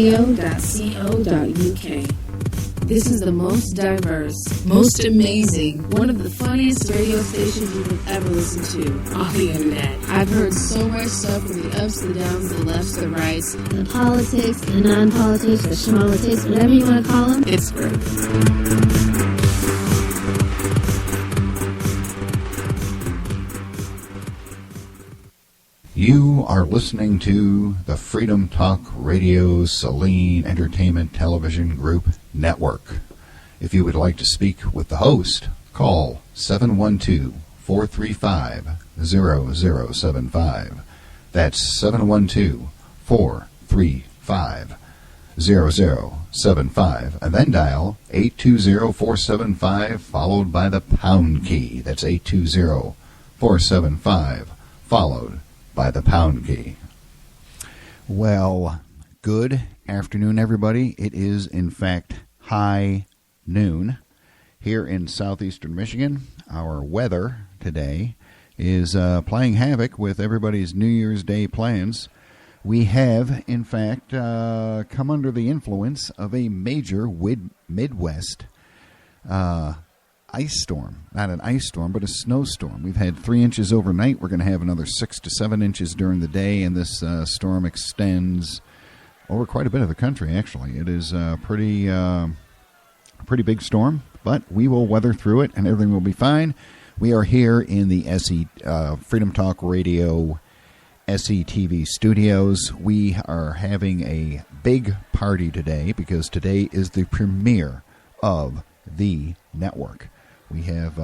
freedomtalkradio.co.uk. This is the most diverse, most amazing, one of the funniest radio stations you could ever listen to on the internet. I've heard so much stuff from the ups, the downs, the lefts, the rights, the politics, the non-politics, the schmolitics, whatever you want to call them. It's great. You are listening to the Freedom Talk Radio Saline Entertainment Television Group Network. If you would like to speak with the host, call 712-435-0075. That's 712-435-0075. And then dial 820-475 followed by the pound key. That's 820-475 followed by the pound key. Well, good afternoon, everybody. It is, in fact, high noon here in southeastern Michigan. Our weather today is playing havoc with everybody's New Year's Day plans. We have, in fact, come under the influence of a major Midwest ice storm. Not an ice storm, but a snowstorm. We've had 3 inches overnight. We're going to have another 6 to 7 inches during the day, and this storm extends over quite a bit of the country, actually. It is a pretty big storm, but we will weather through it, and everything will be fine. We are here in the Freedom Talk Radio SETV studios. We are having a big party today because today is the premiere of the network. We have,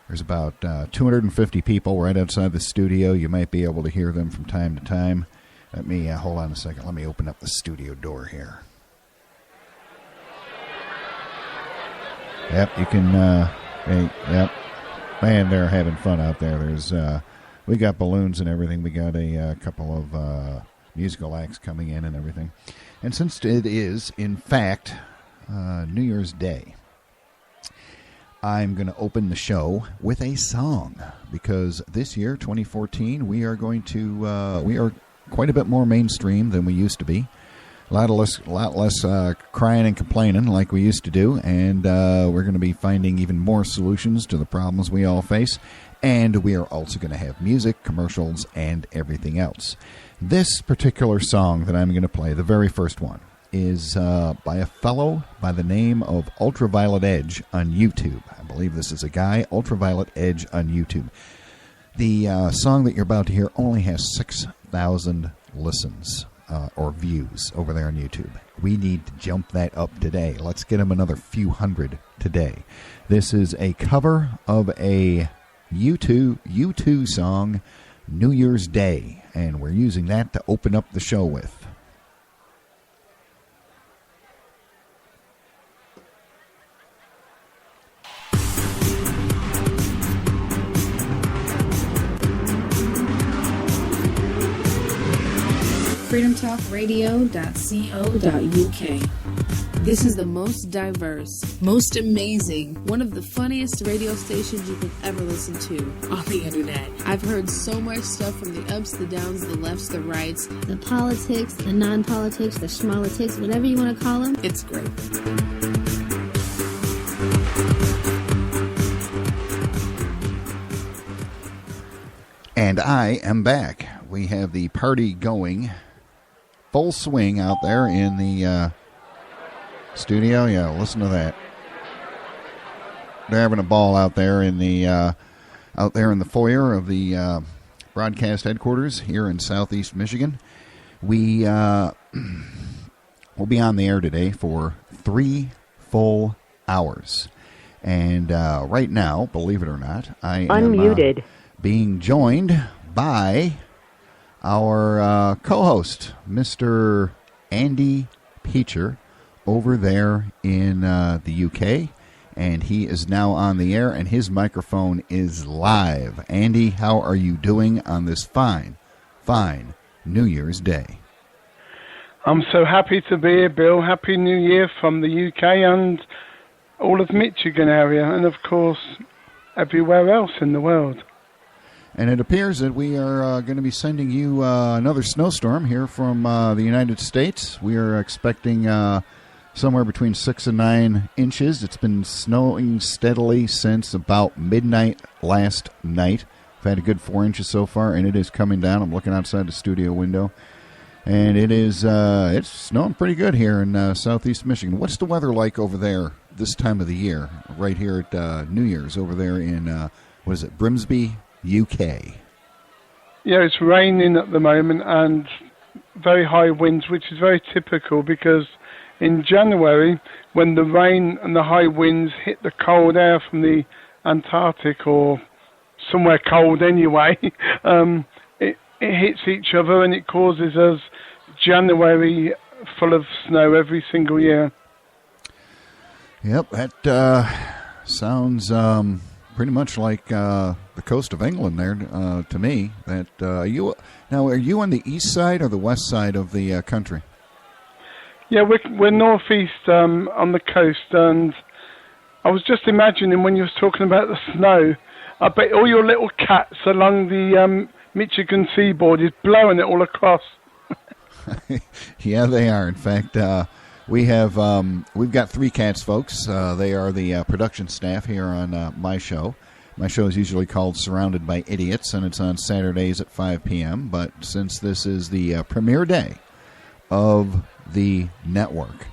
there's about 250 people right outside the studio. You might be able to hear them from time to time. Let me, hold on a second. Let me open up the studio door here. Yep, you can, yep. Man, they're having fun out there. There's, we got balloons and everything. We got a couple of musical acts coming in and everything. And since it is, in fact, New Year's Day, I'm going to open the show with a song because this year, 2014, we are going to, we are quite a bit more mainstream than we used to be. A lot less crying and complaining like we used to do, and we're going to be finding even more solutions to the problems we all face, and we are also going to have music, commercials, and everything else. This particular song that I'm going to play, the very first one, is by a fellow by the name of Ultraviolet Edge on YouTube. I believe this is a guy, Ultraviolet Edge on YouTube. The song that you're about to hear only has 6,000 listens. Or views over there on YouTube. We need to jump that up today. Let's get him another few hundred today. This is a cover of a U2 song, New Year's Day, and we're using that to open up the show with. freedomtalkradio.co.uk. This is the most diverse, most amazing, one of the funniest radio stations you could ever listen to on the internet. I've heard so much stuff from the ups, the downs, the lefts, the rights, the politics, the non-politics, the schmolitics, whatever you want to call them. It's great. And I am back. We have the party going full swing out there in the studio. Yeah, listen to that. They're having a ball out there in the foyer of the broadcast headquarters here in Southeast Michigan. We will be on the air today for 3 full hours. And right now, believe it or not, I am being joined by our co-host, Mr. Andy Peacher, over there in the UK, and he is now on the air, and his microphone is live. Andy, how are you doing on this fine New Year's Day? I'm so happy to be here, Bill. Happy New Year from the UK and all of Michigan area, and of course, everywhere else in the world. And it appears that we are going to be sending you another snowstorm here from the United States. We are expecting somewhere between 6 and 9 inches. It's been snowing steadily since about midnight last night. We've had a good 4 inches so far, and it is coming down. I'm looking outside the studio window, and it is it's snowing pretty good here in southeast Michigan. What's the weather like over there this time of the year, right here at New Year's, over there in, what is it, Grimsby, UK? Yeah, it's raining at the moment and very high winds, which is very typical because in January, when the rain and the high winds hit the cold air from the Antarctic or somewhere cold anyway, it hits each other and it causes us January full of snow every single year. Yep, that sounds pretty much like the coast of England there to me. That are you on the east side or the west side of the country? Yeah, we're northeast on the coast, and I was just imagining when you was talking about the snow, I bet all your little cats along the Michigan seaboard is blowing it all across. Yeah, they are. In fact, we've got 3 cats, folks. They are the production staff here on my show. My show is usually called Surrounded by Idiots, and it's on Saturdays at 5 p.m. But since this is the premiere day of the network,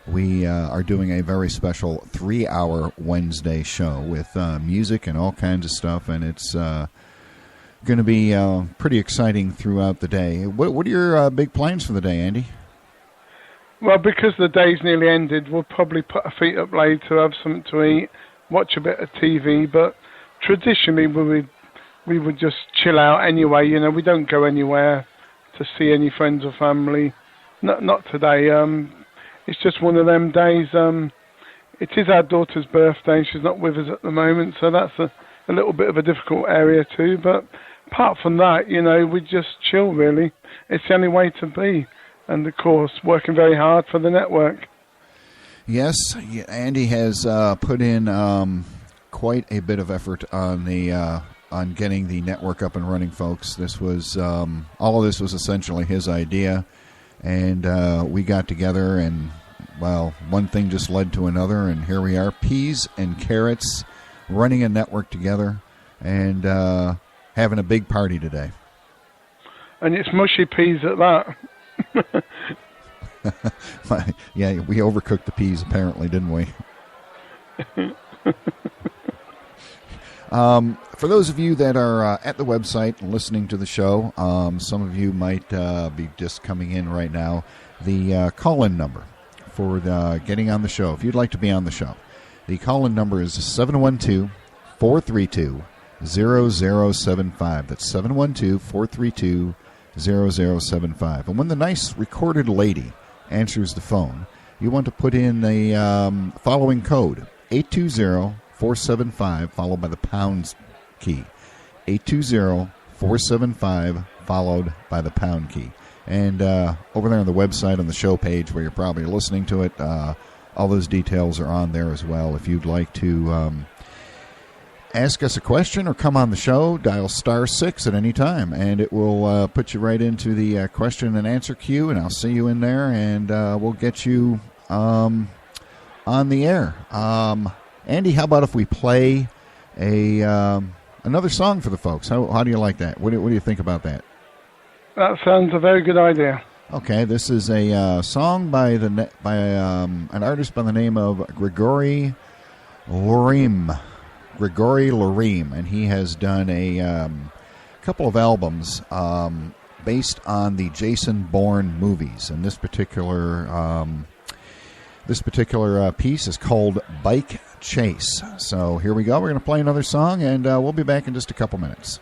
we are doing a very special 3-hour Wednesday show with music and all kinds of stuff, and it's going to be pretty exciting throughout the day. What are your big plans for the day, Andy? Well, because the day's nearly ended, we'll probably put our feet up later, have something to eat, watch a bit of TV, but traditionally we would just chill out anyway. You know, we don't go anywhere to see any friends or family. Not today. It's just one of them days. It is our daughter's birthday. She's not with us at the moment, so that's a little bit of a difficult area too. But apart from that, you know, we just chill, really. It's the only way to be. And, of course, working very hard for the network. Yes, Andy has put in quite a bit of effort on the on getting the network up and running, folks. This was all of this was essentially his idea, and we got together, and well, one thing just led to another, and here we are, peas and carrots, running a network together, and having a big party today. And it's mushy peas at that. Yeah, we overcooked the peas, apparently, didn't we? For those of you that are at the website and listening to the show, some of you might be just coming in right now. The call-in number for getting on the show, if you'd like to be on the show, the call-in number is 712-432-0075. That's 712-432-0075. And when the nice recorded lady answers the phone, you want to put in the following code, 820-475, followed by the pound key. 820-475, followed by the pound key. And over there on the website, on the show page where you're probably listening to it, all those details are on there as well. If you'd like to ask us a question or come on the show, dial *6 at any time, and it will put you right into the question and answer queue, and I'll see you in there, and we'll get you on the air. Andy, how about if we play another song for the folks? How do you like that? What do you think about that? That sounds a very good idea. Okay, this is a song by an artist by the name of Grigory Lorim. And he has done a couple of albums based on the Jason Bourne movies, and this particular piece is called Bike Chase. So here we go. We're going to play another song, and we'll be back in just a couple minutes.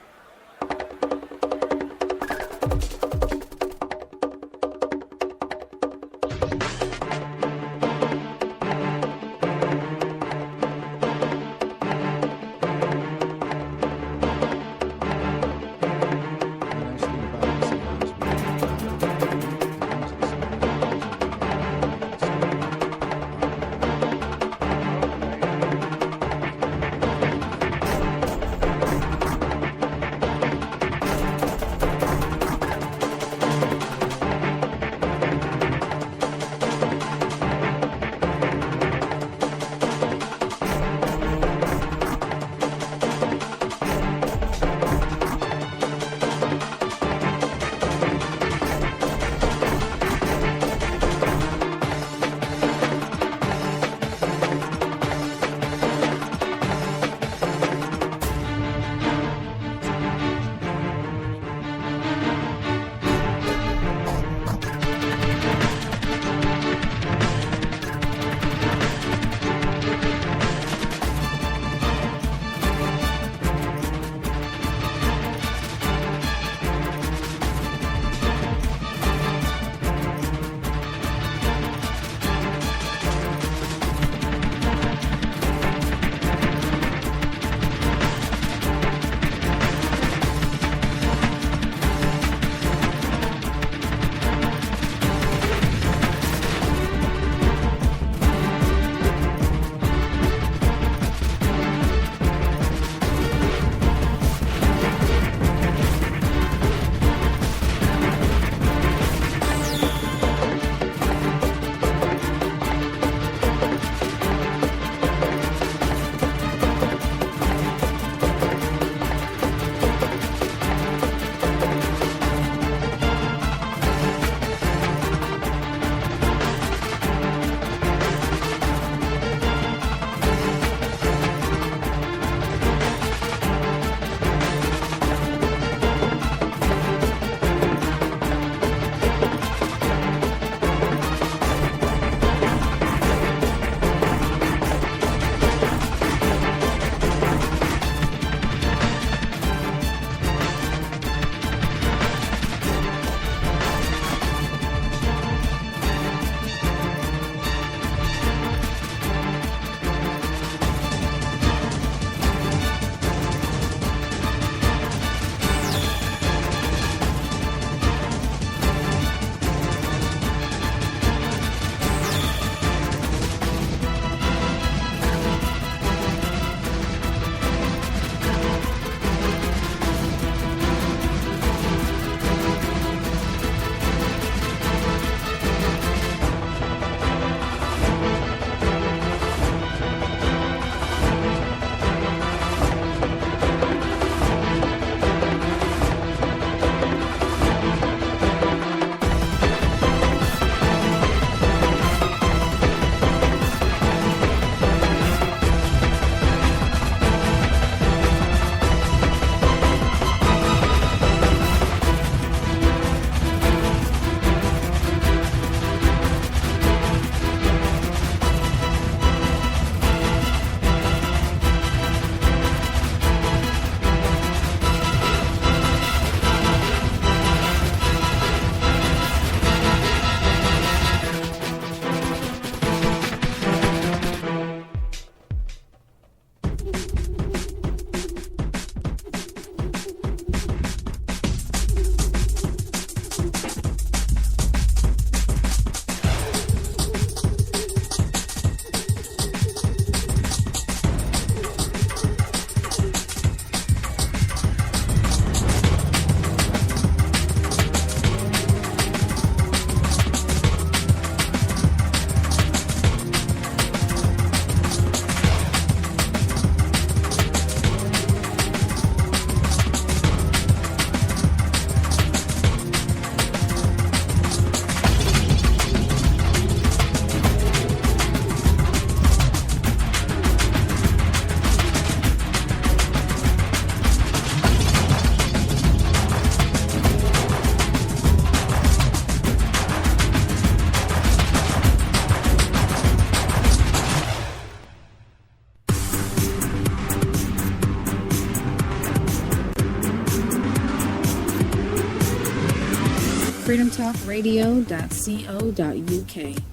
freedomtalkradio.co.uk.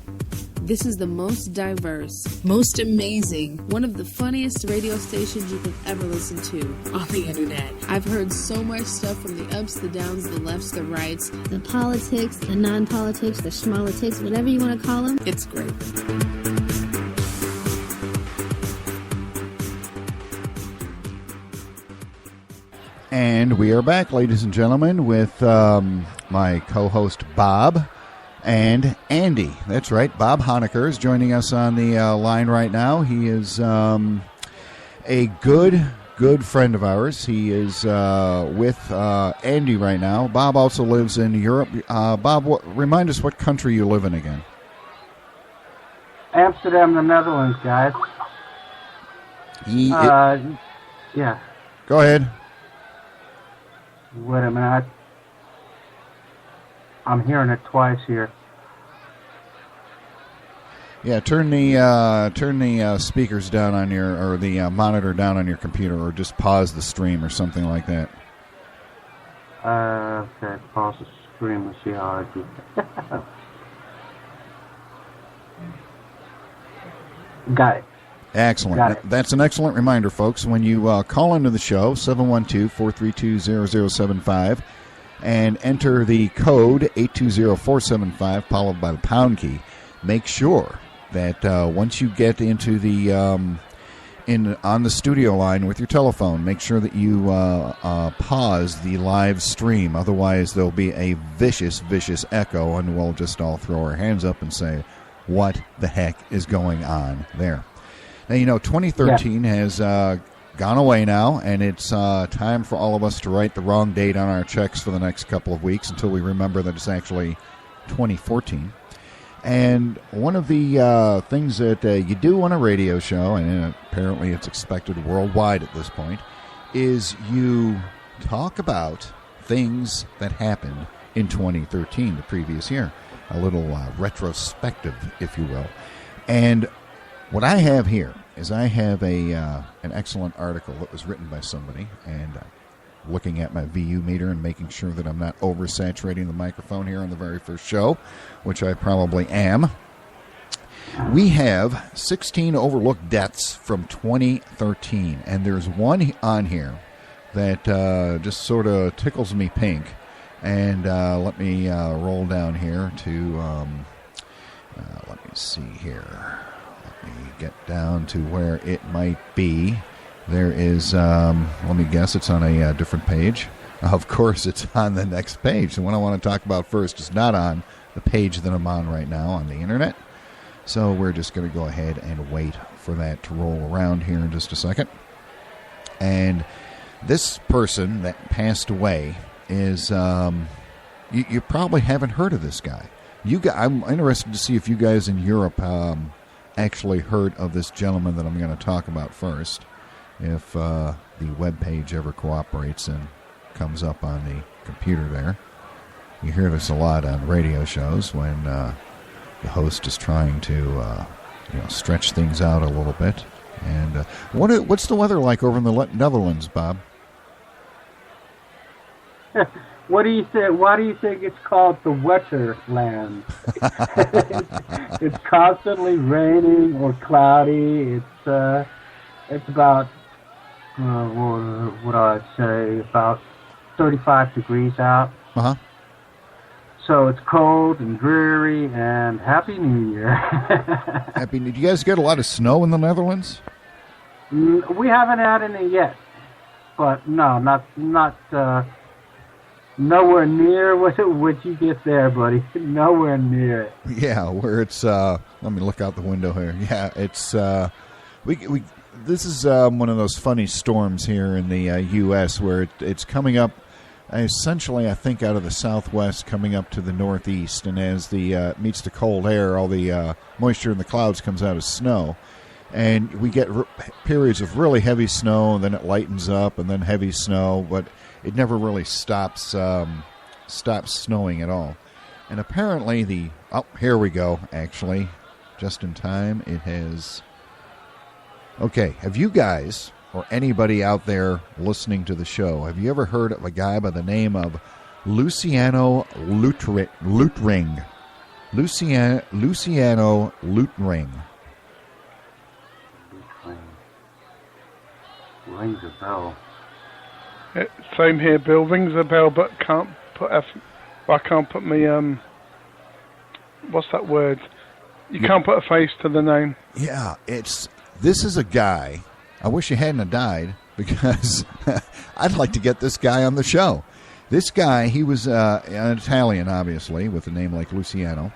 This is the most diverse, most amazing, one of the funniest radio stations you could ever listen to on the internet. I've heard so much stuff from the ups, the downs, the lefts, the rights. The politics, the non-politics, the schmolitics, whatever you want to call them. It's great. And we are back, ladies and gentlemen, with my co-host Bob and Andy. That's right, Bob Honecker is joining us on the line right now. He is a good friend of ours. He is with Andy right now. Bob also lives in Europe. Bob, remind us what country you live in again. Amsterdam, the Netherlands, guys. Yeah. Go ahead. Wait a minute. I'm hearing it twice here. Yeah, turn the speakers down on your, or the monitor down on your computer, or just pause the stream or something like that. Okay, pause the stream and see how I do. Got it. Excellent. Got it. That's an excellent reminder, folks. When you call into the show, 712-432-0075, and enter the code 820475, followed by the pound key, make sure that once you get into the on the studio line with your telephone, make sure that you pause the live stream. Otherwise, there'll be a vicious echo, and we'll just all throw our hands up and say, what the heck is going on there? Now, 2013 has gone away now, and it's time for all of us to write the wrong date on our checks for the next couple of weeks until we remember that it's actually 2014. And one of the things that you do on a radio show, and apparently it's expected worldwide at this point, is you talk about things that happened in 2013, the previous year. A little retrospective, if you will. And what I have here is I have an excellent article that was written by somebody, and looking at my VU meter and making sure that I'm not oversaturating the microphone here on the very first show, which I probably am. We have 16 overlooked deaths from 2013, and there's one on here that just sort of tickles me pink. And let me roll down here to, let me see here. Let me get down to where it might be. There is, let me guess, it's on a different page. Of course, it's on the next page. The one I want to talk about first is not on the page that I'm on right now on the internet. So we're just going to go ahead and wait for that to roll around here in just a second. And this person that passed away is, you probably haven't heard of this guy. I'm interested to see if you guys in Europe actually heard of this gentleman that I'm going to talk about first, if the web page ever cooperates and comes up on the computer there. You hear this a lot on radio shows when the host is trying to stretch things out a little bit. And what's the weather like over in the Netherlands, Bob? What do you say? Why do you think it's called the Wetterland? It's constantly raining or cloudy. It's about what I'd say about 35 degrees out. Uh-huh. So it's cold and dreary. And Happy New Year. Did you guys get a lot of snow in the Netherlands? We haven't had any yet, but no, not. Nowhere near what you get there, buddy. Nowhere near it. Yeah, where it's. Let me look out the window here. Yeah, it's. We. This is one of those funny storms here in the U.S. where it's coming up, essentially, I think, out of the southwest, coming up to the northeast, and as the meets the cold air, all the moisture in the clouds comes out as snow, and we get periods of really heavy snow, and then it lightens up, and then heavy snow, but it never really stops snowing at all. And apparently here we go, actually, just in time, it has. Okay, have you guys, or anybody out there listening to the show, have you ever heard of a guy by the name of Luciano Lutring. Luciano Lutring. Rings a bell. Same here, Bill. Rings a bell, but can't put I can't put me what's that word? You can't put a face to the name. Yeah, this is a guy. I wish he hadn't have died, because I'd like to get this guy on the show. This guy, he was an Italian, obviously, with a name like Luciano.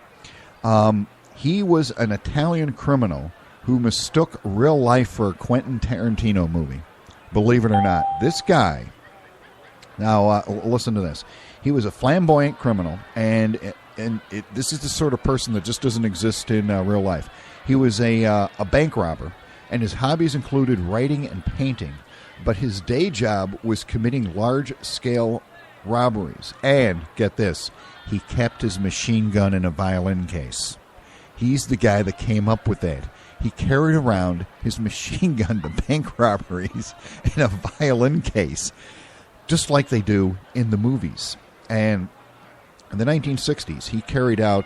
He was an Italian criminal who mistook real life for a Quentin Tarantino movie. Believe it or not. This guy, now listen to this. He was a flamboyant criminal, and this is the sort of person that just doesn't exist in real life. He was a bank robber, and his hobbies included writing and painting, but his day job was committing large-scale robberies. And, get this, he kept his machine gun in a violin case. He's the guy that came up with that. He carried around his machine gun to bank robberies in a violin case, just like they do in the movies. And in the 1960s, he carried out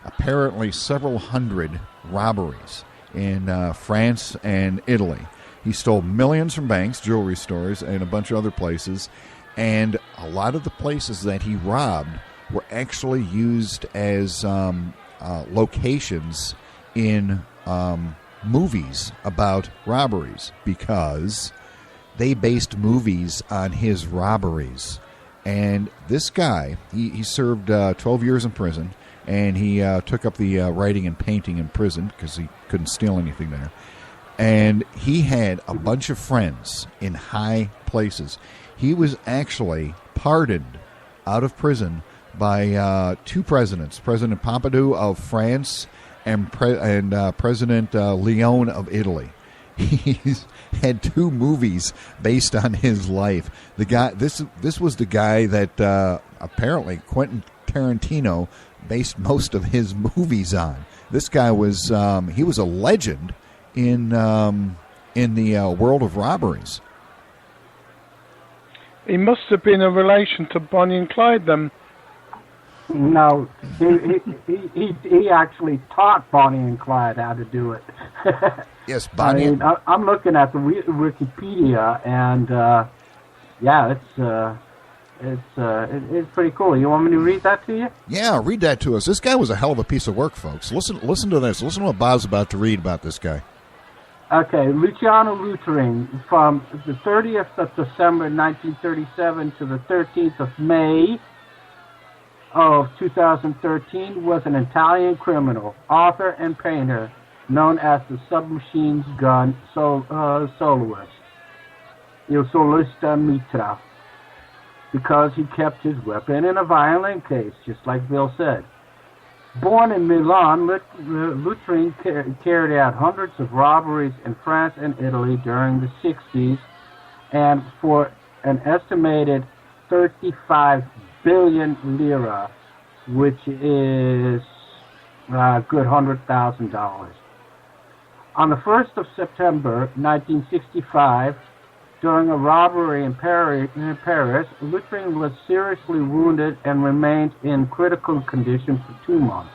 apparently several hundred robberies in France and Italy. He stole millions from banks, jewelry stores, and a bunch of other places. And a lot of the places that he robbed were actually used as locations in movies about robberies, because they based movies on his robberies. And this guy, he served 12 years in prison, and he took up the writing and painting in prison because he couldn't steal anything there. And he had a bunch of friends in high places. He was actually pardoned out of prison by two presidents, President Pompidou of France and President Leone of Italy. He's had two movies based on his life. The guy, this was the guy that apparently Quentin Tarantino based most of his movies on. This guy was he was a legend in the world of robberies. He must have been a relation to Bonnie and Clyde, then. No, he actually taught Bonnie and Clyde how to do it. Yes, Bonnie. I mean, I'm looking at the Wikipedia, and yeah, it's pretty cool. You want me to read that to you? Yeah, read that to us. This guy was a hell of a piece of work, folks. Listen to this. Listen to what Bob's about to read about this guy. Okay, Luciano Lutring, from the 30th of December 1937 to the 13th of May of 2013, was an Italian criminal, author, and painter known as the submachine gun soloist, Il Solista Mitra, because he kept his weapon in a violin case, just like Bill said. Born in Milan, Lutring carried out hundreds of robberies in France and Italy during the 60s, and for an estimated 35 billion lira, which is a good $100,000. On the 1st of September 1965, during a robbery in Paris, Lutring was seriously wounded and remained in critical condition for 2 months.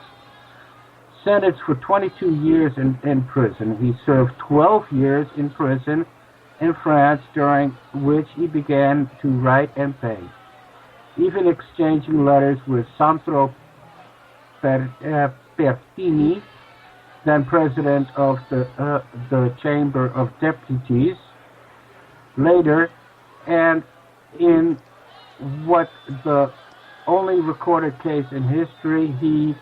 Sentenced for 22 years in prison, he served 12 years in prison in France, during which he began to write and paint, even exchanging letters with Sandro Pertini, then president of the Chamber of Deputies. Later, and in what the only recorded case in history, he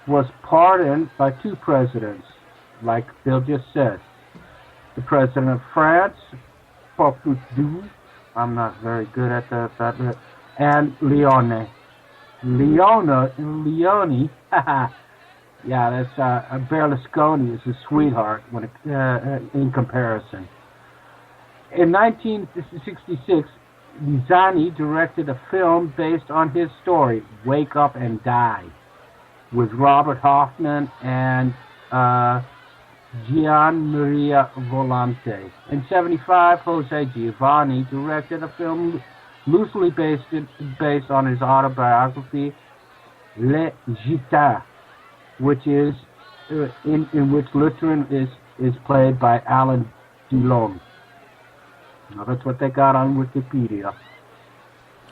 was pardoned by 2 presidents, like Bill just said. The president of France, Pompidou, I'm not very good at that, and Leone, yeah, that's Berlusconi is a sweetheart when in comparison. In 1966, Zani directed a film based on his story, Wake Up and Die, with Robert Hoffman and Gian Maria Volante. In 1975, Jose Giovanni directed a film loosely based on his autobiography, Le Gitan, which is in which Lutheran is played by Alan Delon. Now that's what they got on Wikipedia.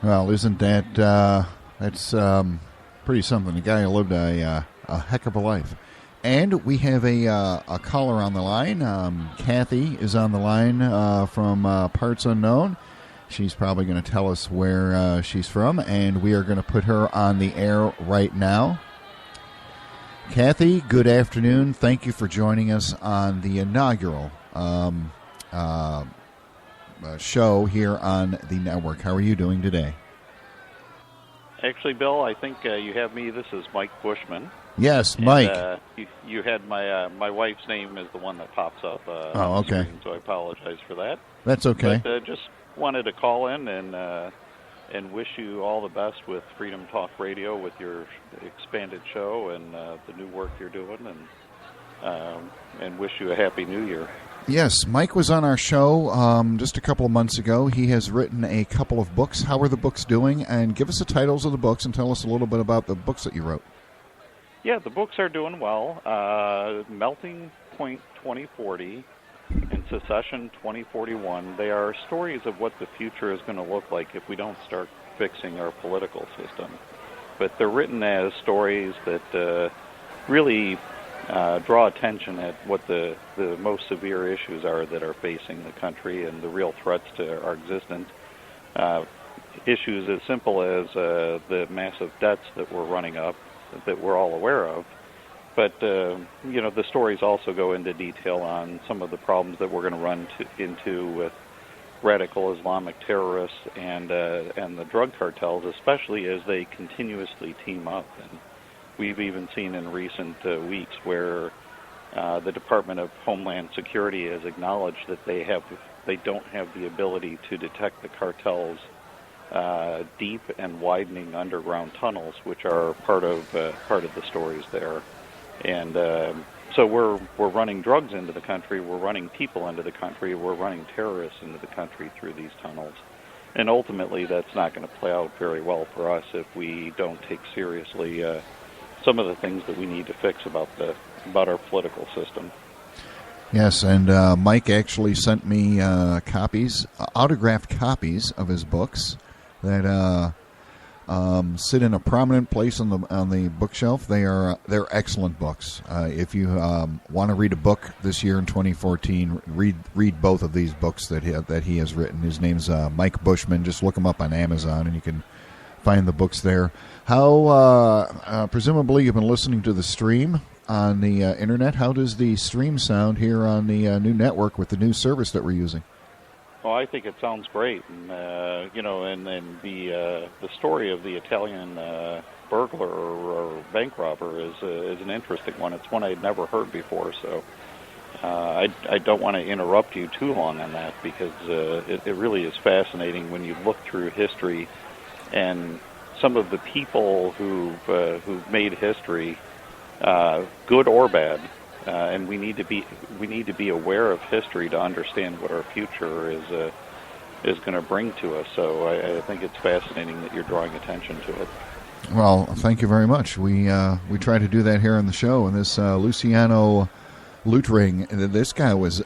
Well, isn't that that's pretty something? The guy lived a heck of a life. And we have a caller on the line. Kathy is on the line from Parts Unknown. She's probably going to tell us where she's from, and we are going to put her on the air right now. Kathy, good afternoon. Thank you for joining us on the inaugural show here on the network. How are you doing today? Actually, Bill, I think you have me. This is Mike Bushman. Yes, Mike. And, you had my wife's name is the one that pops up. Oh, okay. On the screen, so I apologize for that. That's okay. But just wanted to call in and wish you all the best with Freedom Talk Radio with your expanded show and the new work you're doing, and wish you a happy New Year. Yes, Mike was on our show just a couple of months ago. He has written a couple of books. How are the books doing? And give us the titles of the books and tell us a little bit about the books that you wrote. Yeah, the books are doing well. Melting Point 2040 and Secession 2041, they are stories of what the future is going to look like if we don't start fixing our political system. But they're written as stories that really draw attention at what the most severe issues are that are facing the country and the real threats to our existence. Issues as simple as the massive debts that we're running up that we're all aware of. But, the stories also go into detail on some of the problems that we're going to run into with radical Islamic terrorists and the drug cartels, especially as they continuously team up. And we've even seen in recent weeks where the Department of Homeland Security has acknowledged that they don't have the ability to detect the cartels' deep and widening underground tunnels, which are part of the stories there. And so we're running drugs into the country, we're running people into the country, we're running terrorists into the country through these tunnels. And ultimately, that's not going to play out very well for us if we don't take seriously some of the things that we need to fix about our political system. Yes, and Mike actually sent me autographed copies of his books that sit in a prominent place on the bookshelf. They're excellent books. If you want to read a book this year in 2014, read both of these books that he has written. His name's Mike Bushman. Just look him up on Amazon, and you can find the books there. How presumably you've been listening to the stream on the internet. How does the stream sound here on the new network with the new service that we're using? Well, I think it sounds great, and and the story of the Italian burglar or bank robber is an interesting one. It's one I'd never heard before, so I don't want to interrupt you too long on that because it really is fascinating when you look through history and some of the people who've made history, good or bad. And we need to be aware of history to understand what our future is going to bring to us. So I think it's fascinating that you're drawing attention to it. Well, thank you very much. We try to do that here on the show. And this Luciano Lutring, this guy was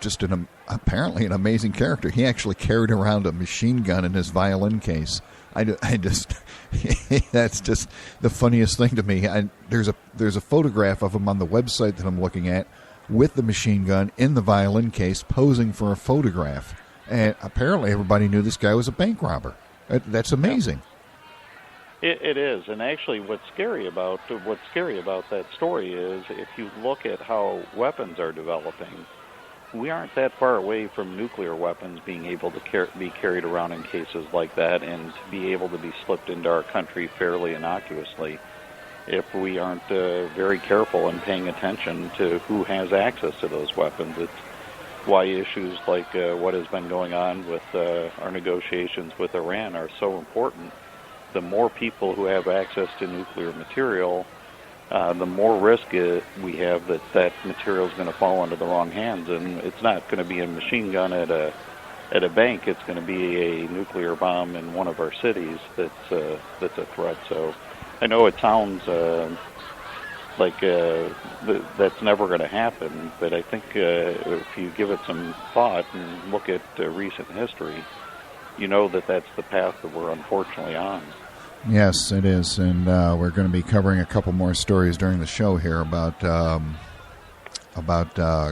just apparently an amazing character. He actually carried around a machine gun in his violin case. I just that's just the funniest thing to me. There's a photograph of him on the website that I'm looking at with the machine gun in the violin case posing for a photograph. And apparently everybody knew this guy was a bank robber. That's amazing. It is, and actually what's scary about that story is if you look at how weapons are developing, we aren't that far away from nuclear weapons being able to be carried around in cases like that and to be able to be slipped into our country fairly innocuously if we aren't very careful and paying attention to who has access to those weapons. It's why issues like what has been going on with our negotiations with Iran are so important. The more people who have access to nuclear material, the more risk we have that material is going to fall into the wrong hands, and it's not going to be a machine gun at a at a bank, it's going to be a nuclear bomb in one of our cities that's a threat. So I know it sounds like that's never going to happen, but I think if you give it some thought and look at recent history, you know that that's the path that we're unfortunately on. Yes, it is, and we're going to be covering a couple more stories during the show here about a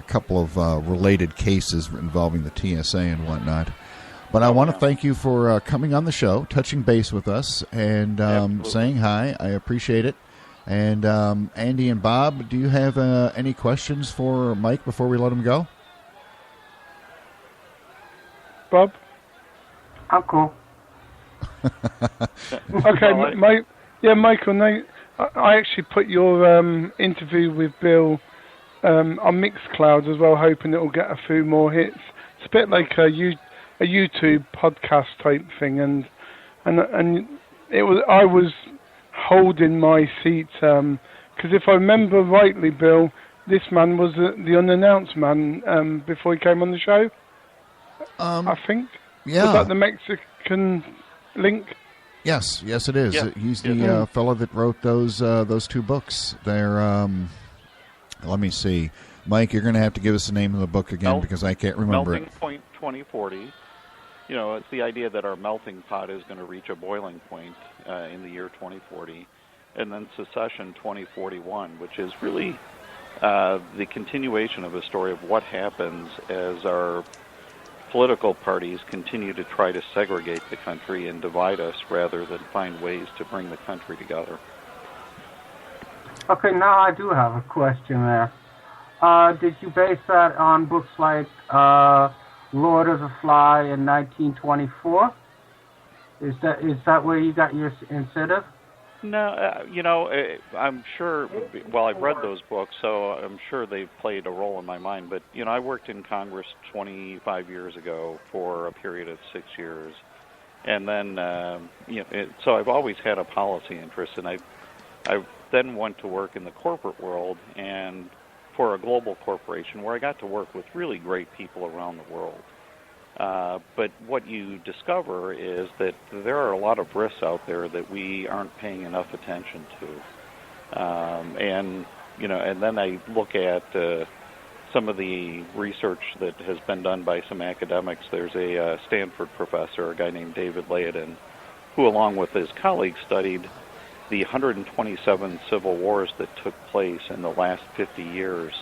couple of related cases involving the TSA and whatnot. But I want to thank you for coming on the show, touching base with us, and saying hi. I appreciate it. And Andy and Bob, do you have any questions for Mike before we let him go? Bob? I'm cool. Okay, Michael, I actually put your interview with Bill on Mixcloud as well, hoping it will get a few more hits. It's a bit like a YouTube podcast type thing, and it was. I was holding my seat because if I remember rightly, Bill, this man was the unannounced man before he came on the show. I think. Yeah. Was that the Mexican link? Yes, it is. Yeah. He's the fellow that wrote those two books. They're let me see. Mike, you're going to have to give us the name of the book again because I can't remember Melting Point 2040. You know, it's the idea that our melting pot is going to reach a boiling point in the year 2040. And then Secession 2041, which is really the continuation of a story of what happens as our political parties continue to try to segregate the country and divide us rather than find ways to bring the country together. Okay, now I do have a question there. Did you base that on books like Lord of the Fly in 1924? Is that where you got your incentive? No, I'm sure, well, I've read those books, so I'm sure they've played a role in my mind. But, I worked in Congress 25 years ago for a period of 6 years. And then, so I've always had a policy interest, and I then went to work in the corporate world and for a global corporation where I got to work with really great people around the world. But what you discover is that there are a lot of risks out there that we aren't paying enough attention to. And then I look at some of the research that has been done by some academics. There's a Stanford professor, a guy named David Laodin, who along with his colleagues studied the 127 civil wars that took place in the last 50 years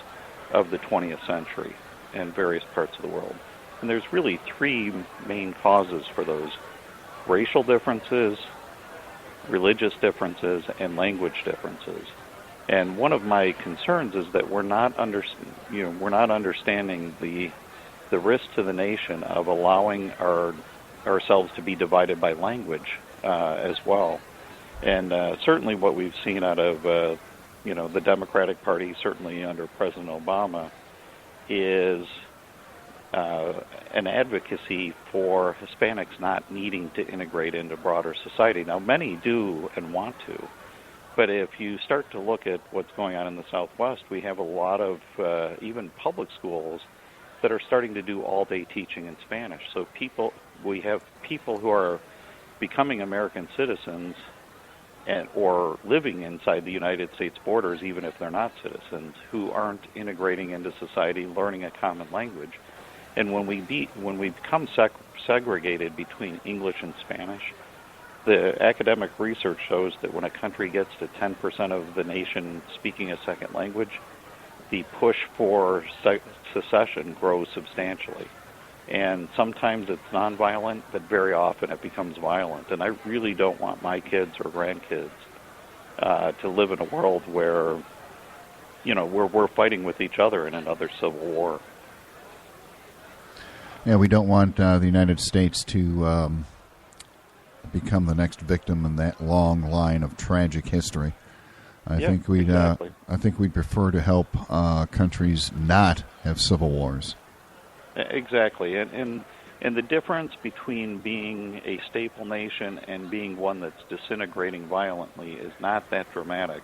of the 20th century in various parts of the world. And there's really three main causes for those: racial differences, religious differences, and language differences. And one of my concerns is that we're not understanding the risk to the nation of allowing ourselves to be divided by language as well. And certainly what we've seen out of the Democratic Party, certainly under President Obama, is an advocacy for Hispanics not needing to integrate into broader society. Now, many do and want to, but if you start to look at what's going on in the Southwest, we have a lot of even public schools that are starting to do all-day teaching in Spanish. So we have people who are becoming American citizens or living inside the United States borders, even if they're not citizens, who aren't integrating into society, learning a common language. And when we become segregated between English and Spanish, the academic research shows that when a country gets to 10% of the nation speaking a second language, the push for secession grows substantially. And sometimes it's nonviolent, but very often it becomes violent. And I really don't want my kids or grandkids to live in a world where, we're fighting with each other in another civil war. Yeah, we don't want the United States to become the next victim in that long line of tragic history. I think we'd prefer to help countries not have civil wars. Exactly, and the difference between being a staple nation and being one that's disintegrating violently is not that dramatic,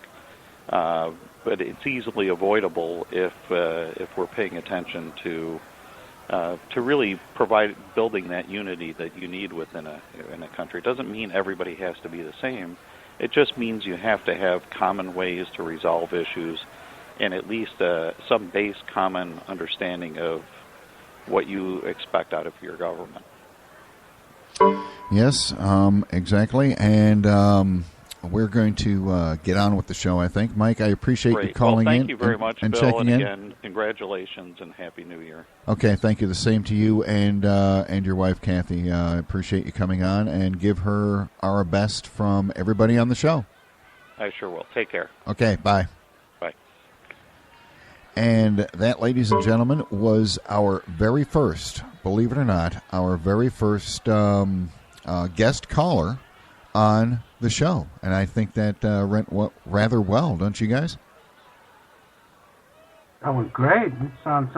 but it's easily avoidable if we're paying attention to to really provide building that unity that you need within a country. It doesn't mean everybody has to be the same. It just means you have to have common ways to resolve issues and at least some base common understanding of what you expect out of your government. Yes, exactly. And we're going to get on with the show, I think. Mike, I appreciate you calling thank in. Thank you very much, and Bill. checking and in. Again, congratulations and Happy New Year. Okay, thank you. The same to you and your wife, Kathy. I appreciate you coming on, and give her our best from everybody on the show. I sure will. Take care. Okay, bye. Bye. And that, ladies and gentlemen, was our very first, believe it or not, our very first guest caller on the show. And I think that went rather well, don't you guys? That was great. It sounds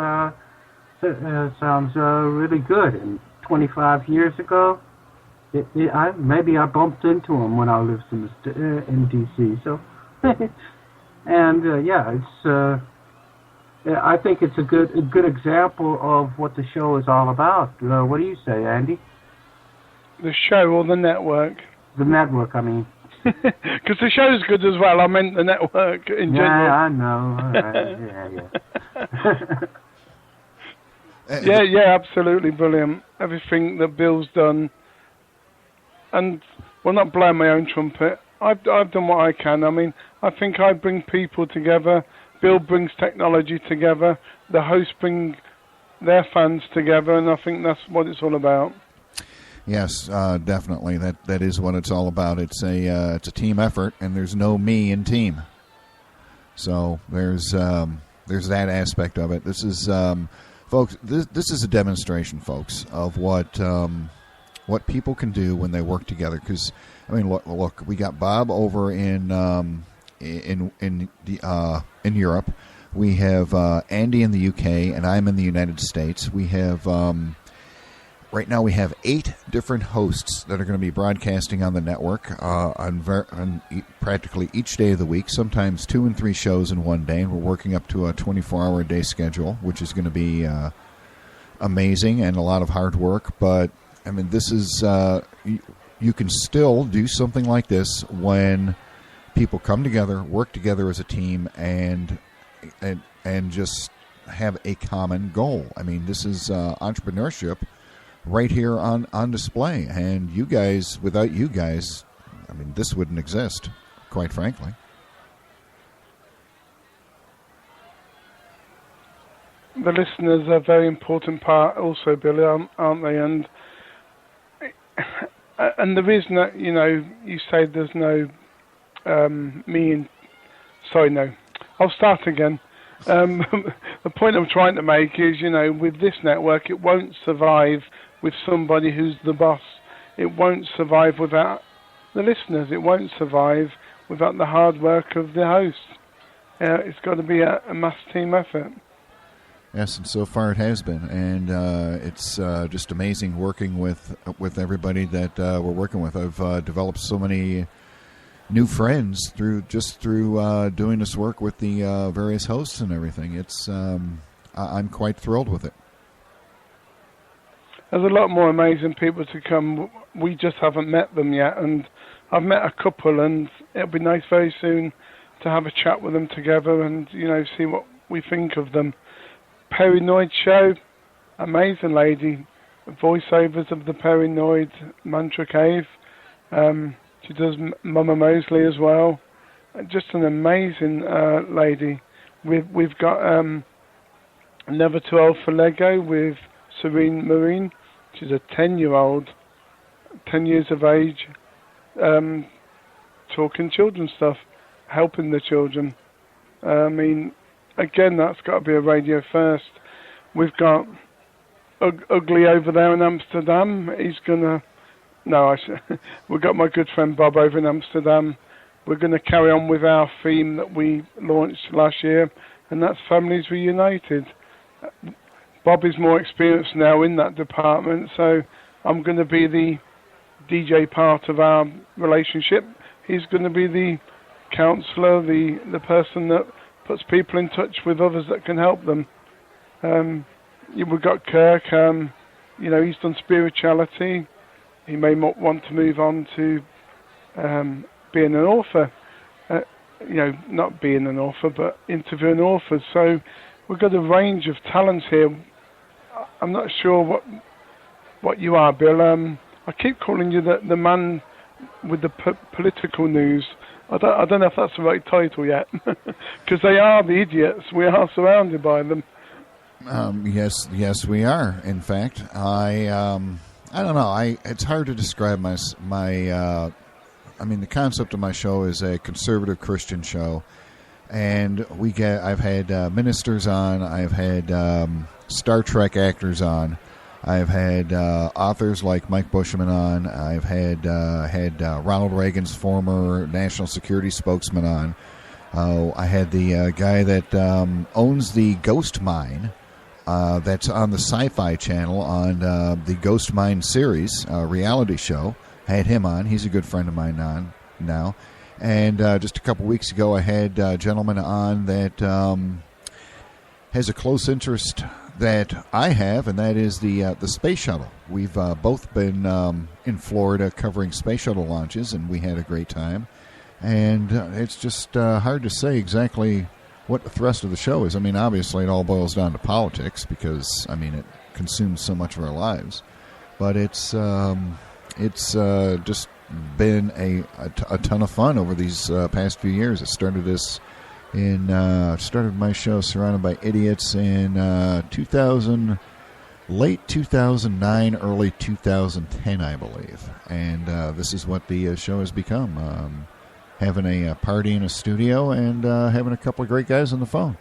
really good. And 25 years ago, maybe I bumped into him when I lived in D.C. So, and yeah, it's. I think it's a good example of what the show is all about. What do you say, Andy? The show or the network? The network, I mean. Because the show's good as well. I meant the network in general. Yeah, I know. All right. Yeah. yeah, absolutely brilliant. Everything that Bill's done, and well, not blowing my own trumpet. I've done what I can. I mean, I think I bring people together. Bill brings technology together. The hosts bring their fans together, and I think that's what it's all about. Yes, definitely. That is what it's all about. It's a team effort, and there's no me in team. So there's that aspect of it. This is, folks. This is a demonstration, folks, of what people can do when they work together. Because I mean, look, we got Bob over in Europe. We have Andy in the UK, and I'm in the United States. We have. Right now we have 8 different hosts that are going to be broadcasting on the network on practically each day of the week, sometimes 2 and 3 shows in one day. And we're working up to a 24-hour a day schedule, which is going to be amazing and a lot of hard work. But, I mean, this is you can still do something like this when people come together, work together as a team, and just have a common goal. I mean, this is entrepreneurship right here on display. And you guys, without you guys, I mean, this wouldn't exist, quite frankly. The listeners are a very important part also, Billy, aren't they? And the reason that, you say there's no me in... Sorry, no. I'll start again. The point I'm trying to make is, with this network, it won't survive with somebody who's the boss. It won't survive without the listeners. It won't survive without the hard work of the hosts. It's got to be a mass team effort. Yes, and so far it has been, and it's just amazing working with everybody that we're working with. I've developed so many new friends through doing this work with the various hosts and everything. It's I'm quite thrilled with it. There's a lot more amazing people to come. We just haven't met them yet, and I've met a couple, and it'll be nice very soon to have a chat with them together and see what we think of them. Paranoid Show, amazing lady, voiceovers of the Paranoid Mantra Cave. She does Mama Mosley as well. Just an amazing lady. We've got Never Too Old for Lego with Serene Marine. She's a 10-year-old, 10 years of age, talking children's stuff, helping the children. I mean, again, that's got to be a radio first. We've got Ugly over there in Amsterdam. He's going to... No, we've got my good friend Bob over in Amsterdam. We're going to carry on with our theme that we launched last year, and that's Families Reunited. Bob is more experienced now in that department, so I'm going to be the DJ part of our relationship. He's going to be the counsellor, the person that puts people in touch with others that can help them. we've got Kirk. He's done spirituality. He may want to move on to being an author. Not being an author, but interviewing authors. So we've got a range of talents here. I'm not sure what you are, Bill. I keep calling you the man with the political news. I don't know if that's the right title yet, because they are the idiots. We are surrounded by them. Yes, we are. In fact, I don't know. It's hard to describe my. The concept of my show is a conservative Christian show, and I've had ministers on. I've had Star Trek actors on. I've had authors like Mike Bushman on. I've had Ronald Reagan's former national security spokesman on. I had the guy that owns the Ghost Mine that's on the Sci-Fi Channel on the Ghost Mine series reality show. I had him on. He's a good friend of mine now. And just a couple weeks ago, I had a gentleman on that has a close interest that I have, and that is the space shuttle. We've both been in Florida covering space shuttle launches, and we had a great time. And it's just hard to say exactly what the thrust of the show is. Obviously, it all boils down to politics because, it consumes so much of our lives. But it's just been a ton of fun over these past few years. It started my show Surrounded by Idiots in late 2009, early 2010, I believe. And this is what the show has become. Having a party in a studio and having a couple of great guys on the phone.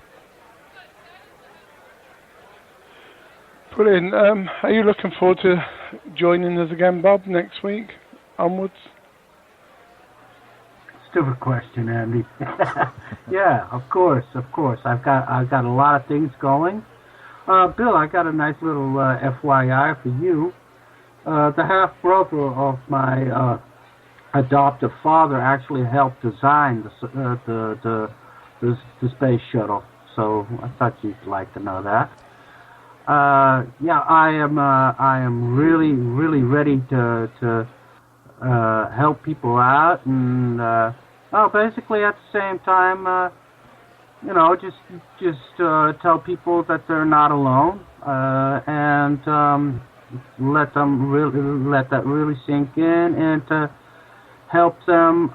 Brilliant. Are you looking forward to joining us again, Bob, next week onwards? Stupid question, Andy. Yeah, of course. I've got a lot of things going. Bill, I got a nice little FYI for you. The half brother of my adoptive father actually helped design the space shuttle. So I thought you'd like to know that. I am really ready to help people out, and basically at the same time, just tell people that they're not alone, and let that really sink in, and to help them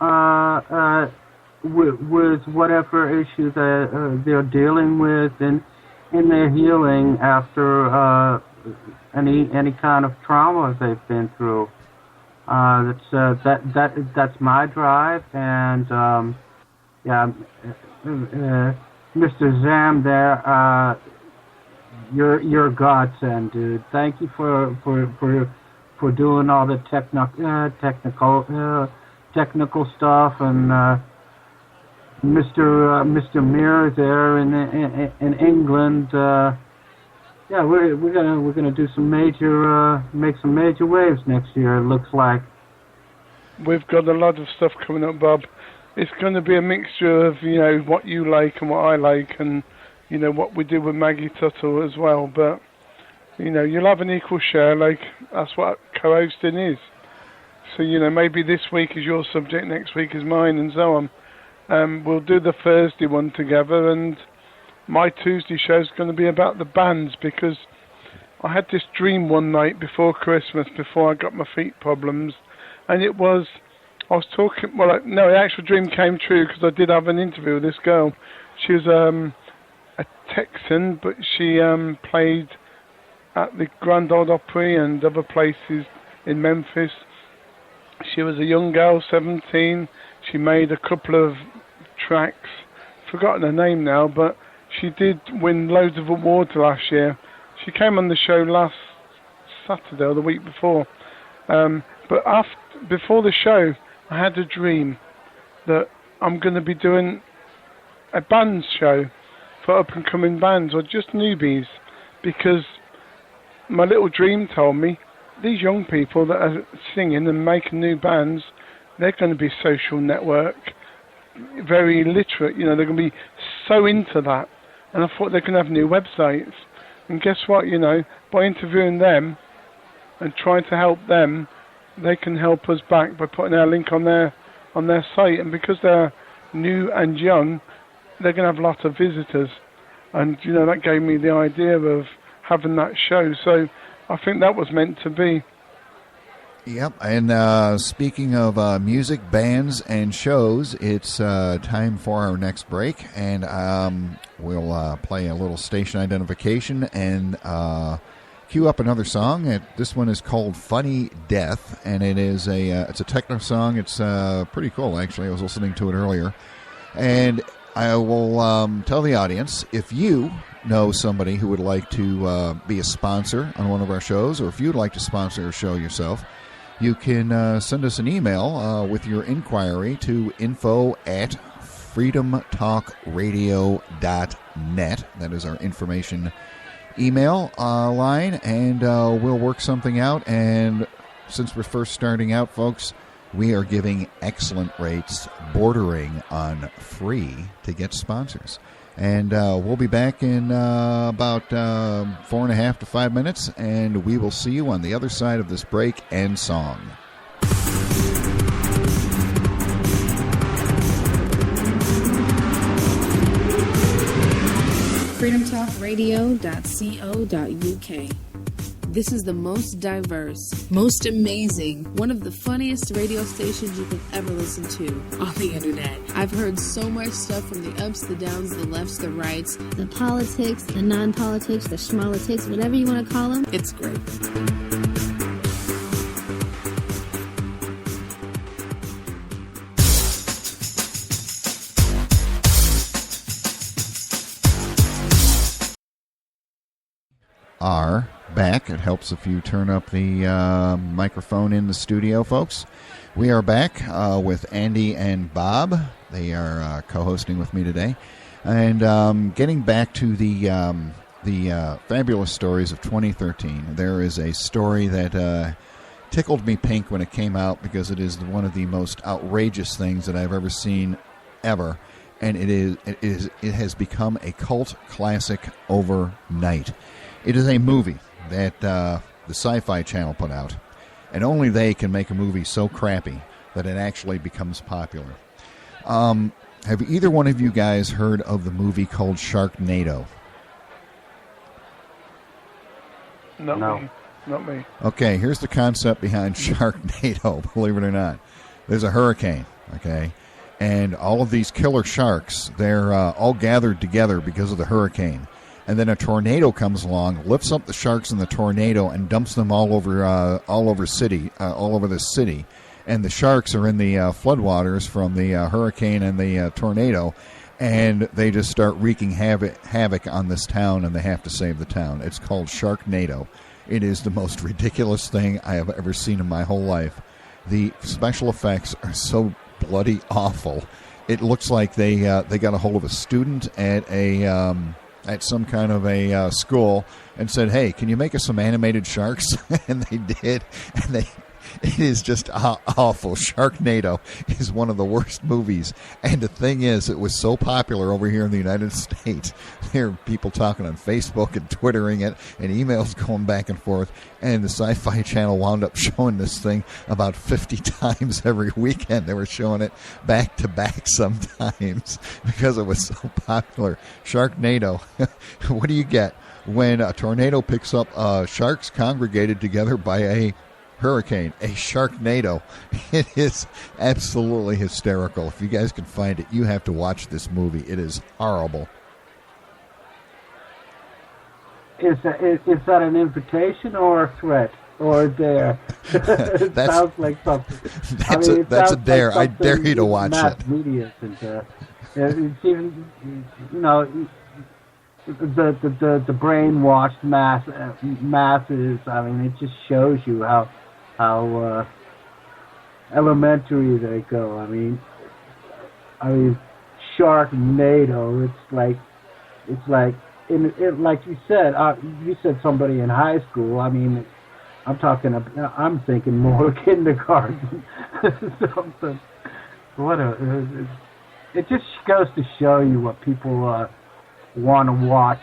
with whatever issue that they're dealing with, and in their healing after any kind of trauma they've been through. That's my drive, and Mr. Zam there, you're a godsend, dude. Thank you for doing all the technical stuff, and Mr. Mir there in England. We're gonna do some make some major waves next year. It looks like. We've got a lot of stuff coming up, Bob. It's going to be a mixture of what you like and what I like, and what we do with Maggie Tuttle as well. But you'll have an equal share. Like that's what co-hosting is. So maybe this week is your subject, next week is mine, and so on. We'll do the Thursday one together, and my Tuesday show is going to be about the bands, because I had this dream one night before Christmas, before I got my feet problems, and it was, I was talking, the actual dream came true, because I did have an interview with this girl. She was a Texan, but she played at the Grand Ole Opry and other places in Memphis. She was a young girl, 17. She made a couple of tracks, forgotten her name now, but she did win loads of awards last year. She came on the show last Saturday or the week before. But before the show, I had a dream that I'm going to be doing a bands show for up-and-coming bands or just newbies, because my little dream told me these young people that are singing and making new bands, they're going to be social network, very literate, they're going to be so into that. And I thought they're going to have new websites. And guess what? By interviewing them and trying to help them, they can help us back by putting our link on their site. And because they're new and young, they're going to have a lot of visitors. And, that gave me the idea of having that show. So I think that was meant to be. Yep, and speaking of music, bands, and shows, it's time for our next break, and we'll play a little station identification and cue up another song. This one is called "Funny Death," and it's a techno song. It's pretty cool, actually. I was listening to it earlier, and I will tell the audience, if you know somebody who would like to be a sponsor on one of our shows, or if you'd like to sponsor a show yourself, you can send us an email with your inquiry to info@freedomtalkradio.net. That is our information email line, and we'll work something out. And since we're first starting out, folks, we are giving excellent rates, bordering on free, to get sponsors. And we'll be back in about 4.5 to 5 minutes, and we will see you on the other side of this break and song. freedomtalkradio.co.uk. This is the most diverse, most amazing, one of the funniest radio stations you could ever listen to on the internet. I've heard so much stuff from the ups, the downs, the lefts, the rights, The politics, the non-politics, the schmolitics, whatever you want to call them. It's great. Are back. It helps if you turn up the microphone in the studio, folks. We are back with Andy and Bob. They are co-hosting with me today, and getting back to the fabulous stories of 2013. There is a story that tickled me pink when it came out, because it is one of the most outrageous things that I've ever seen ever, and it has become a cult classic overnight. It is a movie that the Sci-Fi Channel put out, and only they can make a movie so crappy that it actually becomes popular. Have either one of you guys heard of the movie called Sharknado? Not me. Okay, here's the concept behind Sharknado, believe it or not. There's a hurricane, okay? And all of these killer sharks, they're all gathered together because of the hurricane. And then a tornado comes along, lifts up the sharks in the tornado, and dumps them all over the city. And the sharks are in the floodwaters from the hurricane and the tornado, and they just start wreaking havoc on this town, and they have to save the town. It's called Sharknado. It is the most ridiculous thing I have ever seen in my whole life. The special effects are so bloody awful. It looks like they got a hold of a student at some kind of a school and said, "Hey, can you make us some animated sharks?" And they did, and it is just awful. Sharknado is one of the worst movies, and the thing is, it was so popular over here in the United States. There are people talking on Facebook and Twittering it, and emails going back and forth, and the Sci-Fi Channel wound up showing this thing about 50 times every weekend. They were showing it back to back sometimes because it was so popular. Sharknado. What do you get when a tornado picks up sharks congregated together by a hurricane? A Sharknado. It is absolutely hysterical. If you guys can find it, you have to watch this movie. It is horrible. Is that an invitation or a threat or a dare? It sounds like something. That's a dare. I dare you to watch it. Media into. It's even, the brainwashed masses. I mean, it just shows you how elementary they go. I mean, Sharknado. It's like you said. You said somebody in high school. I mean, I'm thinking more kindergarten. Something. It just goes to show you what people want to watch,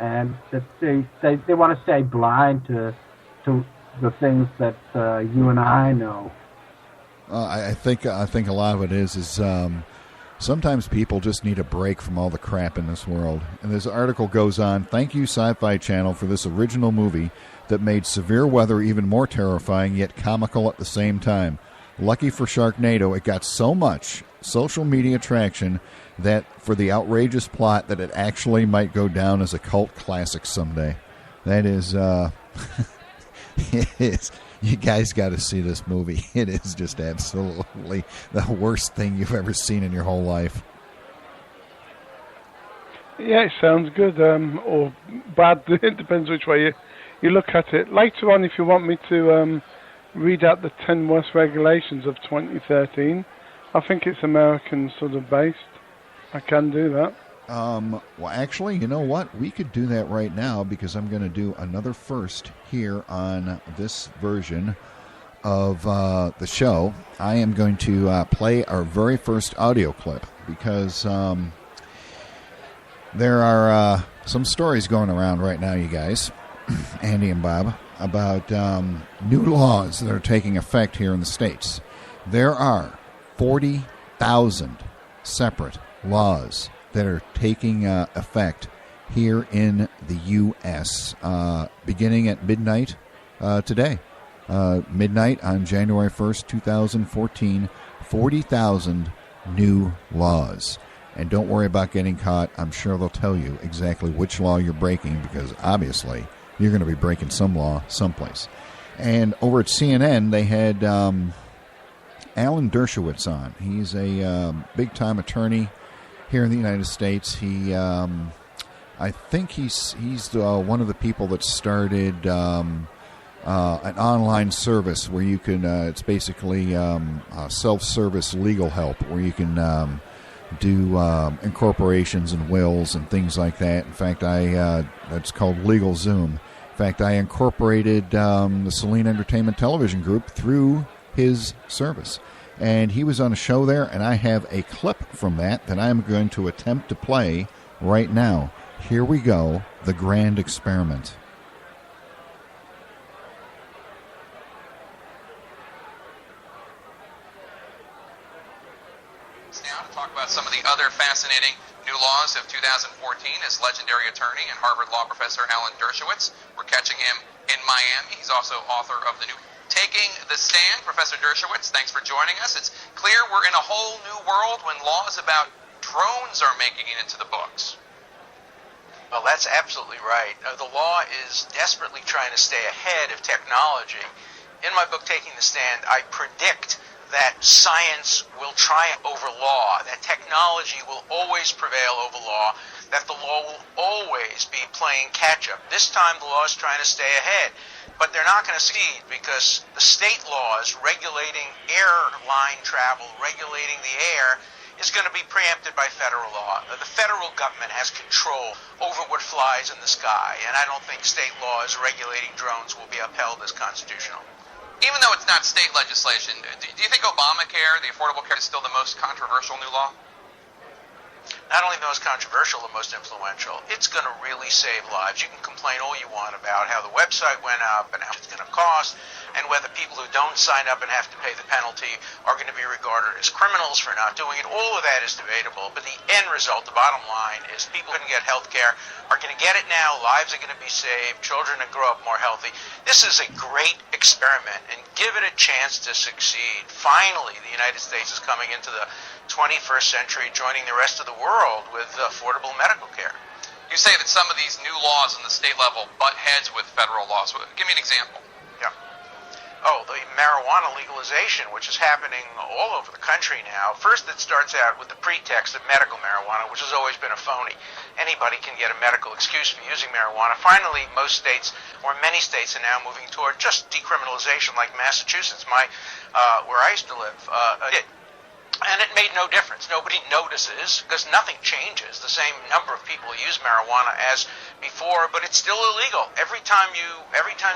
and that they want to stay blind to the things that you and I know. I think a lot of it is sometimes people just need a break from all the crap in this world. And this article goes on, thank you Sci-Fi Channel for this original movie that made severe weather even more terrifying yet comical at the same time. Lucky for Sharknado, it got so much social media traction that for the outrageous plot that it actually might go down as a cult classic someday. That is, it is. You guys got to see this movie. It is just absolutely the worst thing you've ever seen in your whole life. Yeah, it sounds good, or bad. It depends which way you look at it. Later on, if you want me to read out the 10 worst regulations of 2013, I think it's American sort of based. I can do that. Well, actually, you know what? We could do that right now because I'm going to do another first here on this version of the show. I am going to play our very first audio clip because there are some stories going around right now, you guys, Andy and Bob, about new laws that are taking effect here in the States. There are 40,000 separate laws that are taking effect here in the U.S. Beginning at midnight today. Midnight on January 1st, 2014, 40,000 new laws. And don't worry about getting caught. I'm sure they'll tell you exactly which law you're breaking because obviously you're going to be breaking some law someplace. And over at CNN, they had Alan Dershowitz on. He's a big-time attorney here in the United States. He, I think he's one of the people that started an online service where you can, it's basically self-service legal help, where you can do incorporations and wills and things like that. In fact, that's called Legal Zoom. In fact, I incorporated the Saline Entertainment Television Group through his service. And he was on a show there, and I have a clip from that I'm going to attempt to play right now. Here we go, The Grand Experiment. Now to talk about some of the other fascinating new laws of 2014 is legendary attorney and Harvard Law professor Alan Dershowitz. We're catching him in Miami. He's also author of the new Taking the Stand. Professor Dershowitz, thanks for joining us. It's clear we're in a whole new world when laws about drones are making it into the books. Well, that's absolutely right. The law is desperately trying to stay ahead of technology. In my book, Taking the Stand, I predict that science will triumph over law, that technology will always prevail over law, that the law will always be playing catch-up. This time the law is trying to stay ahead. But they're not going to succeed because the state laws regulating airline travel, regulating the air, is going to be preempted by federal law. The federal government has control over what flies in the sky, and I don't think state laws regulating drones will be upheld as constitutional. Even though it's not state legislation, do you think Obamacare, the Affordable Care, is still the most controversial new law? Not only the most controversial, the most influential. It's going to really save lives. You can complain all you want about how the website went up and how much it's going to cost, and whether people who don't sign up and have to pay the penalty are going to be regarded as criminals for not doing it. All of that is debatable, but the end result, the bottom line, is people who can get health care are going to get it now. Lives are going to be saved. Children are going to grow up more healthy. This is a great experiment, and give it a chance to succeed. Finally, the United States is coming into the 21st century, joining the rest of the world with affordable medical care. You say that some of these new laws on the state level butt heads with federal laws. Give me an example. Yeah. Oh, the marijuana legalization, which is happening all over the country now. First, it starts out with the pretext of medical marijuana, which has always been a phony. Anybody can get a medical excuse for using marijuana. Finally, most states, or many states, are now moving toward just decriminalization, like Massachusetts, where I used to live. And it made no difference. Nobody notices because nothing changes. The same number of people use marijuana as before, but it's still illegal. Every time you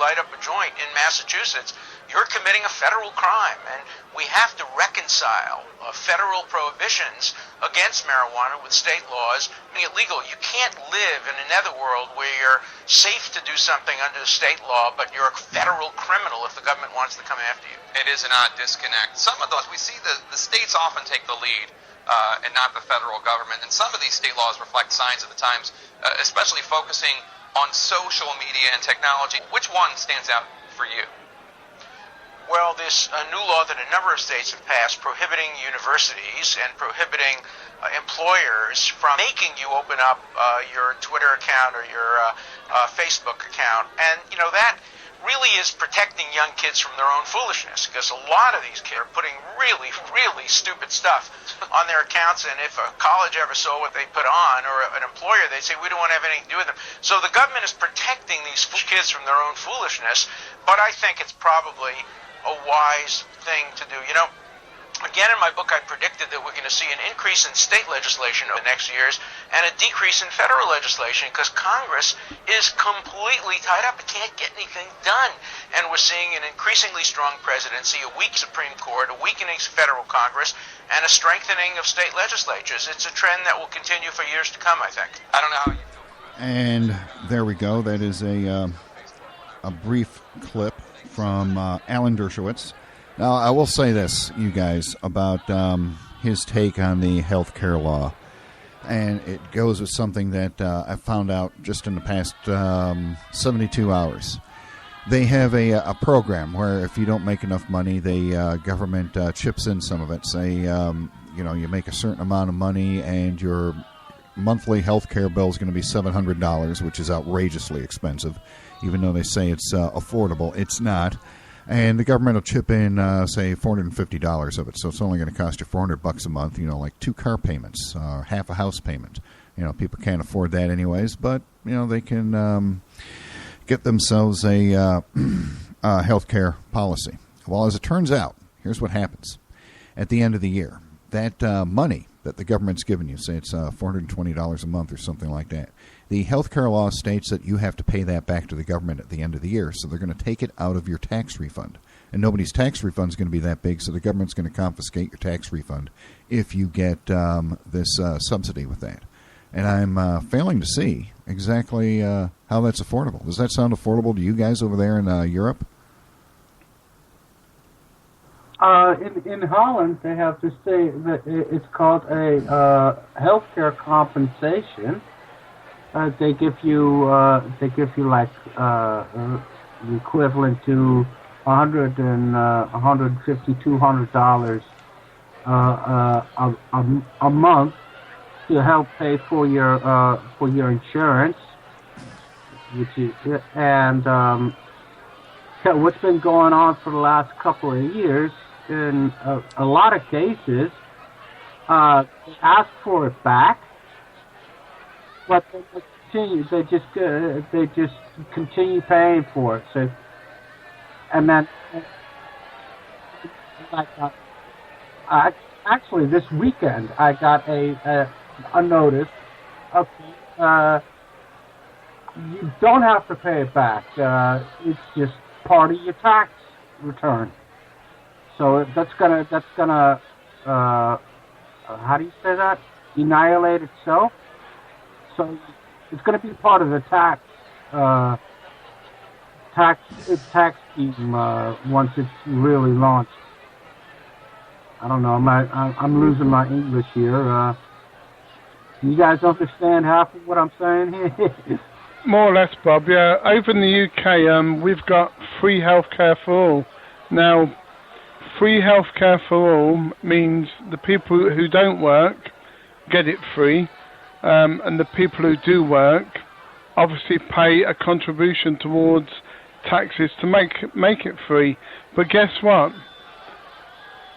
light up a joint in Massachusetts, you're committing a federal crime. And we have to reconcile federal prohibitions against marijuana with state laws making it legal. You can't live in a netherworld where you're safe to do something under the state law, but you're a federal criminal if the government wants to come after you. It is an odd disconnect. Some of those, we see the states often take the lead and not the federal government. And some of these state laws reflect signs of the times, especially focusing on social media and technology. Which one stands out for you? Well, there's a new law that a number of states have passed prohibiting universities and prohibiting employers from making you open up your Twitter account or your Facebook account. And, you know, that really is protecting young kids from their own foolishness, because a lot of these kids are putting really, really stupid stuff on their accounts, and if a college ever saw what they put on, or an employer, they'd say, we don't want to have anything to do with them. So the government is protecting these kids from their own foolishness, but I think it's probably a wise thing to do. You know, again, in my book, I predicted that we're going to see an increase in state legislation over the next years and a decrease in federal legislation because Congress is completely tied up. It can't get anything done. And we're seeing an increasingly strong presidency, a weak Supreme Court, a weakening federal Congress, and a strengthening of state legislatures. It's a trend that will continue for years to come, I think. I don't know how you feel. And there we go. That is a brief clip from Alan Dershowitz. Now, I will say this, you guys, about his take on the health care law. And it goes with something that I found out just in the past 72 hours. They have a program where if you don't make enough money, the government chips in some of it. Say, you make a certain amount of money and your monthly health care bill is going to be $700, which is outrageously expensive. Even though they say it's affordable, it's not. And the government will chip in, say, $450 of it. So it's only going to cost you $400 a month, like 2 car payments, half a house payment. People can't afford that anyways, but, they can get themselves a health care policy. Well, as it turns out, here's what happens. At the end of the year, that money that the government's given you, say it's $420 a month or something like that, the health care law states that you have to pay that back to the government at the end of the year. So they're going to take it out of your tax refund. And nobody's tax refund is going to be that big, so the government's going to confiscate your tax refund if you get this subsidy with that. And I'm failing to see exactly how that's affordable. Does that sound affordable to you guys over there in Europe? In Holland, they have to say that it's called a healthcare compensation. They give you like the equivalent to $150, $200 a month to help pay for your insurance, what's been going on for the last couple of years. In a lot of cases, they ask for it back, but they just continue paying for it. So, and then, actually, this weekend I got a notice. Okay, you don't have to pay it back. It's just part of your tax return. So that's gonna how do you say that? Annihilate itself. So it's gonna be part of the tax scheme once it's really launched. I don't know. I'm losing my English here. You guys understand half of what I'm saying here? More or less, Bob. Yeah. Over in the UK, we've got free healthcare for all. Now, free healthcare for all means the people who don't work get it free, and the people who do work obviously pay a contribution towards taxes to make it free. But guess what?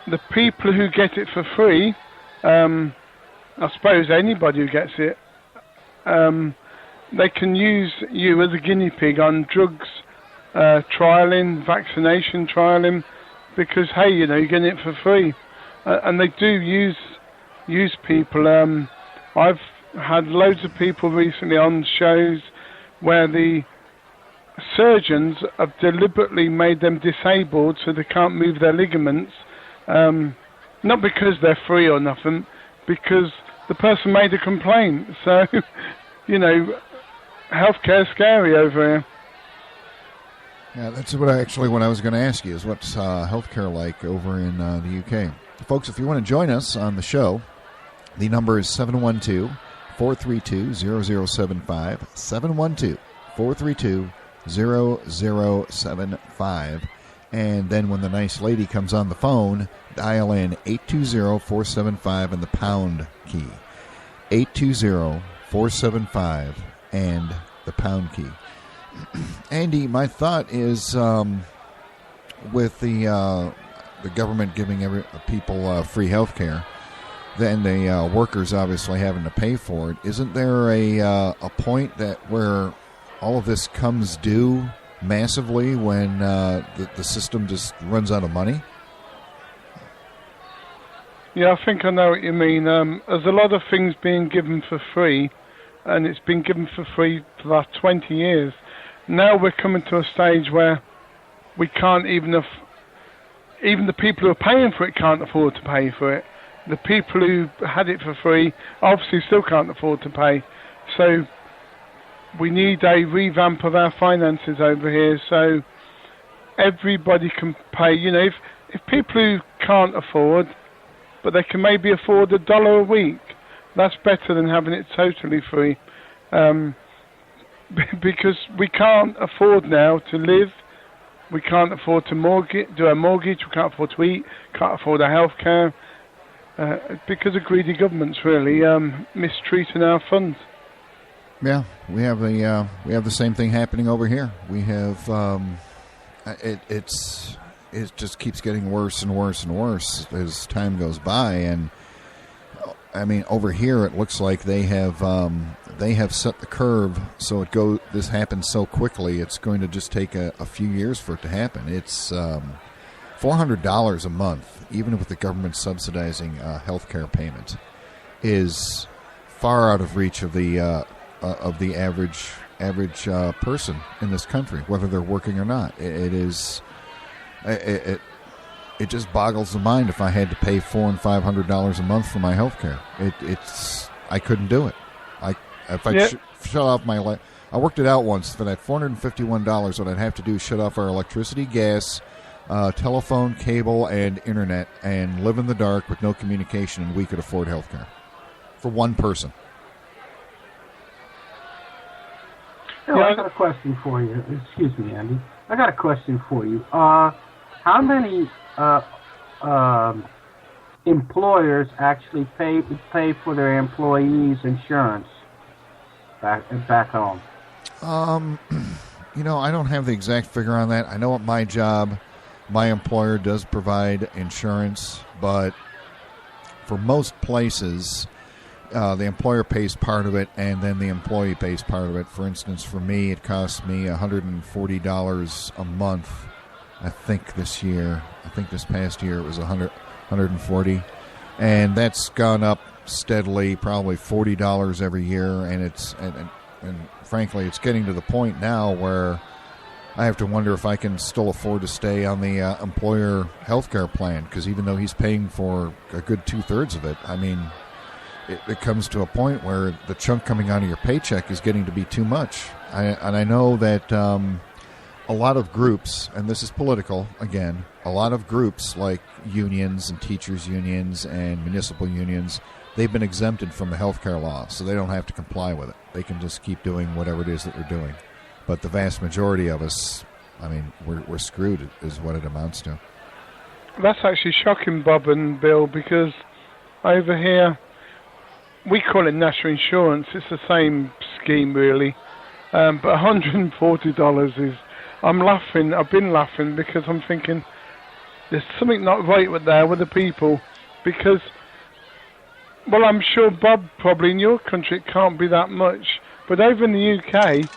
The people who get it for free, I suppose anybody who gets it, they can use you as a guinea pig on drugs trialing, vaccination trialing, because, hey, you're getting it for free. And they do use people. I've had loads of people recently on shows where the surgeons have deliberately made them disabled so they can't move their ligaments, not because they're free or nothing, because the person made a complaint. So, healthcare's scary over here. Yeah, that's what I was going to ask you is what's healthcare like over in the UK. Folks, if you want to join us on the show, the number is 712-432-0075, 712-432-0075. And then when the nice lady comes on the phone, dial in 820-475 and the pound key. 820-475 and the pound key. Andy, my thought is with the government giving people free health care, then the workers obviously having to pay for it, isn't there a point that where all of this comes due massively when the system just runs out of money? Yeah, I think I know what you mean. There's a lot of things being given for free, and it's been given for free for the last 20 years. Now we're coming to a stage where we can't even the people who are paying for it can't afford to pay for it. The people who had it for free obviously still can't afford to pay. So we need a revamp of our finances over here so everybody can pay. If people who can't afford, but they can maybe afford $1 a week, that's better than having it totally free. Because we can't afford now to live, we can't afford to do a mortgage, we can't afford to eat, can't afford our health care, because of greedy governments really mistreating our funds. Yeah, we have the same thing happening over here. We have it just keeps getting worse and worse and worse as time goes by, and I mean over here it looks like they have set the curve so this happens so quickly. It's going to just take a few years for it to happen. It's $400 a month, even with the government subsidizing health care payment, is far out of reach of the average person in this country, whether they're working or not. It just boggles the mind. If I had to pay $400 and $500 a month for my health care, I couldn't do it. If I shut off my I worked it out once. For that $451, what I'd have to do is shut off our electricity, gas, telephone, cable, and internet, and live in the dark with no communication, and we could afford health care for one person. I got a question for you. Excuse me, Andy. I got a question for you. How many employers actually pay for their employees' insurance back home? I don't have the exact figure on that. I know at my job, my employer does provide insurance, but for most places, the employer pays part of it, and then the employee pays part of it. For instance, for me, it costs me $140 a month. I think this past year it was $140, and that's gone up steadily, probably $40 every year, and and frankly, it's getting to the point now where I have to wonder if I can still afford to stay on the employer health care plan, because even though he's paying for a good 2/3 of it, I mean, it comes to a point where the chunk coming out of your paycheck is getting to be too much. I know that a lot of groups, and this is political again, a lot of groups like unions and teachers unions and municipal unions, they've been exempted from the health care law, so they don't have to comply with it. They can just keep doing whatever it is that they're doing. But the vast majority of us, I mean, we're screwed is what it amounts to. That's actually shocking, Bob and Bill, because over here, we call it national insurance. It's the same scheme, really. But $140 is... I'm laughing. I've been laughing because I'm thinking there's something not right with the people. Because, well, I'm sure, Bob, probably in your country it can't be that much. But over in the UK,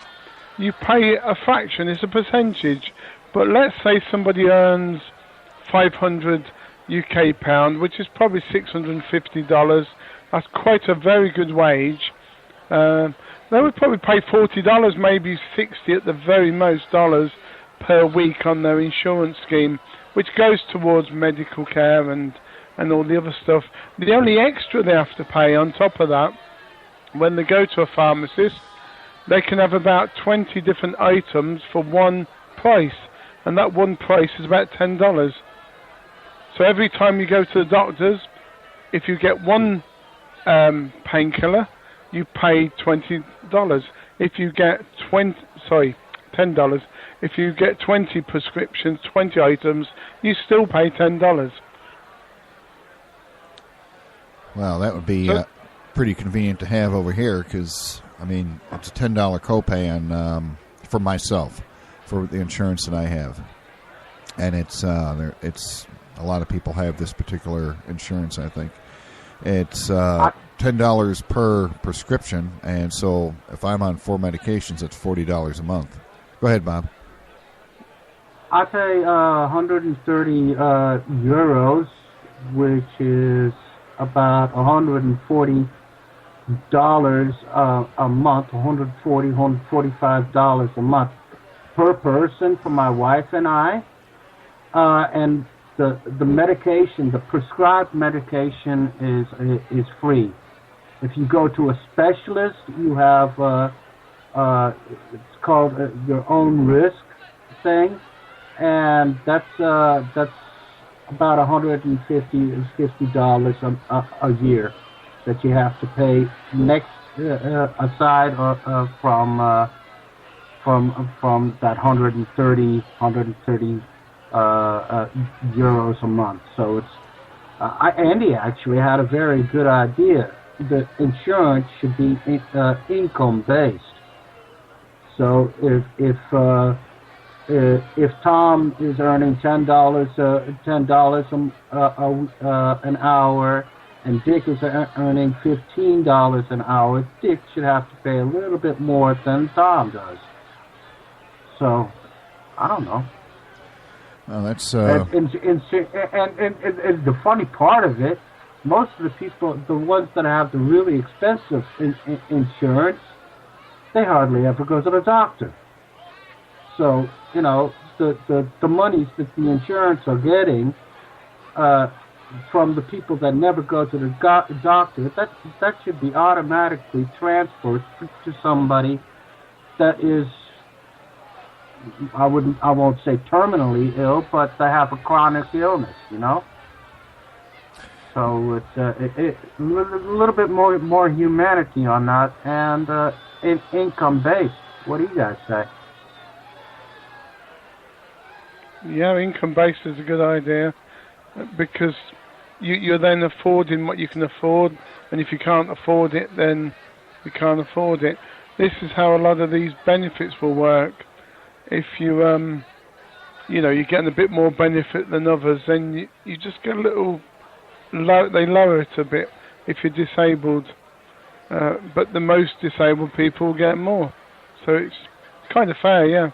you pay a fraction. It's a percentage. But let's say somebody earns 500 UK pound, which is probably $650. That's quite a very good wage. They would probably pay $40, maybe $60 at the very most dollars per week on their insurance scheme, which goes towards medical care and all the other stuff. The only extra they have to pay on top of that, when they go to a pharmacist, they can have about 20 different items for one price, and that one price is about $10. So every time you go to the doctor's, if you get one painkiller, you pay $20. If you get $10. If you get 20 prescriptions, 20 items, you still pay $10. Well, that would be pretty convenient to have over here because, I mean, it's a $10 copay on for myself for the insurance that I have, and it's a lot of people have this particular insurance. I think it's $10 per prescription, and so if I'm on 4 medications, it's $40 a month. Go ahead, Bob. I pay 130 euros, which is about $140 a month, $145 a month per person for my wife and I. And the medication, the prescribed medication is free. If you go to a specialist, you have it's called your own risk thing, and that's about $150 a year that you have to pay aside from that 130 euros a month. So it's Andy actually had a very good idea. The insurance should be income based. So if Tom is earning $10 an hour, and Dick is earning $15 an hour, Dick should have to pay a little bit more than Tom does. So I don't know. Well, that's and the funny part of it, most of the people, the ones that have the really expensive insurance, they hardly ever go to the doctor. So, you know, the monies that the insurance are getting from the people that never go to the doctor, that should be automatically transferred to somebody that is, I won't say terminally ill, but they have a chronic illness, you know. So it's a little bit more humanity on that, and income based. What do you guys say? Yeah, income based is a good idea because you're then affording what you can afford, and if you can't afford it, then you can't afford it. This is how a lot of these benefits will work. If you you're getting a bit more benefit than others, then you just get a little. They lower it a bit if you're disabled, but the most disabled people get more. So it's kind of fair, yeah.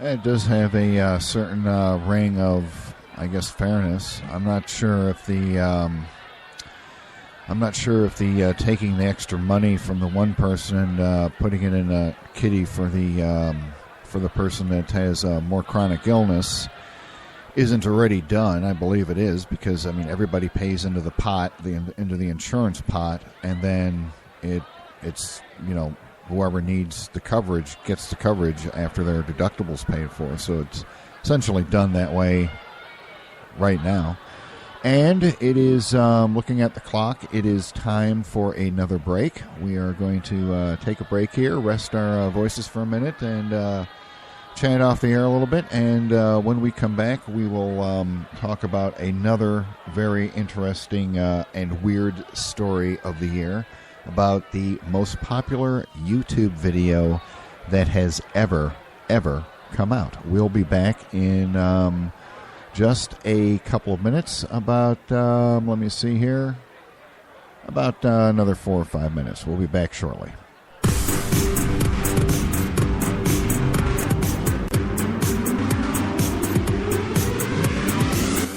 It does have a certain ring of, I guess, fairness. I'm not sure if the taking the extra money from the one person and putting it in a kitty for the person that has more chronic illness isn't already done. I believe it is, because I mean everybody pays into the pot, into the insurance pot, and then it's whoever needs the coverage gets the coverage after their deductible's paid for. So it's essentially done that way right now. And it is, looking at the clock, it is time for another break. We are going to take a break here, rest our voices for a minute, and chat off the air a little bit. And when we come back, we will talk about another very interesting and weird story of the year, about the most popular YouTube video that has ever come out. We'll be back in just a couple of minutes, about, let me see here, about another 4 or 5 minutes. We'll be back shortly.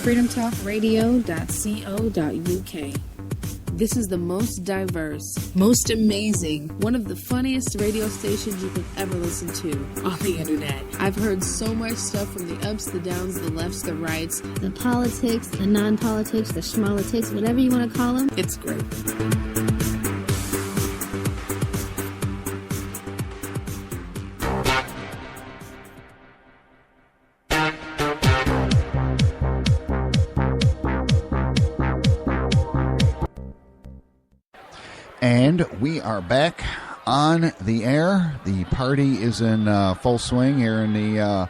freedomtalkradio.co.uk. This is the most diverse, most amazing, one of the funniest radio stations you could ever listen to on the internet. I've heard so much stuff from the ups, the downs, the lefts, the rights. The politics, the non-politics, the schmolitics, whatever you want to call them. It's great. And we are back on the air. The party is in full swing here in the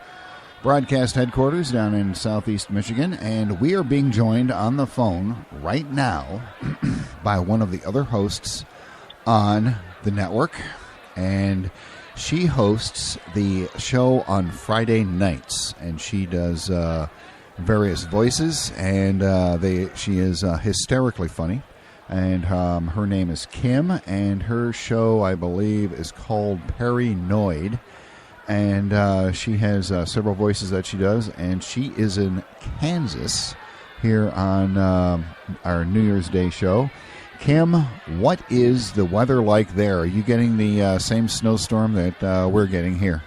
broadcast headquarters down in southeast Michigan. And we are being joined on the phone right now by one of the other hosts on the network. And she hosts the show on Friday nights. And she does various voices. And she is hysterically funny. And her name is Kim, and her show, I believe, is called Paranoid. And she has several voices that she does, and she is in Kansas here on our New Year's Day show. Kim, what is the weather like there? Are you getting the same snowstorm that we're getting here?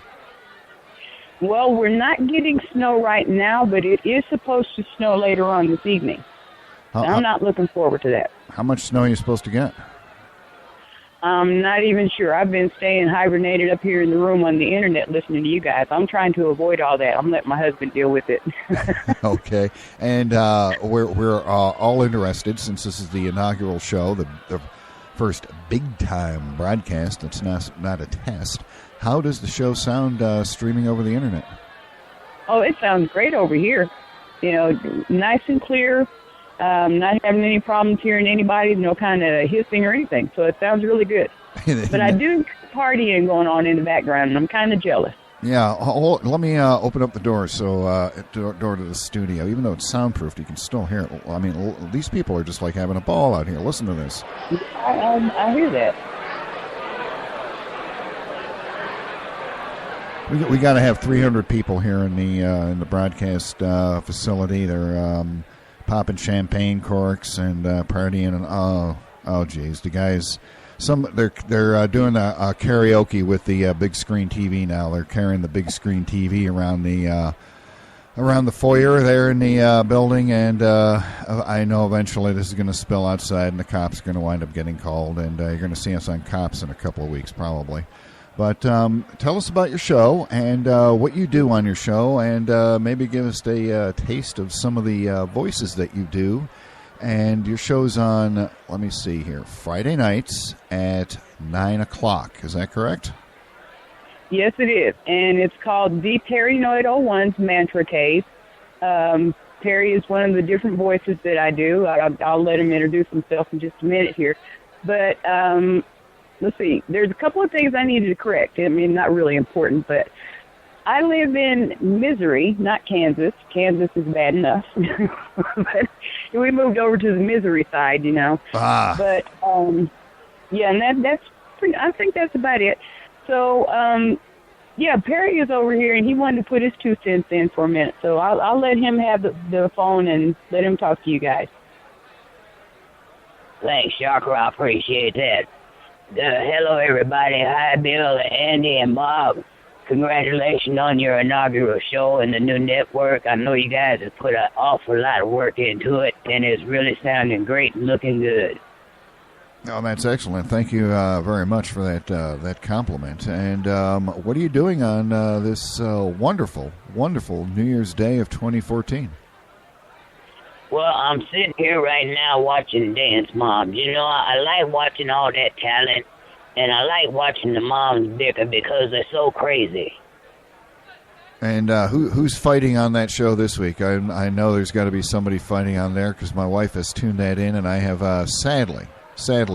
Well, we're not getting snow right now, but it is supposed to snow later on this evening. I'm not looking forward to that. How much snow are you supposed to get? I'm not even sure. I've been staying hibernated up here in the room on the internet listening to you guys. I'm trying to avoid all that. I'm letting my husband deal with it. Okay. And we're all interested, since this is the inaugural show, the first big-time broadcast that's not a test. How does the show sound streaming over the internet? Oh, it sounds great over here. You know, nice and clear. Not having any problems hearing anybody, no kind of hissing or anything. So it sounds really good. But I do partying going on in the background, and I'm kind of jealous. Yeah, let me open up the door door to the studio. Even though it's soundproofed, you can still hear it. I mean, these people are just like having a ball out here. Listen to this. I hear that. We got to have 300 people here in the broadcast facility. They're popping champagne corks and partying, and oh geez, the guys, they're doing a karaoke with the big screen TV now. They're carrying the big screen TV around the foyer there in the building, and I know eventually this is going to spill outside, and the cops are going to wind up getting called, and you're going to see us on Cops in a couple of weeks probably. But tell us about your show and what you do on your show, and maybe give us a taste of some of the voices that you do. And your show's on, let me see here, Friday nights at 9 o'clock. Is that correct? Yes, it is. And it's called The Paranoid 01's Mantra Cave. Perry is one of the different voices that I do. I'll let him introduce himself in just a minute here. But let's see. There's a couple of things I needed to correct. I mean, not really important, but I live in Missouri, not Kansas. Kansas is bad enough. But we moved over to the Missouri side, you know. But, yeah, and that's pretty, I think that's about it. So, yeah, Perry is over here, and he wanted to put his 2 cents in for a minute. So I'll let him have the phone and let him talk to you guys. Thanks, Shocker. I appreciate that. Hello, everybody. Hi, Bill, Andy, and Bob. Congratulations on your inaugural show and the new network. I know you guys have put an awful lot of work into it, and it's really sounding great and looking good. Oh, that's excellent. Thank you very much for that compliment. And what are you doing on this wonderful, wonderful New Year's Day of 2014? Well, I'm sitting here right now watching Dance Moms. You know, I like watching all that talent, and I like watching the moms bicker because they're so crazy. And who's fighting on that show this week? I know there's got to be somebody fighting on there because my wife has tuned that in, and I have sadly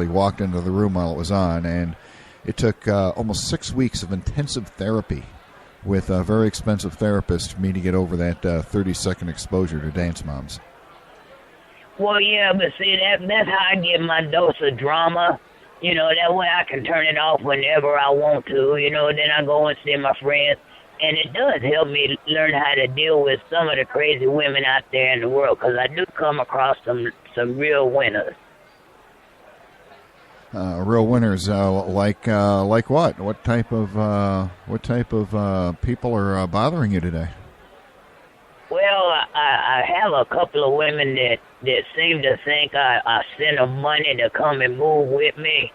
walked into the room while it was on, and it took almost 6 weeks of intensive therapy with a very expensive therapist for me to get over that 30-second exposure to Dance Moms. Well, yeah, but see, that's how I get my dose of drama. You know, that way I can turn it off whenever I want to. You know, then I go and see my friends. And it does help me learn how to deal with some of the crazy women out there in the world, because I do come across some real winners. Real winners, like what? What type of people are bothering you today? Well, I have a couple of women that seem to think I send them money to come and move with me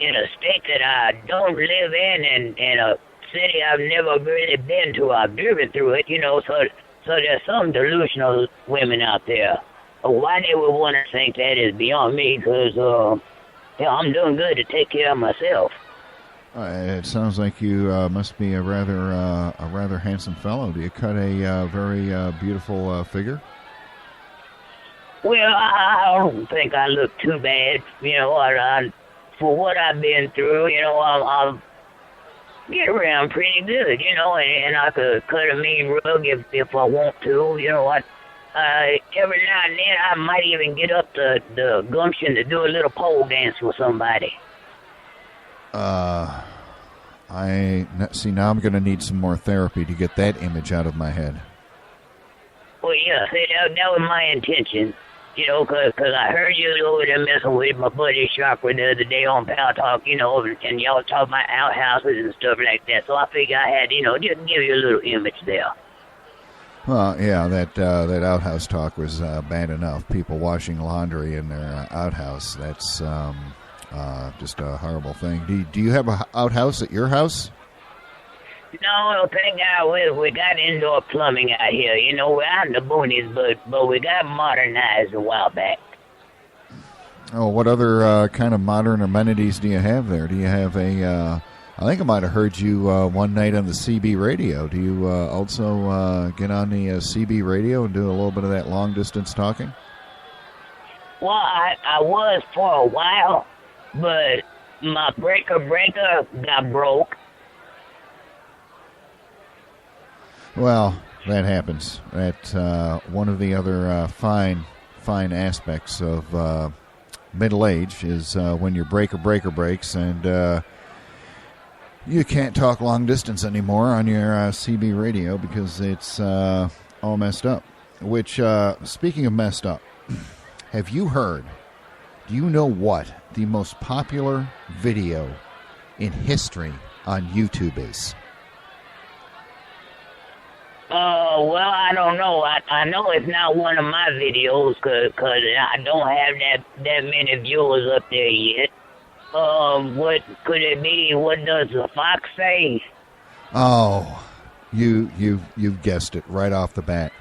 in a state that I don't live in and a city I've never really been to. I've driven through it, so there's some delusional women out there. Why they would want to think that is beyond me, because I'm doing good to take care of myself. It sounds like you must be a rather handsome fellow. Do you cut a very beautiful figure? Well, I don't think I look too bad. For what I've been through, I'll get around pretty good, and I could cut a mean rug if I want to. Every now and then I might even get up the gumption to do a little pole dance with somebody. See, now I'm going to need some more therapy to get that image out of my head. Well, yeah, that was my intention, because I heard you over there messing with my buddy Chakra the other day on Pal Talk, and y'all talk about outhouses and stuff like that, so I figured I had, just give you a little image there. Well, yeah, that outhouse talk was bad enough. People washing laundry in their outhouse, that's just a horrible thing. Do you have an outhouse at your house? No, thank God we got indoor plumbing out here. We're out in the boonies, but we got modernized a while back. Oh, what other kind of modern amenities do you have there? Do you have a... I think I might have heard you one night on the CB radio. Do you also get on the CB radio and do a little bit of that long-distance talking? Well, I was for a while, but my breaker got broke. Well, that happens. That's one of the other fine aspects of middle age is when your breaker breaks and you can't talk long distance anymore on your CB radio because it's all messed up. Which, speaking of messed up, have you heard, do you know what the most popular video in history on YouTube is? Well, I don't know. I know it's not one of my videos because I don't have that many viewers up there yet. What could it be? What does the fox say? Oh, you've guessed it right off the bat.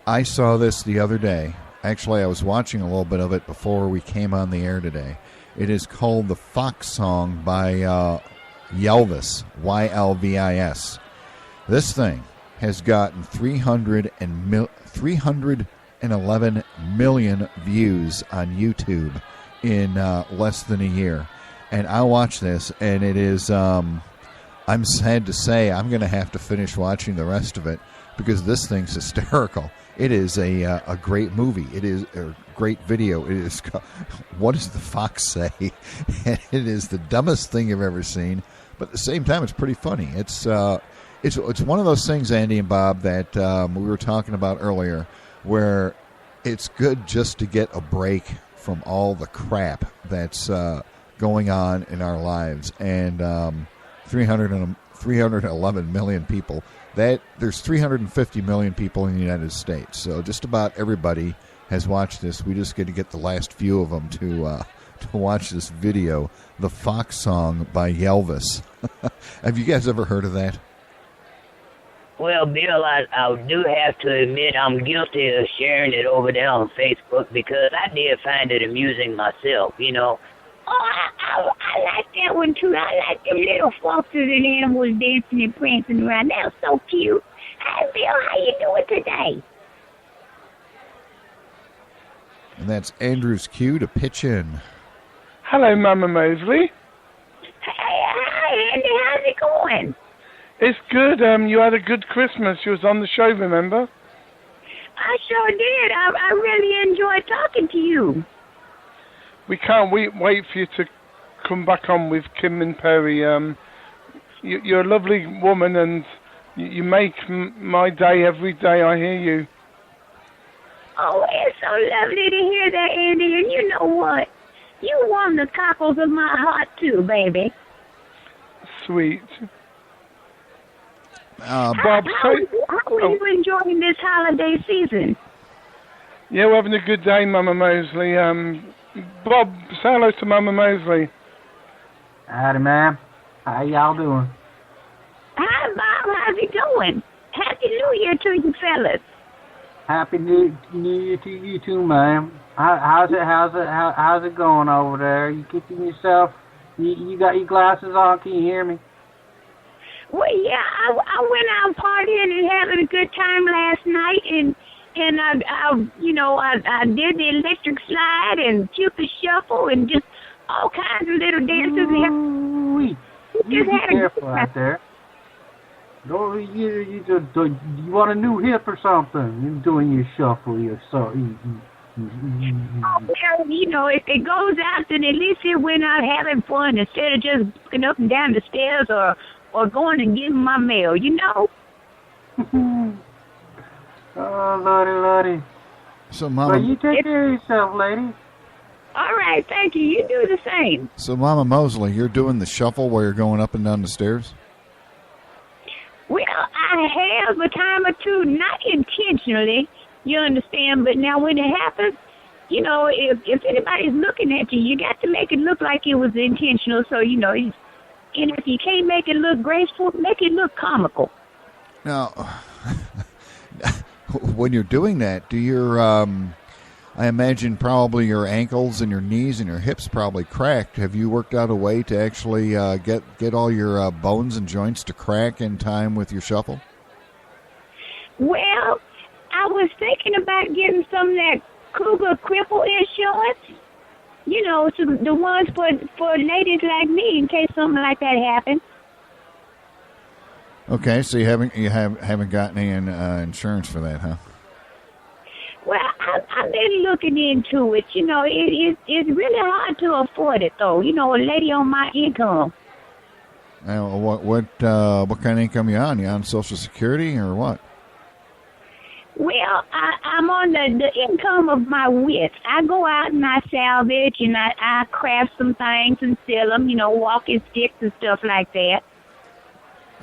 I saw this the other day. Actually, I was watching a little bit of it before we came on the air today. It is called The Fox Song by Ylvis, Ylvis. This thing has gotten 311 million views on YouTube in less than a year. And I watched this, and it is, I'm sad to say, I'm going to have to finish watching the rest of it because this thing's hysterical. It is a great movie. It is a great video. It is, what does the fox say? And it is the dumbest thing you've ever seen, but at the same time, it's pretty funny. It's one of those things, Andy and Bob, that we were talking about earlier, where it's good just to get a break from all the crap that's going on in our lives. And 311 million people. There's 350 million people in the United States. So just about everybody has watched this. We just get to get the last few of them to watch this video, The Fox Song by Ylvis. Have you guys ever heard of that? Well, Bill, I do have to admit I'm guilty of sharing it over there on Facebook because I did find it amusing myself, Oh, I like that one, too. I like the little foxes and animals dancing and prancing around. That was so cute. Hi, Bill. How you doing today? And that's Andrew's cue to pitch in. Hello, Mama Mosley. Hi, Andy. How's it going? It's good. You had a good Christmas. You was on the show, remember? I sure did. I really enjoyed talking to you. We can't wait for you to come back on with Kim and Perry. You're a lovely woman, and you make my day every day I hear you. Oh, it's so lovely to hear that, Andy. And you know what? You warm the cockles of my heart, too, baby. Sweet. Bob, how are you enjoying this holiday season? Yeah, we're having a good day, Mama Mosley. Bob, say hello to Mama Mosley. Howdy, ma'am. How y'all doing? Hi, Bob. How's it going? Happy New Year to you fellas. Happy New Year to you too, ma'am. How's it going over there? You keeping yourself? You got your glasses on? Can you hear me? Well, yeah, I went out partying and having a good time last night, and I did the electric slide and Cupid shuffle and just all kinds of little dances. You be careful out there. You want a new hip or something? You're doing your shuffle, Well, if it goes out, then at least it went out having fun instead of just walking up and down the stairs or going and getting my mail, Oh, Lordy. So, Mama... Well, you take care of yourself, lady. All right, thank you. You do the same. So, Mama Mosley, you're doing the shuffle while you're going up and down the stairs? Well, I have a time or two, not intentionally, you understand, but now when it happens, if anybody's looking at you, you got to make it look like it was intentional, so, and if you can't make it look graceful, make it look comical. Now, when you're doing that, do your, I imagine probably your ankles and your knees and your hips probably cracked. Have you worked out a way to actually get all your bones and joints to crack in time with your shuffle? Well, I was thinking about getting some of that Cougar Cripple insurance. So the ones for ladies like me in case something like that happens. Okay, so you haven't gotten any insurance for that, huh? Well, I've been looking into it. It's really hard to afford it, though. A lady on my income. What kind of income you on? You on Social Security or what? Well, I'm on the income of my wits. I go out and I salvage and I craft some things and sell them. Walking sticks and stuff like that.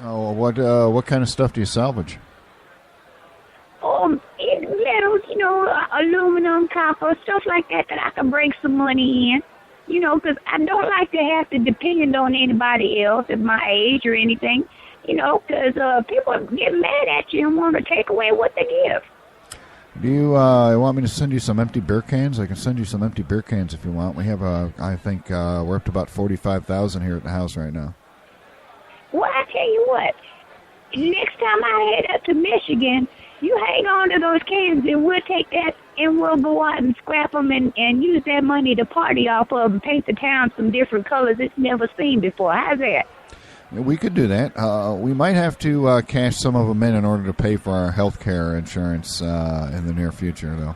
Oh, what kind of stuff do you salvage? Metals, aluminum, copper, stuff like that I can bring some money in. Because I don't like to have to depend on anybody else at my age or anything. Because people get mad at you and want to take away what they give. Do you want me to send you some empty beer cans? I can send you some empty beer cans if you want. We have I think we're up to about 45,000 here at the house right now. Well, I tell you what, next time I head up to Michigan, you hang on to those cans and we'll take that and we'll go out and scrap them and use that money to party off of and paint the town some different colors it's never seen before. How's that? We could do that. We might have to cash some of them in order to pay for our health care insurance in the near future, though.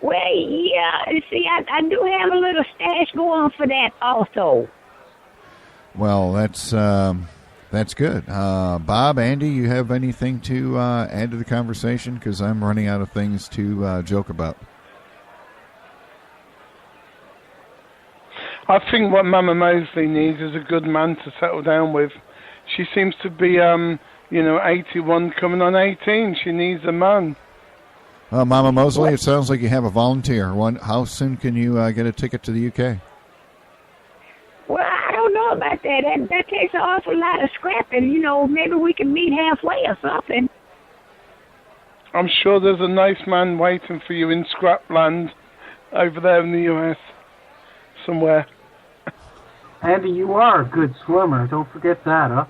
Well, yeah. See, I do have a little stash going for that also. Well, that's good. Bob, Andy, you have anything to add to the conversation? Because I'm running out of things to joke about. I think what Mama Mosley needs is a good man to settle down with. She seems to be, 81 coming on 18. She needs a man. Mama Mosley, it sounds like you have a volunteer. How soon can you get a ticket to the UK? Well, I don't know about that. That takes an awful lot of scrapping. Maybe we can meet halfway or something. I'm sure there's a nice man waiting for you in Scrapland over there in the US somewhere. Andy, you are a good swimmer. Don't forget that, huh?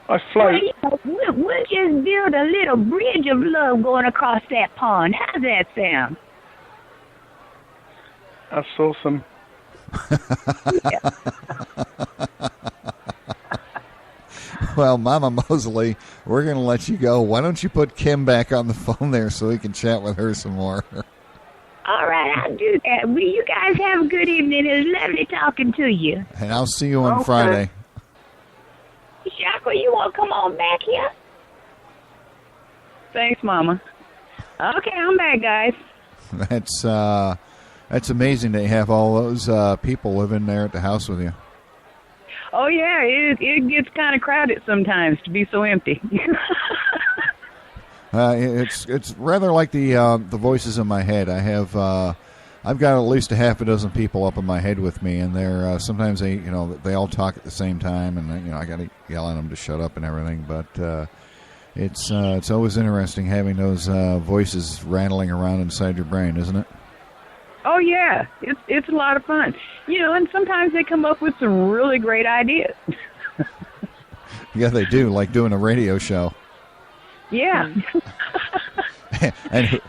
I float. We'll just build a little bridge of love going across that pond. How's that sound? That's awesome. Well, Mama Mosley, we're going to let you go. Why don't you put Kim back on the phone there so we can chat with her some more? All right, I'll do that. Well, you guys have a good evening. It was lovely talking to you. And I'll see you on Friday. Shaka, you want to come on back here? Thanks, Mama. Okay, I'm back, guys. That's That's amazing that you have all those people living there at the house with you. Oh, yeah, it gets kind of crowded sometimes to be so empty. It's rather like the voices in my head. I've got at least a half a dozen people up in my head with me, and they're sometimes they all talk at the same time, and I got to yell at them to shut up and everything. But it's always interesting having those voices rattling around inside your brain, isn't it? Oh, yeah, it's a lot of fun. And sometimes they come up with some really great ideas. Yeah, they do, like doing a radio show. Yeah. And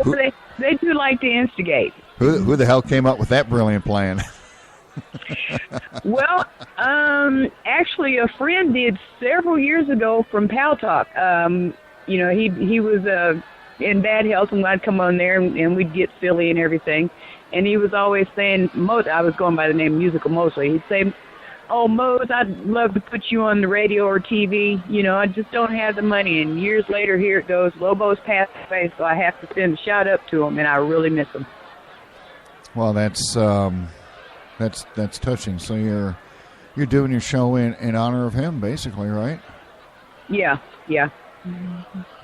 they do like to instigate. Who the hell came up with that brilliant plan? Well, actually, a friend did several years ago from Pal Talk. He was in bad health, and I'd come on there, and we'd get silly and everything. And he was always saying, I was going by the name Musical Mosley. He'd say, "Oh, Mose, I'd love to put you on the radio or TV. I just don't have the money." And years later, here it goes. Lobo's passed away, so I have to send a shout up to him, and I really miss him. Well, that's touching. So you're doing your show in honor of him, basically, right? Yeah.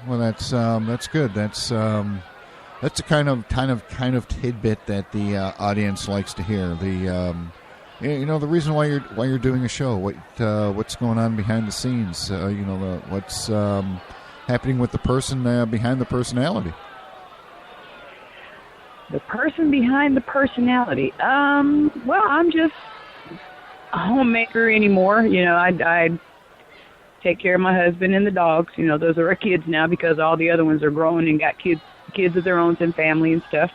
Well, that's good. That's a kind of tidbit that the audience likes to hear. The reason why you're doing a show, what's going on behind the scenes, what's happening with the person behind the personality. The person behind the personality. Well, I'm just a homemaker anymore. I take care of my husband and the dogs. Those are our kids now because all the other ones are grown and got kids of their own and family and stuff.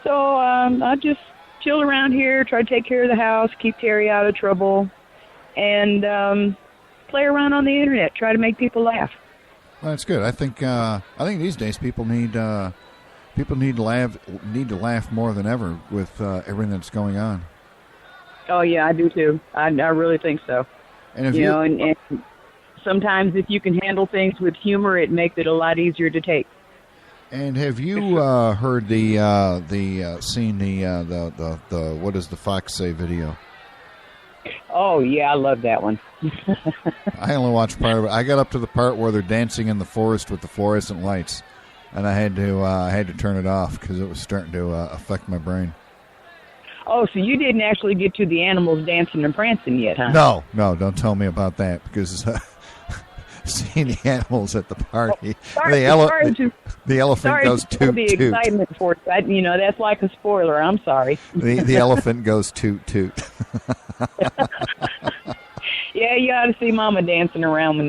So I just chill around here, try to take care of the house, keep Terry out of trouble, and play around on the internet, try to make people laugh. Well, that's good. I think these days people need to laugh more than ever with everything that's going on. Oh yeah, I do too. I really think so. And if and sometimes if you can handle things with humor, it makes it a lot easier to take. And have you heard seen the what does the fox say video? Oh yeah, I love that one. I only watched part of it. I got up to the part where they're dancing in the forest with the fluorescent lights, and I had to turn it off because it was starting to affect my brain. Oh, so you didn't actually get to the animals dancing and prancing yet, huh? No, don't tell me about that because seeing the animals at the party, the elephant goes toot toot. The excitement for it, that's like a spoiler. I'm sorry. The elephant goes toot toot. Yeah, you ought to see Mama dancing around when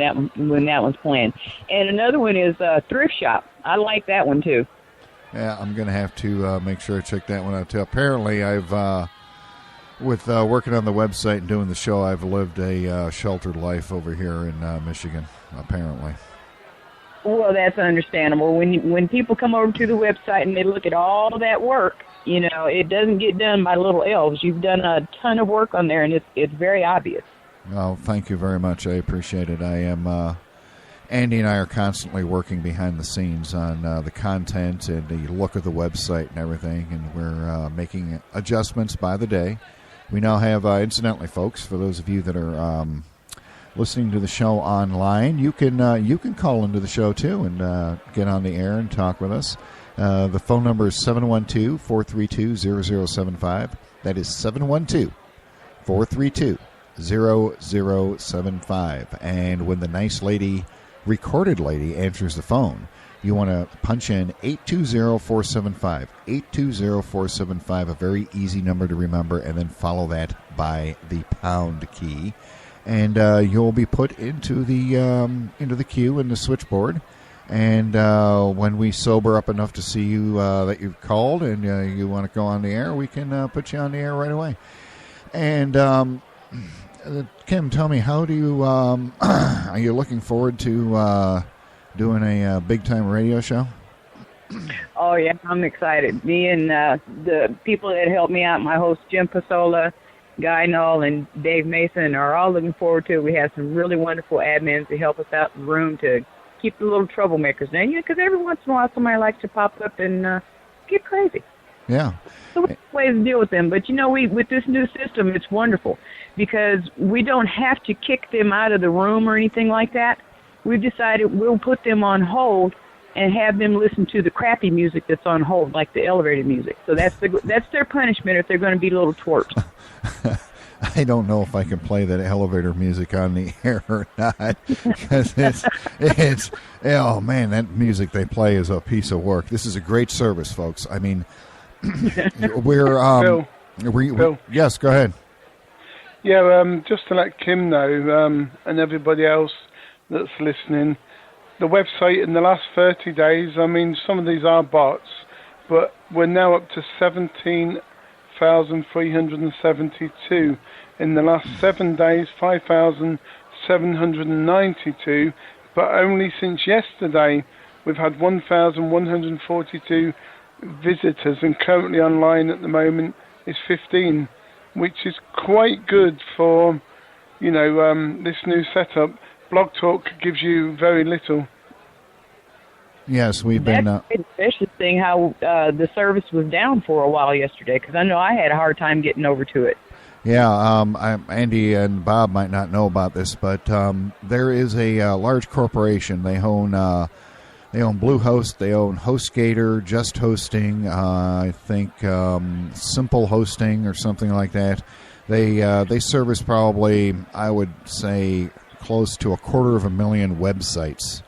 that one's playing. And another one is Thrift Shop. I like that one too. Yeah, I'm going to have to make sure I check that one out too. Apparently, I've with working on the website and doing the show, I've lived a sheltered life over here in Michigan. Apparently. Well, that's understandable. When people come over to the website and they look at all that work, it doesn't get done by little elves. You've done a ton of work on there, and it's very obvious. Oh, thank you very much. I appreciate it. I am. Andy and I are constantly working behind the scenes on the content and the look of the website and everything, and we're making adjustments by the day. We now have, incidentally, folks, for those of you that are listening to the show online, you can call into the show too and get on the air and talk with us. The phone number is 712-432-0075. That is 712-432-0075. And when the nice lady, recorded lady, answers the phone, you want to punch in 820-475. 820-475, a very easy number to remember, and then follow that by the pound key. And you'll be put into the queue in the switchboard. And when we sober up enough to see you that you've called and you want to go on the air, we can put you on the air right away. And Kim, tell me, how do you are you looking forward to doing a big-time radio show? Oh, yeah, I'm excited. Me and the people that helped me out, my host Jim Pasola, Guy Null, and Dave Mason, are all looking forward to it. We have some really wonderful admins to help us out in the room to keep the little troublemakers down. Because every once in a while somebody likes to pop up and get crazy. Yeah. So we have ways to deal with them. But, with this new system, it's wonderful because we don't have to kick them out of the room or anything like that. We've decided we'll put them on hold and have them listen to the crappy music that's on hold, like the elevator music. So that's their punishment if they're going to be little twerps. I don't know if I can play that elevator music on the air or not, because it's oh man, that music they play is a piece of work. This is a great service, folks. I mean, we're Phil. Yes, go ahead. Yeah, just to let Kim know and everybody else that's listening, the website in the last 30 days, I mean, some of these are bots, but we're now up to 17,372. In the last 7 days, 5,792, but only since yesterday, we've had 1,142 visitors, and currently online at the moment is 15, which is quite good for, this new setup. Blog Talk gives you very little. Yes, we've been... That's interesting how the service was down for a while yesterday, because I know I had a hard time getting over to it. Yeah, Andy and Bob might not know about this, but there is a large corporation. They own Bluehost, they own HostGator, Just Hosting, I think Simple Hosting or something like that. They service probably, I would say, close to 250,000 websites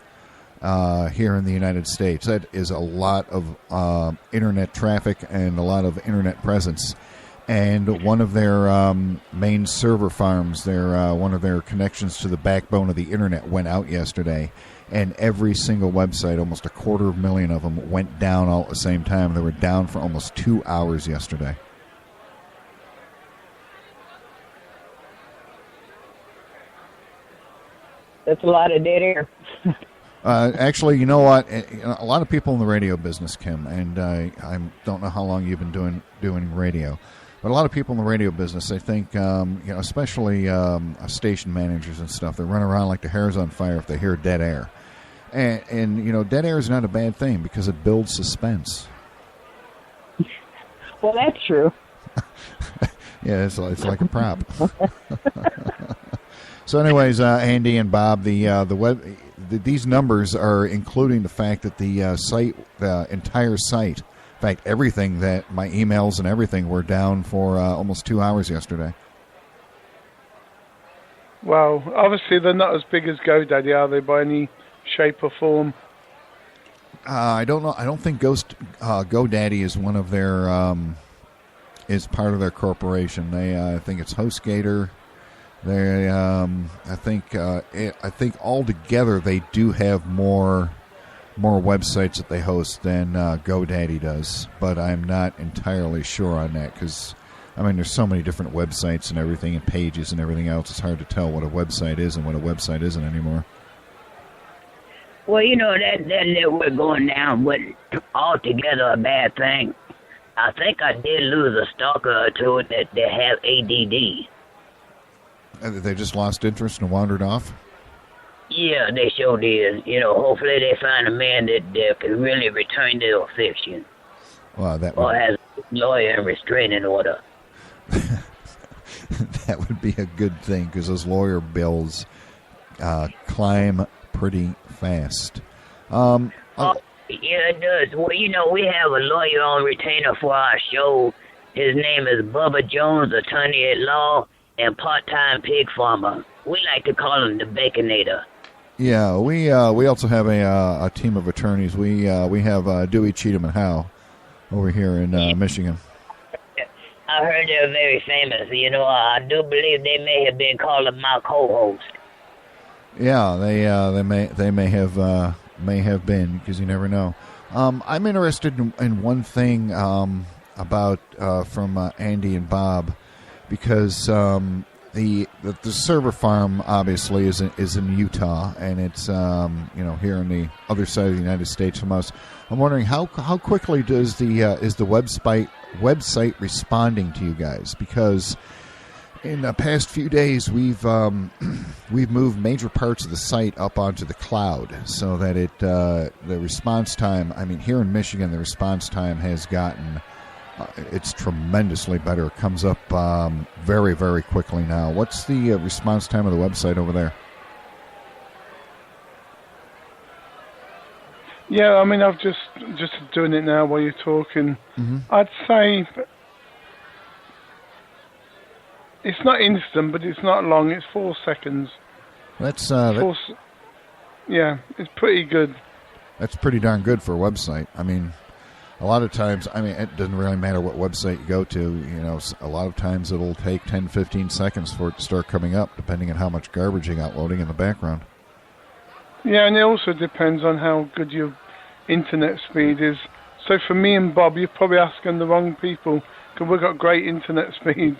here in the United States. That is a lot of internet traffic and a lot of internet presence. And one of their main server farms, one of their connections to the backbone of the internet went out yesterday, and every single website, almost 250,000 of them, went down all at the same time. They were down for almost 2 hours yesterday. That's a lot of dead air. Actually, you know what? A lot of people in the radio business, Kim, and I don't know how long you've been doing radio, but a lot of people in the radio business, I think, especially station managers and stuff, they run around like the hair's on fire if they hear dead air. And dead air is not a bad thing because it builds suspense. Well, that's true. Yeah, it's like a prop. So, anyways, Andy and Bob, these numbers are including the fact that the entire site, in fact, everything that my emails and everything were down for almost 2 hours yesterday. Well, obviously they're not as big as GoDaddy, are they, by any shape or form? I don't know. I don't think GoDaddy is one of their is part of their corporation. I think it's HostGator. They, I think altogether they do have more websites that they host than GoDaddy does, but I'm not entirely sure on that because, there's so many different websites and everything and pages and everything else. It's hard to tell what a website is and what a website isn't anymore. Well, that network going down wasn't altogether a bad thing. I think I did lose a stalker or two that have ADD. They just lost interest and wandered off? Yeah, they sure did. Hopefully they find a man that can really return their affection. Well, or has a lawyer and restraining order. That would be a good thing because those lawyer bills climb pretty fast. Yeah, it does. Well, we have a lawyer on retainer for our show. His name is Bubba Jones, attorney at law and part-time pig farmer. We like to call him the Baconator. Yeah, we also have a team of attorneys. We have Dewey, Cheatham, and Howe over here in Michigan. I heard they're very famous. I do believe they may have been called my co-host. Yeah, they may have been because you never know. I'm interested in one thing about from Andy and Bob because the server farm obviously is in Utah and it's here on the other side of the United States from us. I'm wondering how quickly is the website responding to you guys, because in the past few days we've moved major parts of the site up onto the cloud so that the response time, here in Michigan, the response time has gotten It's tremendously better. It comes up very, very quickly now. What's the response time of the website over there? Yeah, I mean, I've just doing it now while you're talking. I'd say it's not instant, but it's not long. It's 4 seconds. That's yeah, it's pretty good. That's pretty darn good for a website. I mean, a lot of times, it doesn't really matter what website you go to. You know, a lot of times it'll take 10, 15 seconds for it to start coming up, depending on how much garbage you got loading in the background. Yeah, and it also depends on how good your internet speed is. So for me and Bob, you're probably asking the wrong people, because we've got great internet speeds.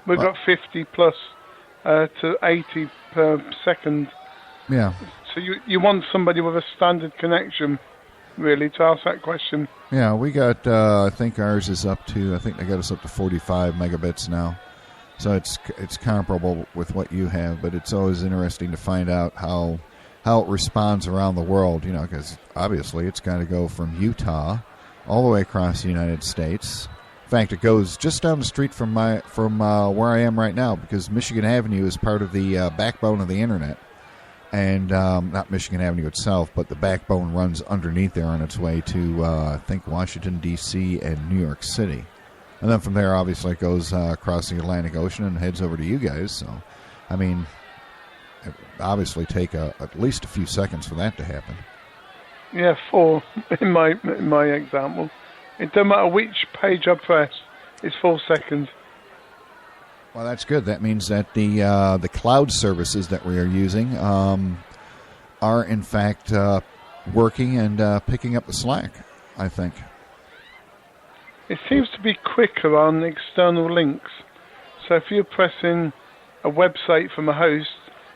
We've got 50 plus to 80 per second. Yeah. So you want somebody with a standard connection, really, to ask that question. Yeah, we got, I think ours is up to, I think they got us up to 45 megabits now. So it's comparable with what you have, but it's always interesting to find out how it responds around the world, you know, because obviously it's got to go from Utah all the way across the United States. In fact, it goes just down the street from where I am right now, because Michigan Avenue is part of the backbone of the internet. And not Michigan Avenue itself, but the backbone runs underneath there on its way to, I think, Washington, D.C. and New York City. And then from there, obviously, it goes across the Atlantic Ocean and heads over to you guys. So, I mean, it would obviously take at least a few seconds for that to happen. Yeah, 4 in my example. It doesn't matter which page I press, it's 4 seconds. Well, that's good. That means that the cloud services that we are using are, in fact, working and picking up the slack, I think. It seems to be quicker on external links. So if you're pressing a website from a host,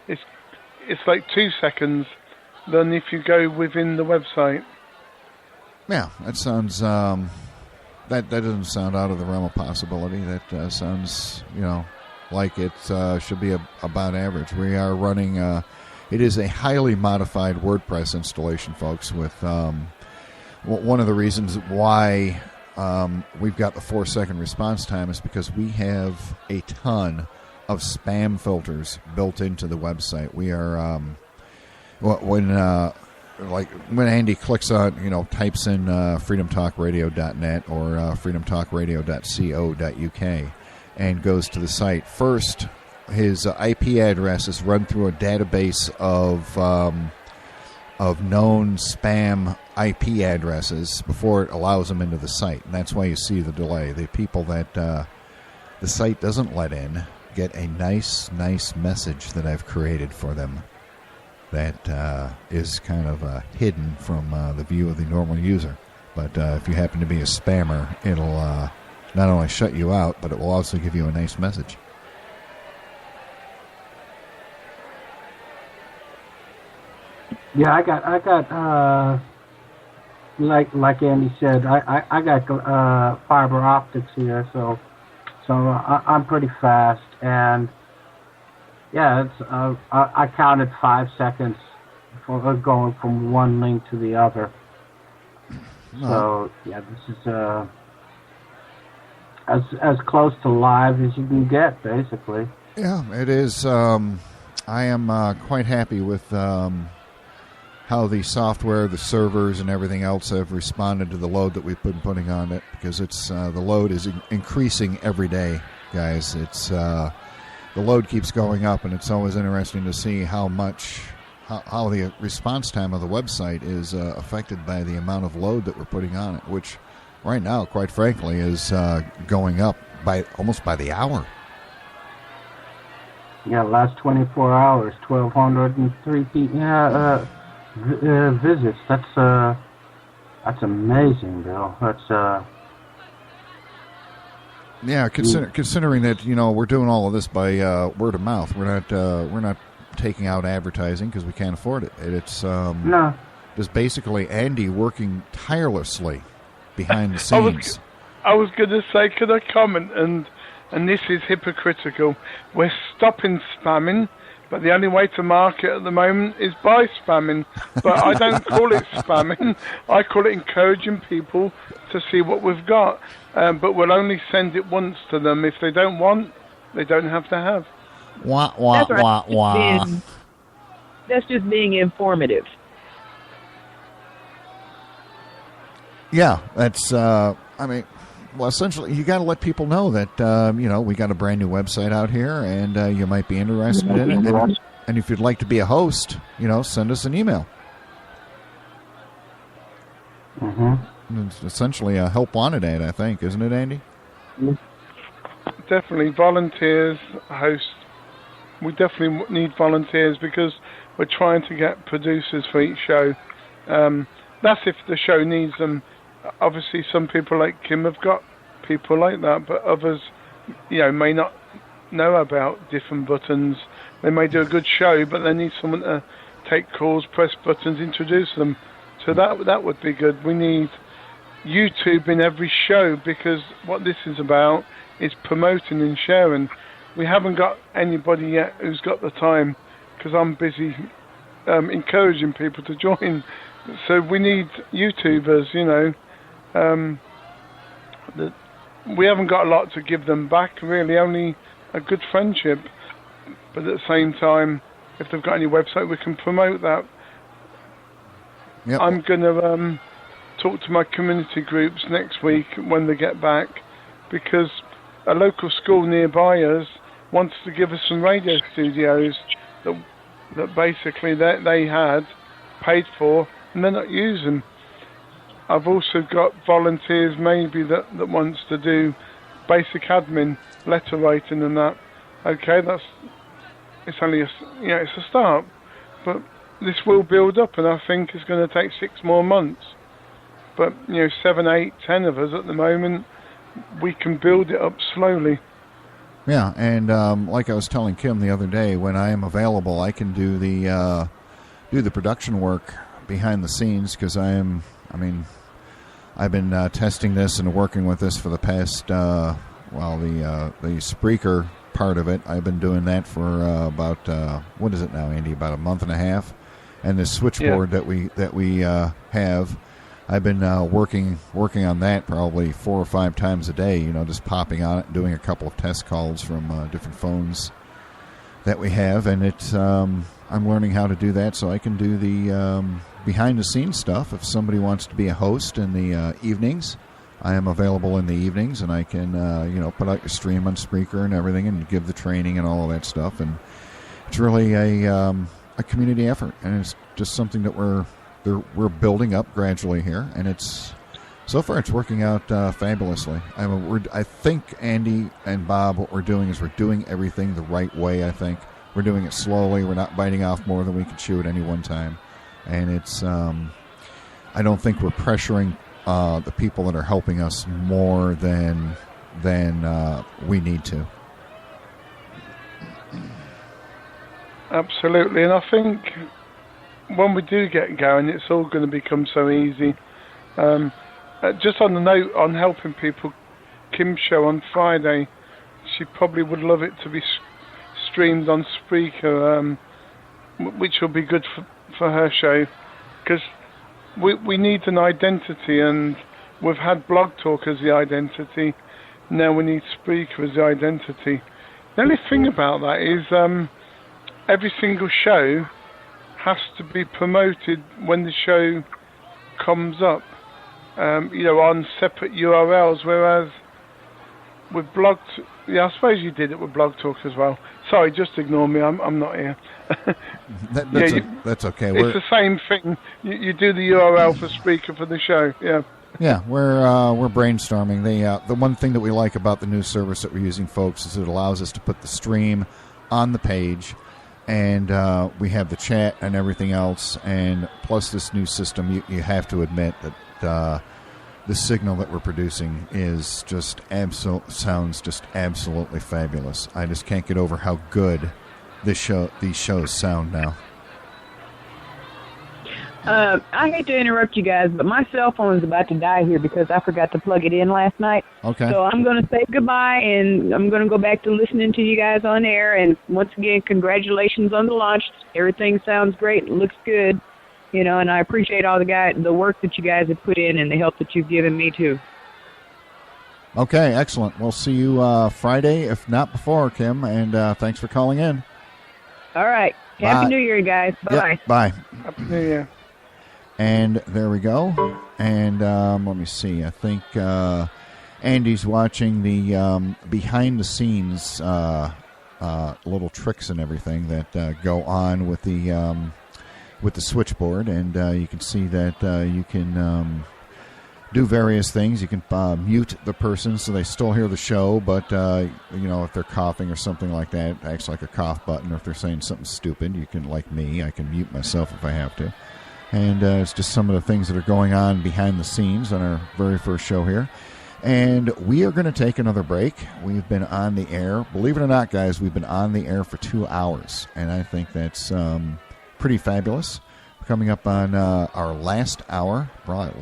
it's like 2 seconds than if you go within the website. Yeah, that sounds... That doesn't sound out of the realm of possibility. That sounds, you know, like it should be about average. We are running... it is a highly modified WordPress installation, folks, with one of the reasons why we've got the 4-second response time is because we have a ton of spam filters built into the website. We are... when Andy clicks on, you know, types in freedomtalkradio.net or freedomtalkradio.co.uk and goes to the site, first his IP address is run through a database of known spam IP addresses before it allows them into the site, and that's why you see the delay. The people that the site doesn't let in get a nice message that I've created for them. That is kind of hidden from the view of the normal user. But if you happen to be a spammer, it'll not only shut you out, but it will also give you a nice message. Yeah, I got like Andy said, I got fiber optics here, so I'm pretty fast, and yeah, it's I counted 5 seconds for going from one link to the other. So yeah, this is as close to live as you can get, basically. Yeah, it is. I am quite happy with how the software, the servers, and everything else have responded to the load that we've been putting on it, because it's the load is increasing every day, guys. It's the load keeps going up, and it's always interesting to see how the response time of the website is affected by the amount of load that we're putting on it, which right now, quite frankly, is going up almost by the hour. Yeah, last 24 hours, 1,203 visits. That's amazing, Bill. That's yeah, considering that, you know, we're doing all of this by word of mouth. We're not taking out advertising because we can't afford it. It's no. Just basically Andy working tirelessly behind the scenes. I was going to say, could I comment? And this is hypocritical. We're stopping spamming, But the only way to market at the moment is by spamming. But I don't call it spamming. I call it encouraging people to see what we've got. But we'll only send it once to them. If they don't want, they don't have to have. Wah, wah, That's right. wah, wah. That's just being informative. Yeah, that's, well, essentially, you got to let people know that, we got a brand new website out here, and you might be interested in it. And if you'd like to be a host, send us an email. Mm-hmm. It's essentially a help wanted ad, I think, isn't it, Andy? Definitely volunteers, hosts. We definitely need volunteers because we're trying to get producers for each show. That's if the show needs them. Obviously, some people like Kim have got people like that, but others, may not know about different buttons. They may do a good show, but they need someone to take calls, press buttons, introduce them. So that would be good. We need YouTube in every show because what this is about is promoting and sharing. We haven't got anybody yet who's got the time because I'm busy encouraging people to join. So we need YouTubers, we haven't got a lot to give them back, really, only a good friendship. But at the same time, if they've got any website, we can promote that. Yep. I'm going to talk to my community groups next week when they get back because a local school nearby us wants to give us some radio studios that basically they had paid for and they're not using. I've also got volunteers maybe that wants to do basic admin, letter writing and that. Okay, it's only it's a start, but this will build up, and I think it's going to take 6 more months. But 7, 8, 10 of us at the moment, we can build it up slowly. Yeah, and like I was telling Kim the other day, when I am available, I can do the production work behind the scenes because I've been testing this and working with this for the past, the Spreaker part of it. I've been doing that for about, what is it now, Andy? About a month and a half. And this switchboard that we have, I've been working on that probably 4 or 5 times a day. Just popping on it and doing a couple of test calls from different phones that we have, and it's I'm learning how to do that so I can do the behind the scenes stuff. If somebody wants to be a host in the evenings, I am available in the evenings, and I can put out your stream on Spreaker and everything, and give the training and all of that stuff. And it's really a community effort, and it's just something that we're building up gradually here, and so far it's working out fabulously. I think Andy and Bob, what we're doing is we're doing everything the right way. I think we're doing it slowly. We're not biting off more than we can chew at any one time, and it's I don't think we're pressuring the people that are helping us more than we need to. Absolutely, and I think when we do get going, it's all going to become so easy. Just on the note on helping people, Kim's show on Friday, she probably would love it to be streamed on Spreaker, which will be good for her show, because we need an identity, and we've had Blog Talk as the identity. Now we need Spreaker as the identity. The only thing about that is every single show has to be promoted when the show comes up, on separate URLs, whereas with I suppose you did it with Blog Talk as well. Sorry, just ignore me, I'm not here. That's okay. It's the same thing. You do the URL for Spreaker for the show, yeah. Yeah, we're brainstorming. The one thing that we like about the new service that we're using, folks, is it allows us to put the stream on the page, and we have the chat and everything else, and plus this new system, you have to admit that the signal that we're producing is just sounds just absolutely fabulous. I just can't get over how good these shows sound now. I hate to interrupt you guys, but my cell phone is about to die here because I forgot to plug it in last night. Okay. So I'm going to say goodbye, and I'm going to go back to listening to you guys on air. And once again, congratulations on the launch. Everything sounds great. It looks good. You know, and I appreciate all the work that you guys have put in and the help that you've given me, too. Okay, excellent. We'll see you Friday, if not before, Kim, and thanks for calling in. All right. Bye. Happy New Year, guys. Bye-bye. Yep, bye. Happy New Year. And there we go. And let me see. I think Andy's watching the behind-the-scenes little tricks and everything that go on with the switchboard, and you can see that you can do various things. You can mute the person so they still hear the show, but if they're coughing or something like that, it acts like a cough button. Or if they're saying something stupid, you can, like me, I can mute myself if I have to. And it's just some of the things that are going on behind the scenes on our very first show here. And we are going to take another break. We've been on the air. Believe it or not, guys, we've been on the air for 2 hours. And I think that's pretty fabulous. We're coming up on our last hour,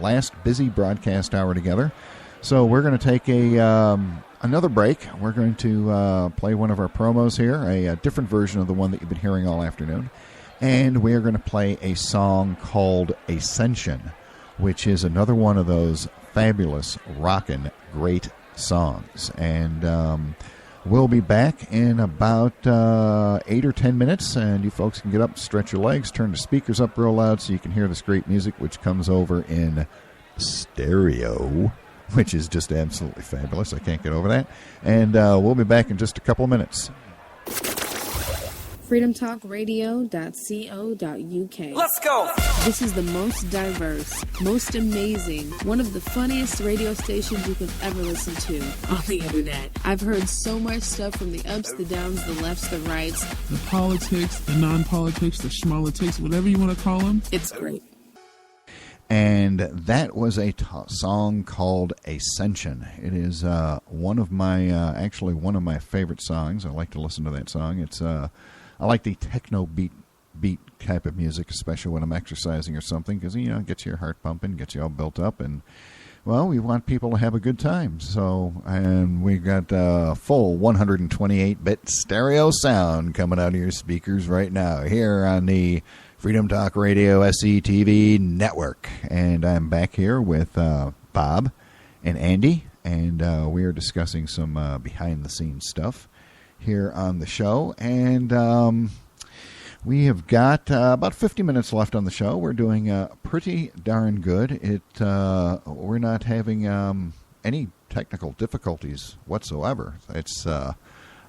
last busy broadcast hour together. So we're going to take another break. We're going to play one of our promos here, a different version of the one that you've been hearing all afternoon. And we are going to play a song called Ascension, which is another one of those fabulous, rockin' great songs. And we'll be back in about 8 or 10 minutes, and you folks can get up, stretch your legs, turn the speakers up real loud so you can hear this great music, which comes over in stereo, which is just absolutely fabulous. I can't get over that. And we'll be back in just a couple of minutes. freedomtalkradio.co.uk. Let's go! This is the most diverse, most amazing, one of the funniest radio stations you could ever listen to on the internet. I've heard so much stuff from the ups, the downs, the lefts, the rights. The politics, the non-politics, the schmolitics, whatever you want to call them. It's great. And that was a song called Ascension. It is one of my favorite songs. I like to listen to that song. It's I like the techno beat type of music, especially when I'm exercising or something, because it gets your heart pumping, gets you all built up, and well, we want people to have a good time. So, and we got full 128-bit stereo sound coming out of your speakers right now here on the Freedom Talk Radio SCTV network. And I'm back here with Bob and Andy, and we are discussing some behind-the-scenes stuff here on the show. And we have got about 50 minutes left on the show. We're doing pretty darn good. We're not having any technical difficulties whatsoever.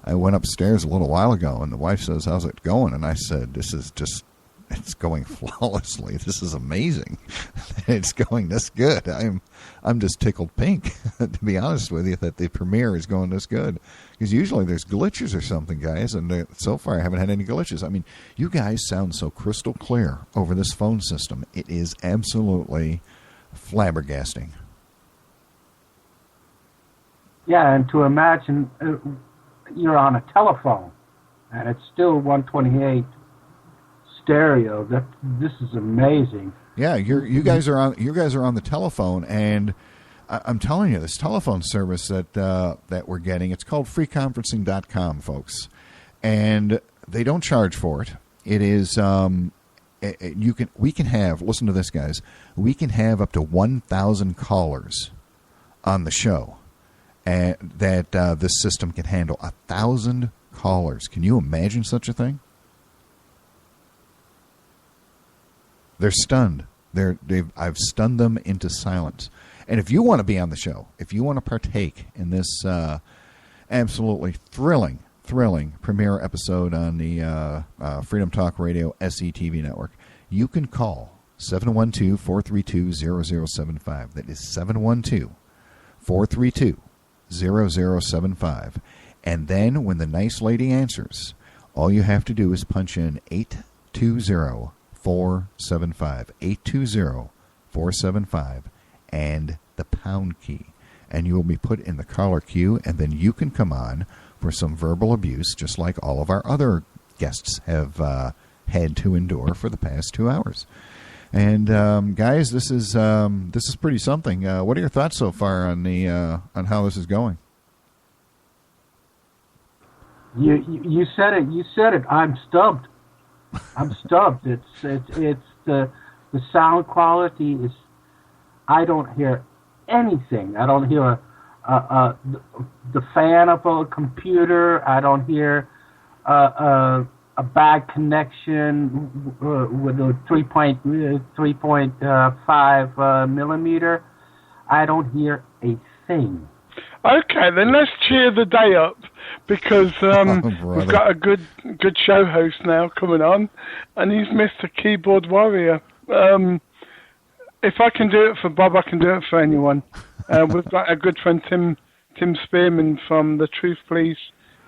I went upstairs a little while ago, and the wife says, "How's it going?" And I said, it's going flawlessly. This is amazing. It's going this good. I'm just tickled pink, to be honest with you, that the premiere is going this good. Because usually there's glitches or something, guys, and so far I haven't had any glitches. I mean, you guys sound so crystal clear over this phone system. It is absolutely flabbergasting. Yeah, and to imagine you're on a telephone, and it's still 128 stereo. This is amazing. Yeah, you guys are on the telephone, and I'm telling you, this telephone service that we're getting, it's called freeconferencing.com, folks, and they don't charge for it. It is we can have, listen to this, guys, we can have up to 1,000 callers on the show, and that this system can handle 1,000 callers. Can you imagine such a thing? They're stunned. I've stunned them into silence. And if you want to be on the show, if you want to partake in this absolutely thrilling premiere episode on the Freedom Talk Radio SCTV network, you can call 712-432-0075. That is 712-432-0075. And then when the nice lady answers, all you have to do is punch in 820-475, 820-475, and the pound key, and you will be put in the caller queue, and then you can come on for some verbal abuse, just like all of our other guests have had to endure for the past 2 hours. And guys, this is pretty something. What are your thoughts so far on on how this is going? You said it. You said it. I'm stumped. I'm stumped. It's the sound quality is. I don't hear anything. I don't hear the fan of a computer. I don't hear a bad connection with a 3.5 millimeter. I don't hear a thing. Okay, then let's cheer the day up because we've got a good show host now coming on, and he's Mr. Keyboard Warrior. If I can do it for Bob, I can do it for anyone. We've got a good friend Tim Spearman from the Truth Police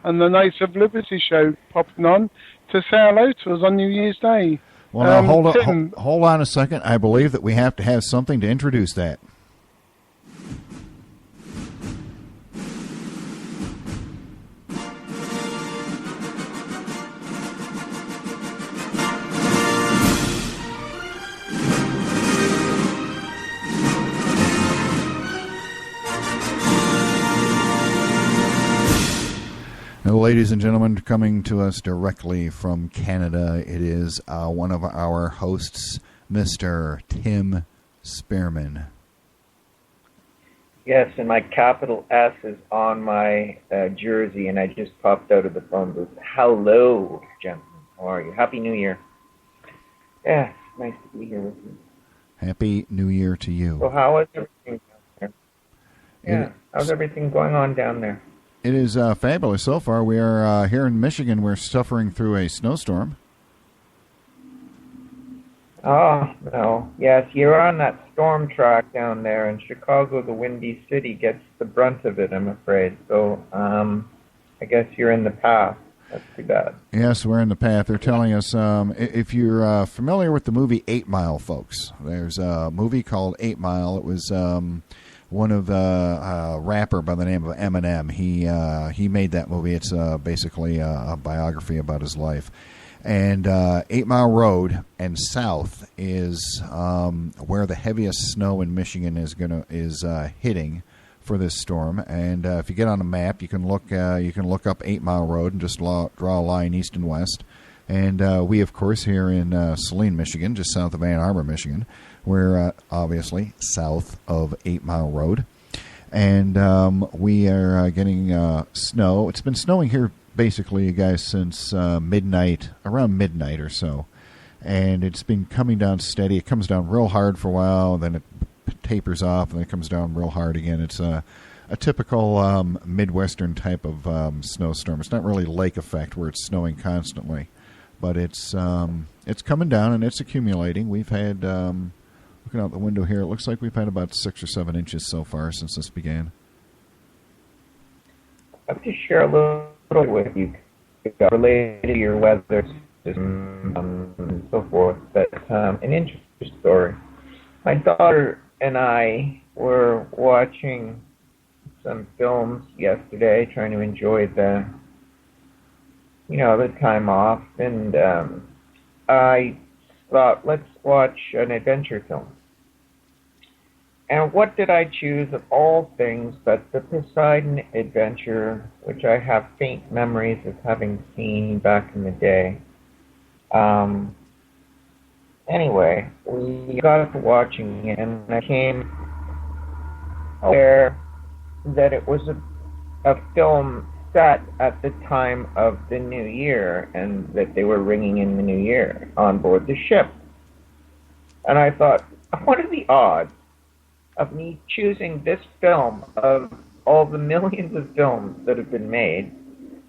and the Knights of Liberty show popping on to say hello to us on New Year's Day. Well, now hold on a second. I believe that we have to have something to introduce that. Ladies and gentlemen, coming to us directly from Canada, it is one of our hosts, Mr. Tim Spearman. Yes, and my capital S is on my jersey, and I just popped out of the phone booth. Hello, gentlemen. How are you? Happy New Year. Yeah, it's nice to be here with you. Happy New Year to you. So how is everything down there? Yeah, how's everything going on down there? It is fabulous so far. We are here in Michigan. We're suffering through a snowstorm. Oh, no. Yes, you're on that storm track down there. In Chicago, the Windy City gets the brunt of it, I'm afraid. So I guess you're in the path. That's too bad. Yes, we're in the path. They're telling us, if you're familiar with the movie 8 Mile, folks, there's a movie called 8 Mile. It was... one of the rapper by the name of Eminem. He made that movie. It's basically a biography about his life. And 8 Mile Road and south is where the heaviest snow in Michigan is hitting for this storm. And if you get on a map, you can look up 8 Mile Road and just draw a line east and west. And we, of course, here in Saline, Michigan, just south of Ann Arbor, Michigan, we're obviously south of 8 Mile Road. And we are getting snow. It's been snowing here, basically, you guys, since around midnight or so. And it's been coming down steady. It comes down real hard for a while, then it tapers off, and then it comes down real hard again. It's a typical Midwestern type of snowstorm. It's not really lake effect where it's snowing constantly. But it's coming down, and it's accumulating. We've had, looking out the window here, it looks like we've had about 6 or 7 inches so far since this began. I'll just share a little with you related to your weather system and so forth. But an interesting story. My daughter and I were watching some films yesterday, trying to enjoy the time off, and I thought, let's watch an adventure film. And what did I choose of all things but the Poseidon Adventure, which I have faint memories of having seen back in the day. Anyway, we got to watching it, and I came aware that it was a film set at the time of the new year, and that they were ringing in the new year on board the ship. And I thought, what are the odds of me choosing this film of all the millions of films that have been made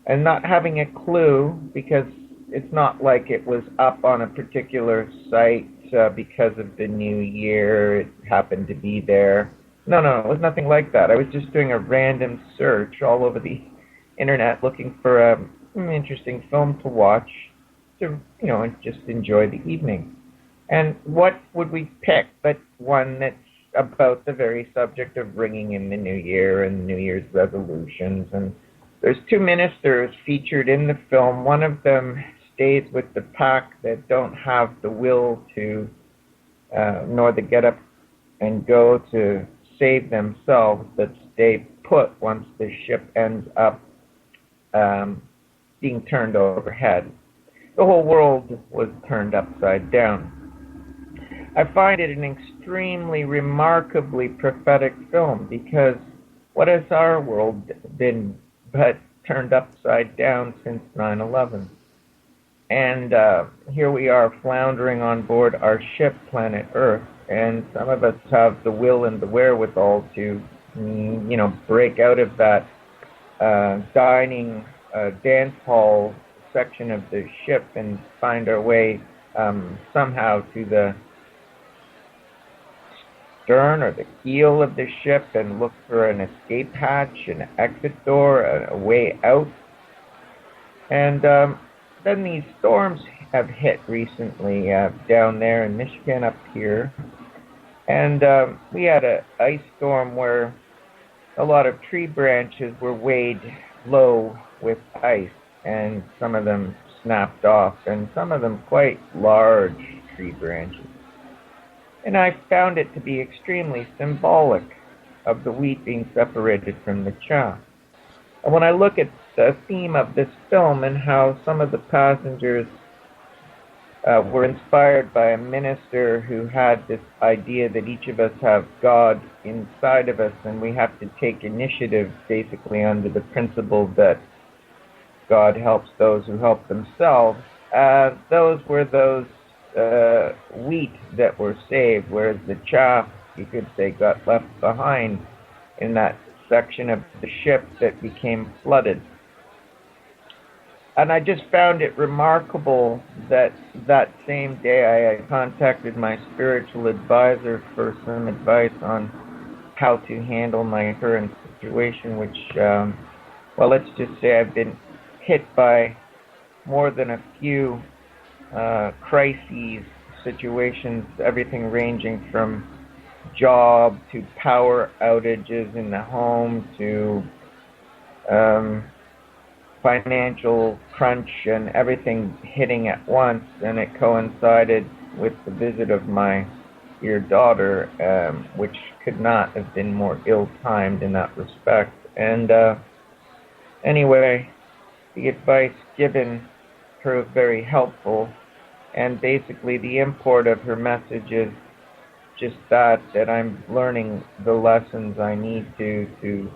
and not having a clue, because it's not like it was up on a particular site because of the new year, it happened to be there. No, it was nothing like that. I was just doing a random search all over the internet looking for an interesting film to watch to, and just enjoy the evening. And what would we pick but one that's about the very subject of bringing in the new year and New Year's resolutions? And there's 2 ministers featured in the film. One of them stays with the pack that don't have the will to nor the get up and go to save themselves, but stay put once the ship ends up being turned overhead. The whole world was turned upside down. I find it an extremely remarkably prophetic film, because what has our world been but turned upside down since 9/11? And here we are floundering on board our ship, planet Earth, and some of us have the will and the wherewithal to, break out of that dining dance hall section of the ship and find our way somehow to the stern or the keel of the ship and look for an escape hatch, an exit door, a way out. And then these storms have hit recently down there in Michigan, up here. And we had an ice storm where a lot of tree branches were weighed low with ice, and some of them snapped off, and some of them quite large tree branches. And I found it to be extremely symbolic of the wheat being separated from the chaff. And when I look at the theme of this film and how some of the passengers were inspired by a minister who had this idea that each of us have God inside of us and we have to take initiative basically under the principle that God helps those who help themselves, those were those wheat that were saved, whereas the chaff, you could say, got left behind in that section of the ship that became flooded. And I just found it remarkable that that same day I contacted my spiritual advisor for some advice on how to handle my current situation, which, well, let's just say I've been hit by more than a few crises, situations, everything ranging from job to power outages in the home to financial crunch and everything hitting at once, and it coincided with the visit of my dear daughter, which could not have been more ill-timed in that respect. And anyway, the advice given proved very helpful, and basically the import of her message is just that I'm learning the lessons I need to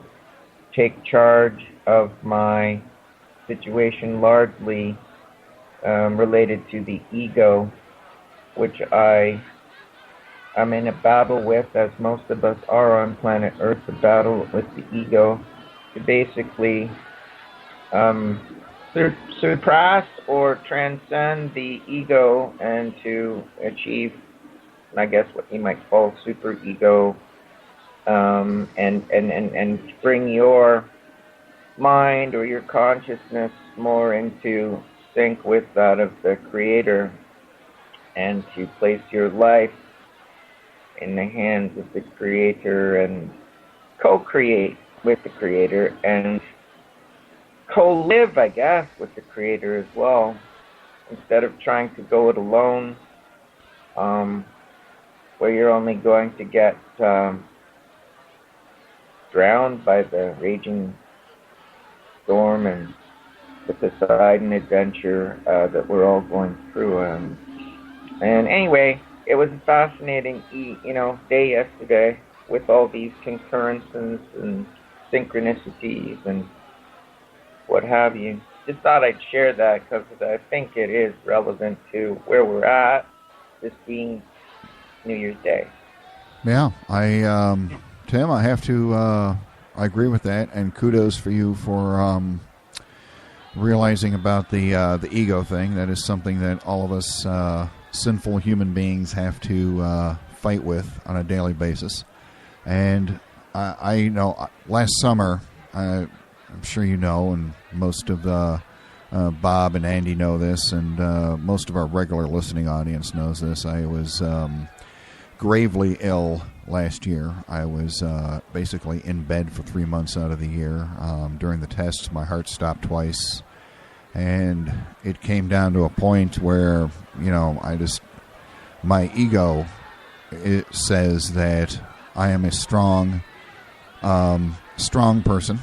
take charge of my situation, largely related to the ego, which I'm in a battle with, as most of us are on planet Earth, a battle with the ego to basically surpass or transcend the ego and to achieve, I guess, what you might call super ego, and bring your mind or your consciousness more into sync with that of the Creator, and to place your life in the hands of the Creator and co-create with the Creator and co-live, I guess, with the Creator as well, instead of trying to go it alone, where you're only going to get drowned by the raging storm and the Poseidon adventure that we're all going through. And anyway, it was a fascinating, day yesterday with all these concurrences and synchronicities and what have you. Just thought I'd share that because I think it is relevant to where we're at, this being New Year's Day. Yeah, Tim, I have to, I agree with that, and kudos for you for realizing about the ego thing. That is something that all of us sinful human beings have to fight with on a daily basis. And I know last summer, I'm sure you know, and most of the Bob and Andy know this, and most of our regular listening audience knows this. I was gravely ill last year. I was basically in bed for 3 months out of the year. During the tests, my heart stopped twice, and it came down to a point where, my ego it says that I am a strong person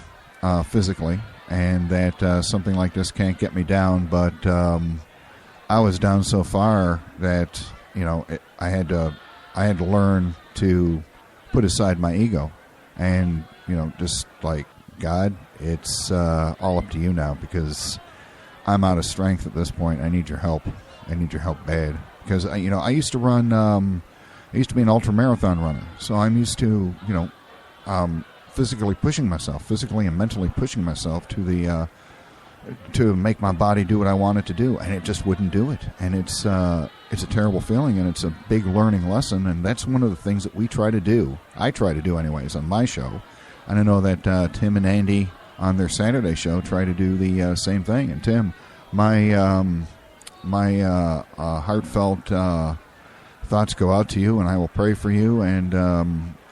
physically, and that something like this can't get me down. But I was down so far that I had to learn to put aside my ego, and just like, God, it's all up to you now, because I'm out of strength at this point. I need your help. I need your help bad, because I used to run. I used to be an ultra marathon runner, so I'm used to physically and mentally pushing myself to the to make my body do what I want it to do, and it just wouldn't do it. And it's a terrible feeling, and it's a big learning lesson. And that's one of the things that we try to do. I try to do anyways on my show, and I know that Tim and Andy on their Saturday show try to do the same thing. And Tim, my heartfelt thoughts go out to you, and I will pray for you, and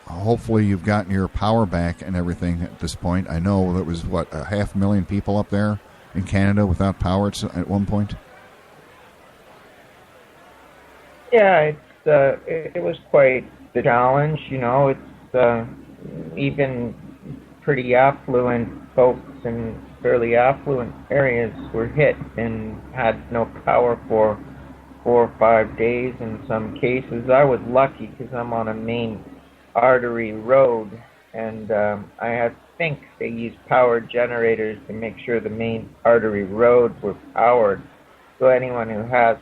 hopefully you've gotten your power back and everything at this point. I know there was, 500,000 people up there in Canada without power at one point? Yeah, it was quite the challenge. It's even pretty affluent folks in fairly affluent areas were hit and had no power for 4 or 5 days in some cases. I was lucky because I'm on a main artery road, and I think they used power generators to make sure the main artery roads were powered. So anyone who has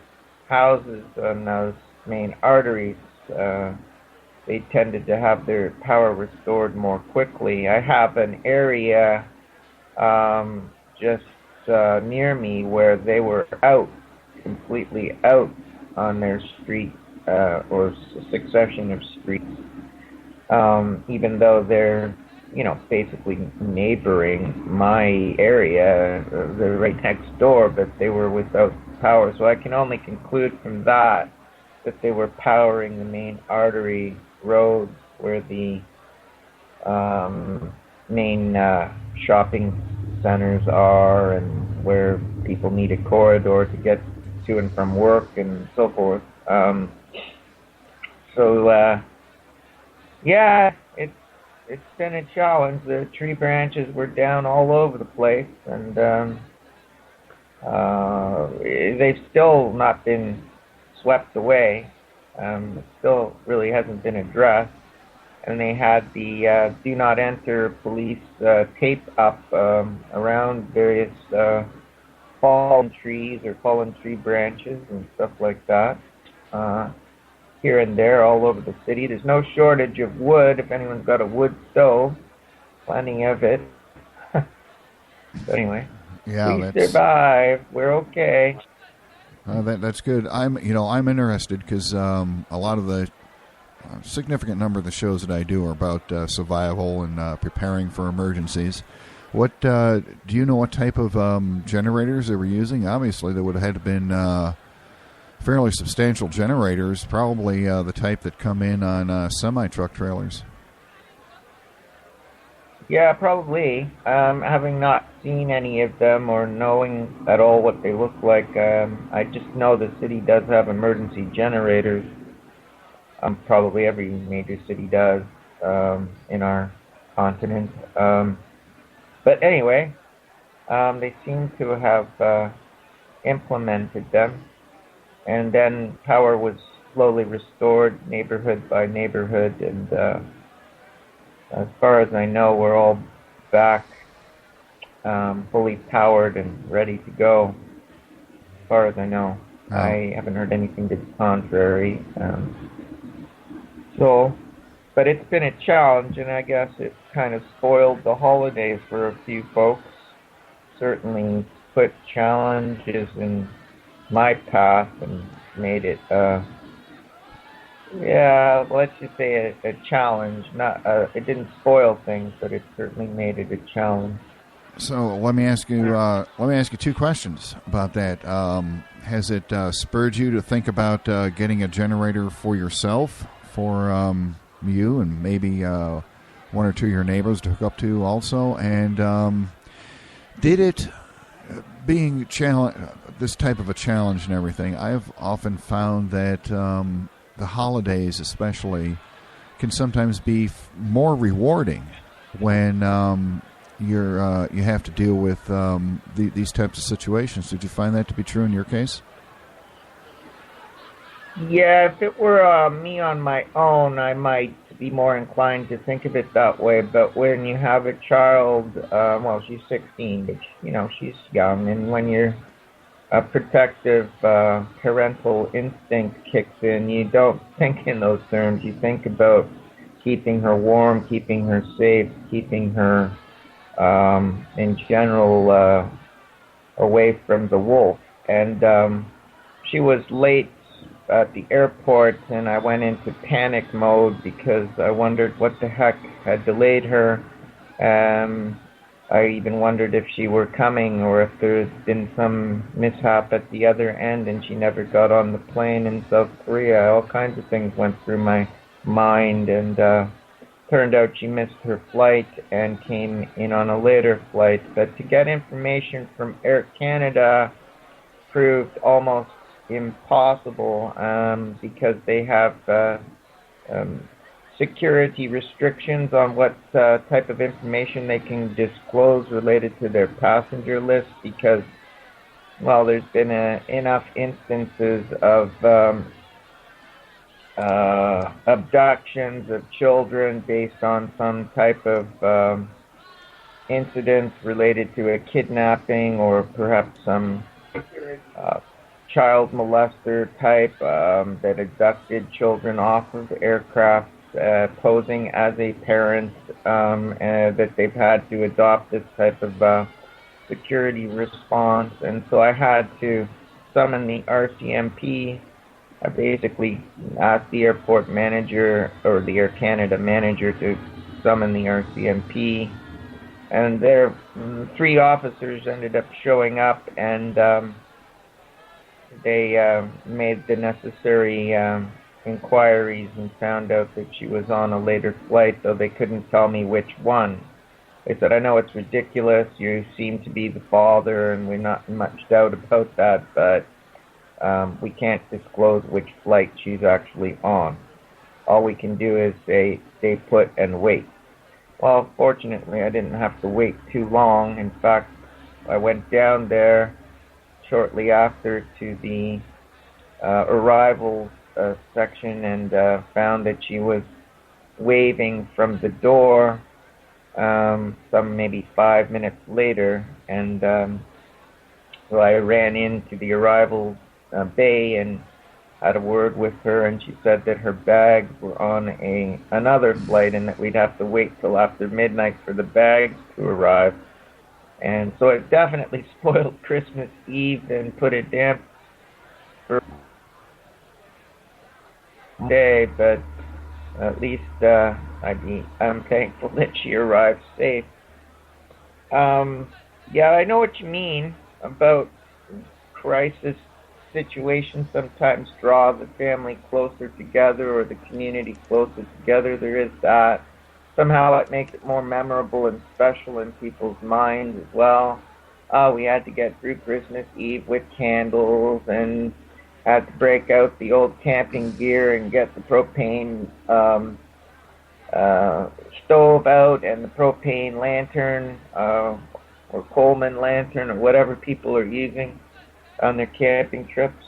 houses on those main arteries, they tended to have their power restored more quickly. I have an area just near me where they were completely out on their street or succession of streets, even though they're basically neighboring my area. They're right next door, but they were without power. So I can only conclude from that they were powering the main artery roads where the main shopping centers are, and where people need a corridor to get to and from work and so forth. Yeah, it's been a challenge. The tree branches were down all over the place, and they've still not been swept away. It still really hasn't been addressed. And they had the do not enter police tape up around various fallen trees or fallen tree branches and stuff like that, here and there all over the city. There's no shortage of wood. If anyone's got a wood stove, plenty of it. So anyway, we survive. We're okay. That's good. I'm interested because a lot of the significant number of the shows that I do are about survival and preparing for emergencies. What do you know? What type of generators they were using? Obviously, there would have had to been fairly substantial generators, probably the type that come in on semi-truck trailers. Yeah, probably. Having not seen any of them or knowing at all what they look like, I just know the city does have emergency generators. Probably every major city does in our continent. But anyway, they seem to have implemented them, and then power was slowly restored neighborhood by neighborhood, and as far as I know, we're all back fully powered and ready to go, as far as I know. Oh. I haven't heard anything to the contrary. But it's been a challenge, and I guess it kind of spoiled the holidays for a few folks. Certainly put challenges in my path and made it, let's just say a challenge. Not, it didn't spoil things, but it certainly made it a challenge. So let me ask you two questions about that. Has it spurred you to think about getting a generator for yourself, for you and maybe one or two of your neighbors to hook up to also? And did it, being this type of a challenge and everything, I've often found that the holidays especially can sometimes be more rewarding when you have to deal with these types of situations. Did you find that to be true in your case? Yeah, if it were me on my own, I might be more inclined to think of it that way. But when you have a child, well, she's 16, but she's young, and when you're a protective parental instinct kicks in, you don't think in those terms. You think about keeping her warm, keeping her safe, keeping her, in general, away from the wolf. And she was late at the airport, and I went into panic mode because I wondered what the heck had delayed her. I even wondered if she were coming or if there had been some mishap at the other end and she never got on the plane in South Korea. All kinds of things went through my mind, and turned out she missed her flight and came in on a later flight. But to get information from Air Canada proved almost impossible because they have security restrictions on what type of information they can disclose related to their passenger list, because, well, there's been enough instances of abductions of children based on some type of incident related to a kidnapping or perhaps some child molester type that abducted children off of aircraft, posing as a parent, that they've had to adopt this type of security response. And so I had to summon the RCMP. I basically asked the airport manager or the Air Canada manager to summon the RCMP. And their 3 officers ended up showing up, and they made the necessary inquiries and found out that she was on a later flight, though they couldn't tell me which one. They said, "I know it's ridiculous, you seem to be the father, and we're not in much doubt about that, but we can't disclose which flight she's actually on. All we can do is say, stay put and wait." Well, fortunately, I didn't have to wait too long. In fact, I went down there shortly after to the arrivals section and found that she was waving from the door some maybe 5 minutes later. And so I ran into the arrivals bay and had a word with her, and she said that her bags were on another flight and that we'd have to wait till after midnight for the bags to arrive. And so it definitely spoiled Christmas Eve and put a damp for day, but at least I'm thankful that she arrived safe. Yeah, I know what you mean about crisis situations sometimes draw the family closer together or the community closer together. There is that. Somehow it makes it more memorable and special in people's minds as well. We had to get through Christmas Eve with candles and had to break out the old camping gear and get the propane stove out and the propane lantern or Coleman lantern or whatever people are using on their camping trips.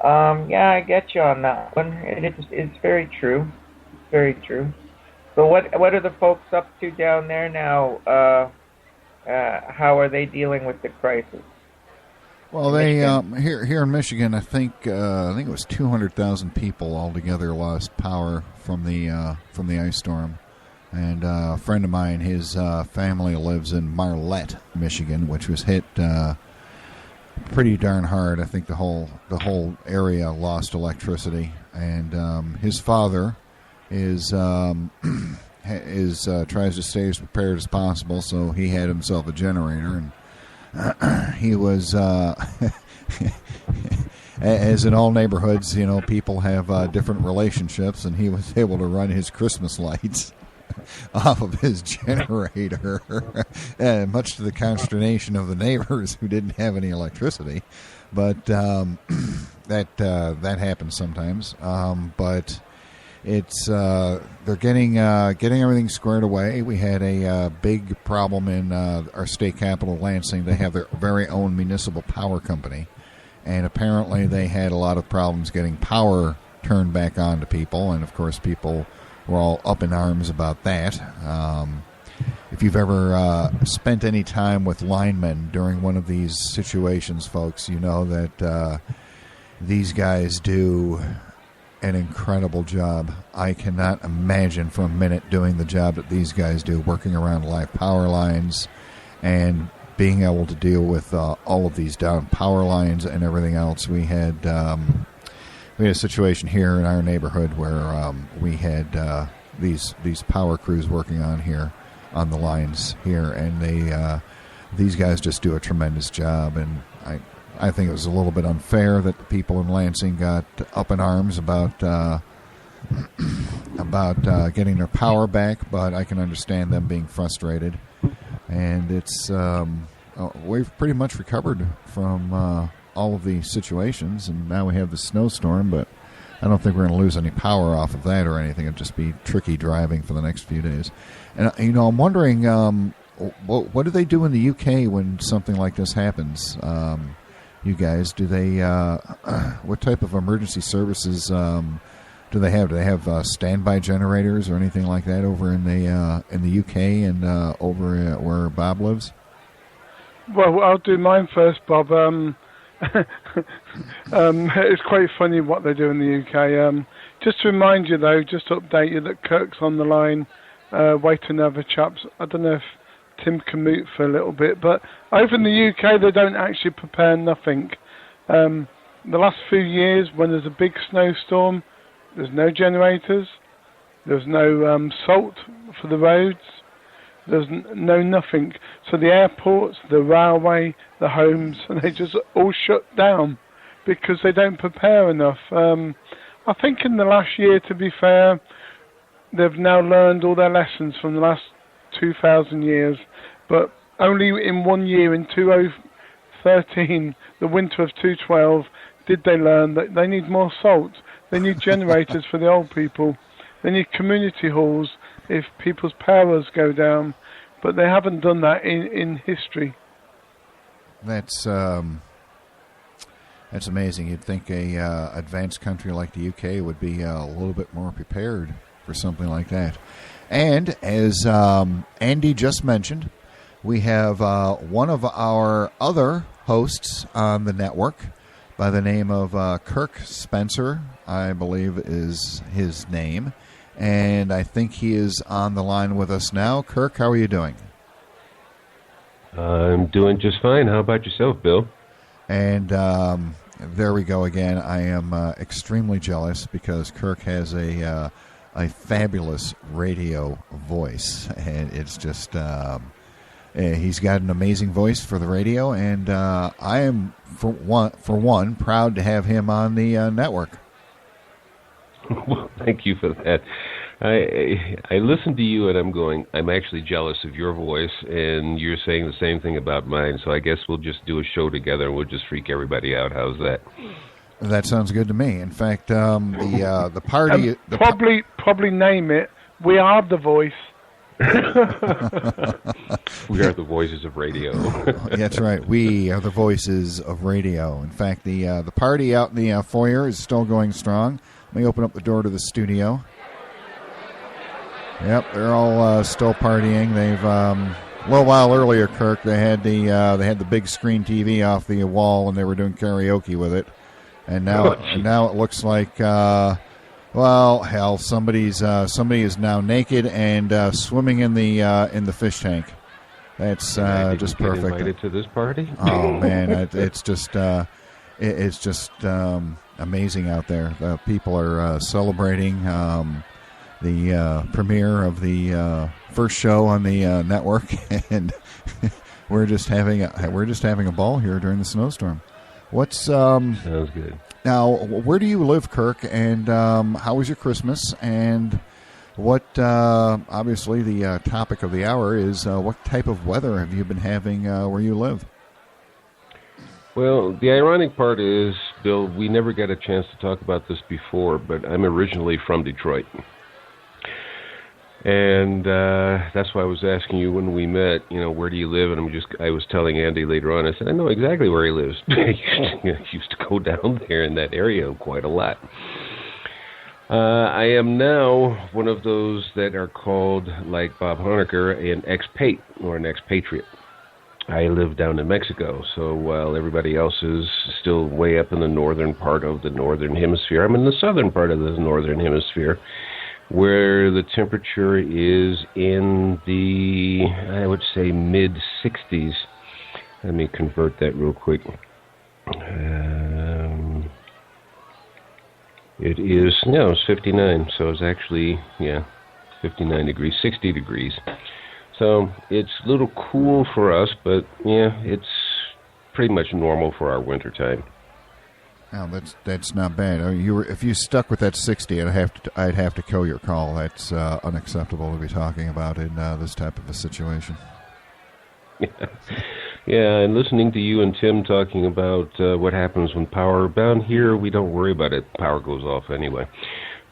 Yeah, I get you on that one. It's very true. It's very true. So what are the folks up to down there now? How are they dealing with the crisis? Well, they here in Michigan, I think it was 200,000 people altogether lost power from the ice storm. And a friend of mine, his family lives in Marlette, Michigan, which was hit pretty darn hard. I think the whole area lost electricity, and his father is tries to stay as prepared as possible, so he had himself a generator, and he was as in all neighborhoods, people have different relationships, and he was able to run his Christmas lights off of his generator, much to the consternation of the neighbors who didn't have any electricity. But that happens sometimes. But it's they're getting everything squared away. We had a big problem in our state capital, Lansing. They have their very own municipal power company, and apparently they had a lot of problems getting power turned back on to people, and of course people were all up in arms about that. If you've ever spent any time with linemen during one of these situations, folks, you know that these guys do an incredible job. I cannot imagine for a minute doing the job that these guys do, working around live power lines and being able to deal with all of these down power lines and everything else. We had a situation here in our neighborhood where we had these power crews working on the lines here, and these guys just do a tremendous job. And I think it was a little bit unfair that the people in Lansing got up in arms about getting their power back, but I can understand them being frustrated. And it's we've pretty much recovered from all of the situations, and now we have the snowstorm, but I don't think we're going to lose any power off of that or anything. It'll just be tricky driving for the next few days. And, I'm wondering, what do they do in the UK when something like this happens? You guys, do they, what type of emergency services do they have? Do they have standby generators or anything like that over in the UK and over where Bob lives? Well, I'll do mine first, Bob. It's quite funny what they do in the UK. Just to remind you, though, just to update you that Kirk's on the line, waiting over chaps. I don't know if Tim can mute for a little bit, but over in the UK, they don't actually prepare nothing. The last few years, when there's a big snowstorm, there's no generators, there's no salt for the roads, there's no nothing. So the airports, the railway, the homes, and they just all shut down because they don't prepare enough. I think in the last year, to be fair, they've now learned all their lessons from the last 2,000 years, but only in 1 year, in 2013, the winter of 2012, did they learn that they need more salt. They need generators for the old people. They need community halls if people's powers go down, but they haven't done that in history. That's amazing. You'd think a advanced country like the UK would be a little bit more prepared for something like that. And as Andy just mentioned, we have one of our other hosts on the network by the name of Kirk Spencer, I believe is his name. And I think he is on the line with us now. Kirk, how are you doing? I'm doing just fine. How about yourself, Bill? And there we go again. I am extremely jealous because Kirk has a fabulous radio voice, and it's just he's got an amazing voice for the radio, and I am for one proud to have him on the network. Well, thank you for that. I listen to you and I'm actually jealous of your voice, and you're saying the same thing about mine, so I guess we'll just do a show together and we'll just freak everybody out. How's that? That sounds good to me. In fact, the party... Probably name it, We Are the Voice. We are the voices of radio. That's right. We are the voices of radio. In fact, the party out in the foyer is still going strong. Let me open up the door to the studio. Yep, they're all still partying. They've a little while earlier, Kirk. They had the big screen TV off the wall, and they were doing karaoke with it. And now it looks like somebody is now naked and swimming in the fish tank. That's just perfect. Invited to this party? Oh man, it's just amazing out there. The people are celebrating the premiere of the first show on the network, and we're just having a ball here during the snowstorm. Sounds good. Now, where do you live, Kirk? And how was your Christmas? And what? Obviously, the topic of the hour is what type of weather have you been having where you live? Well, the ironic part is Bill, we never got a chance to talk about this before, but I'm originally from Detroit. And that's why I was asking you when we met, where do you live? And I was telling Andy later on, I said, I know exactly where he lives. I used to go down there in that area quite a lot. I am now one of those that are called, like Bob Honecker, an expat or an expatriate. I live down in Mexico, so while everybody else is still way up in the northern part of the northern hemisphere, I'm in the southern part of the northern hemisphere, where the temperature is in the, I would say, mid-60s. Let me convert that real quick. It is, it's 59, so it's actually, 59 degrees, 60 degrees. So it's a little cool for us, but, it's pretty much normal for our winter time. Oh, that's not bad. If you stuck with that 60, I'd have to kill your call. That's unacceptable to be talking about in this type of a situation. Yeah, and listening to you and Tim talking about what happens when power down here, we don't worry about it. Power goes off anyway.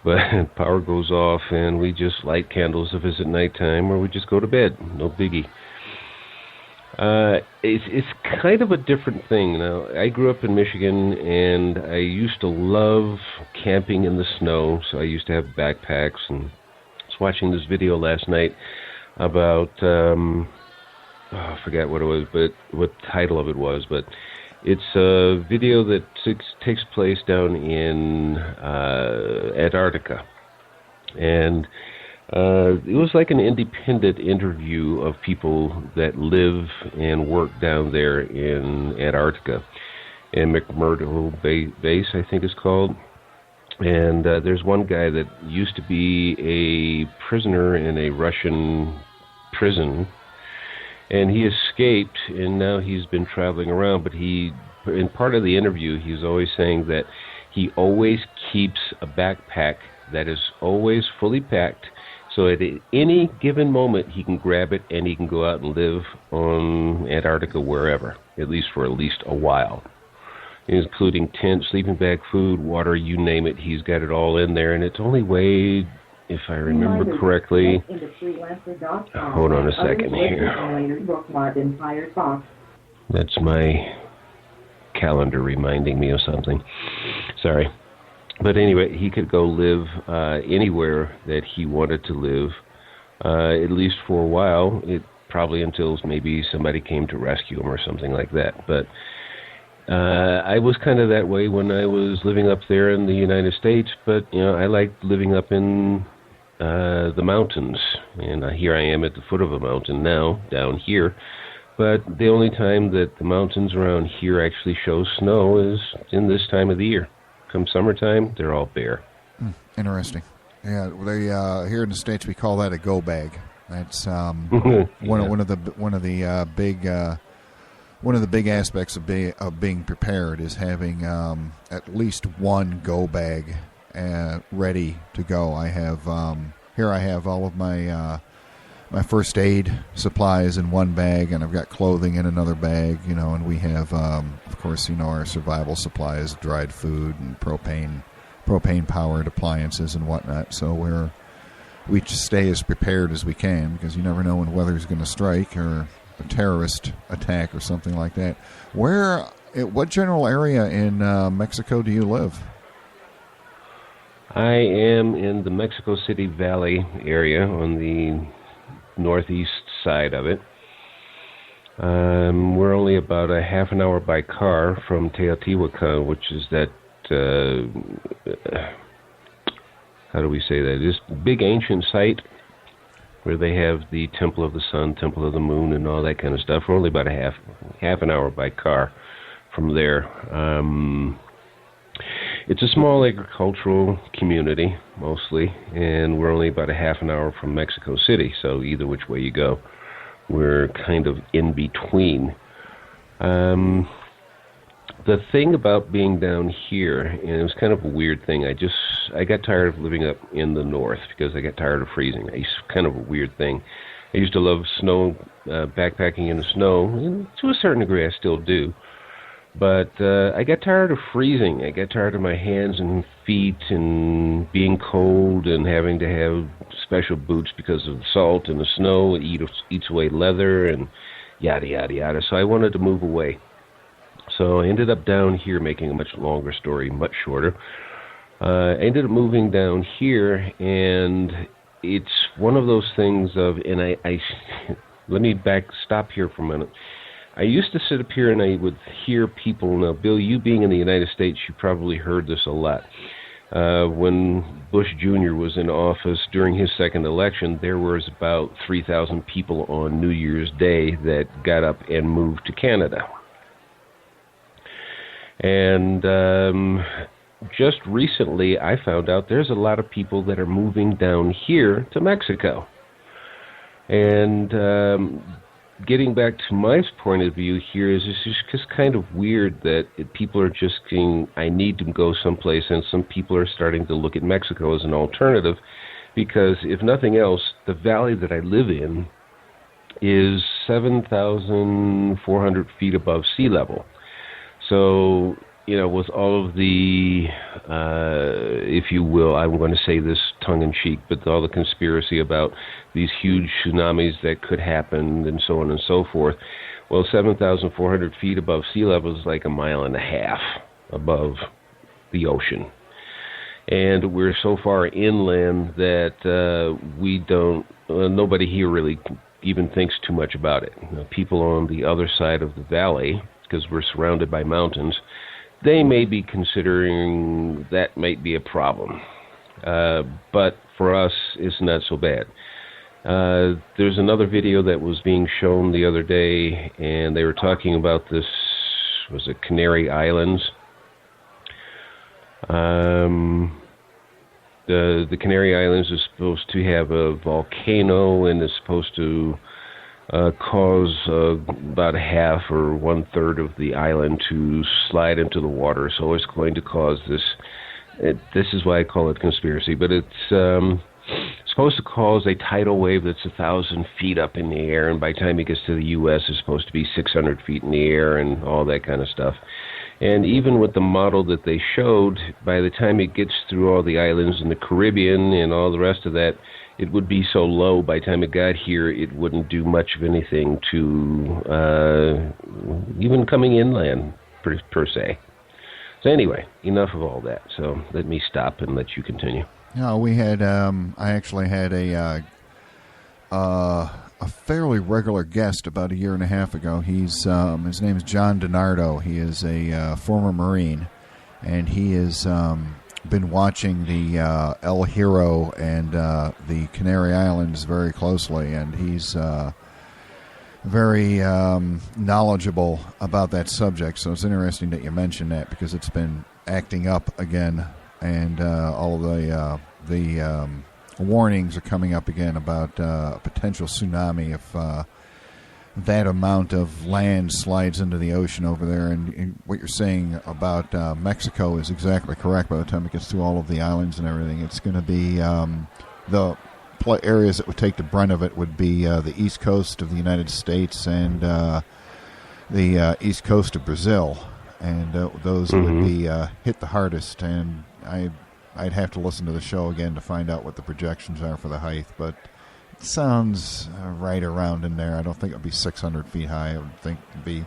But power goes off, and we just light candles if it's at nighttime, or we just go to bed. No biggie. It's kind of a different thing. Now, I grew up in Michigan, and I used to love camping in the snow, so I used to have backpacks. And I was watching this video last night about, I forget what it was, but what the title of it was, but it's a video that takes place down in Antarctica. And it was like an independent interview of people that live and work down there in Antarctica, in McMurdo Base, I think it's called. And there's one guy that used to be a prisoner in a Russian prison, and he escaped, and now he's been traveling around. But in part of the interview, he's always saying that he always keeps a backpack that is always fully packed, so at any given moment, he can grab it and he can go out and live on Antarctica wherever, at least for a while, including tent, sleeping bag, food, water, you name it. He's got it all in there, and it's only weighed, if I remember correctly, hold on a second here. That's my calendar reminding me of something. Sorry. But anyway, he could go live anywhere that he wanted to live, at least for a while, probably until maybe somebody came to rescue him or something like that. But I was kind of that way when I was living up there in the United States, but I liked living up in the mountains, and here I am at the foot of a mountain now, down here. But the only time that the mountains around here actually show snow is in this time of the year. Come summertime, they're all bare. Interesting. Yeah, they here in the States we call that a go bag. That's one of the big aspects of being prepared is having at least one go bag ready to go. I have here I have all of my my first aid supplies in one bag, and I've got clothing in another bag, and we have, of course, our survival supplies, dried food and propane-powered appliances and whatnot. So we just stay as prepared as we can, because you never know when weather's going to strike or a terrorist attack or something like that. What general area in Mexico do you live? I am in the Mexico City Valley area on the northeast side of it. We're only about a half an hour by car from Teotihuacan, which is that, how do we say that? This big ancient site where they have the Temple of the Sun, Temple of the Moon, and all that kind of stuff. We're only about a half an hour by car from there. It's a small agricultural community, mostly, and we're only about a half an hour from Mexico City, so either which way you go, we're kind of in between. The thing about being down here, and it was kind of a weird thing, I got tired of living up in the north because I got tired of freezing. It's kind of a weird thing. I used to love snow, backpacking in the snow, and to a certain degree I still do. But I got tired of freezing. I got tired of my hands and feet and being cold and having to have special boots because of the salt and the snow. It eats away leather and yada, yada, yada. So I wanted to move away. So I ended up down here, making a much longer story, much shorter. I ended up moving down here, and it's one of those things of, and I let me stop here for a minute. I used to sit up here and I would hear people, now Bill, you being in the United States, you probably heard this a lot. When Bush Jr. was in office during his second election, there was about 3,000 people on New Year's Day that got up and moved to Canada. And just recently I found out there's a lot of people that are moving down here to Mexico. And getting back to my point of view here is it's just kind of weird that people are just saying, I need to go someplace, and some people are starting to look at Mexico as an alternative because, if nothing else, the valley that I live in is 7,400 feet above sea level. So, you know, with all of the, if you will, I'm going to say this tongue-in-cheek, but all the conspiracy about these huge tsunamis that could happen and so on and so forth, well, 7,400 feet above sea level is like 1.5 miles above the ocean. And we're so far inland that we don't, nobody here really even thinks too much about it. You know, people on the other side of the valley, because we're surrounded by mountains, they may be considering that might be a problem. But for us, it's not so bad. There's another video that was being shown the other day, and they were talking about this, was it Canary Islands? The Canary Islands is supposed to have a volcano, and is supposed to cause about a half or 1/3 of the island to slide into the water. So it's going to cause this. This is why I call it conspiracy, but it's supposed to cause a tidal wave that's 1,000 feet up in the air, and by the time it gets to the U.S., it's supposed to be 600 feet in the air and all that kind of stuff. And even with the model that they showed, by the time it gets through all the islands in the Caribbean and all the rest of that, it would be so low by the time it got here, it wouldn't do much of anything to even coming inland, per se. So anyway, enough of all that. So let me stop and let you continue. No, we had, I actually had a fairly regular guest about 1.5 years ago. He's his name is John DiNardo. He is a former Marine, and he has been watching the El Hierro and the Canary Islands very closely, and he's very knowledgeable about that subject. So it's interesting that you mentioned that, because it's been acting up again, and all of the warnings are coming up again about a potential tsunami if that amount of land slides into the ocean over there. And what you're saying about Mexico is exactly correct. By the time it gets through all of the islands and everything, it's going to be the areas that would take the brunt of it would be the east coast of the United States and the east coast of Brazil, and those would be hit the hardest. And I'd have to listen to the show again to find out what the projections are for the height, but it sounds right around in there. I don't think it would be 600 feet high. I would think it would be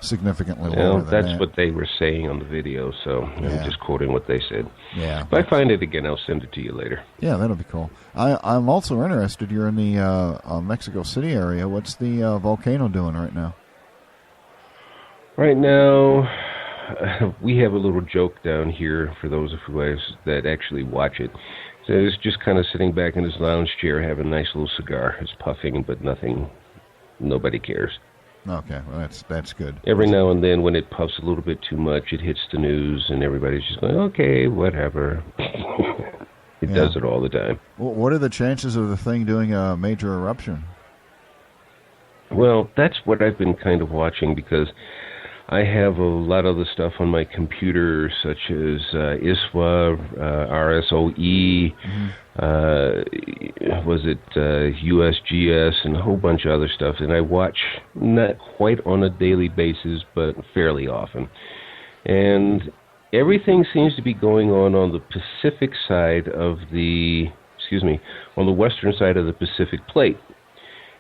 significantly lower than that. That's what they were saying on the video, so I'm just quoting what they said. Yeah. If I find it again, I'll send it to you later. Yeah, that'll be cool. I'm also interested. You're in the Mexico City area. What's the volcano doing right now? Right now, we have a little joke down here for those of you guys that actually watch it. So it's just kind of sitting back in his lounge chair, having a nice little cigar. It's puffing, but nobody cares. Okay, well, that's good. Every now and then, when it puffs a little bit too much, it hits the news, and everybody's just going, okay, whatever. It does it all the time. Well, what are the chances of the thing doing a major eruption? Well, that's what I've been kind of watching, because I have a lot of the stuff on my computer, such as ISWA, RSOE, USGS, and a whole bunch of other stuff. And I watch not quite on a daily basis, but fairly often. And everything seems to be going on the Pacific side of on the western side of the Pacific Plate.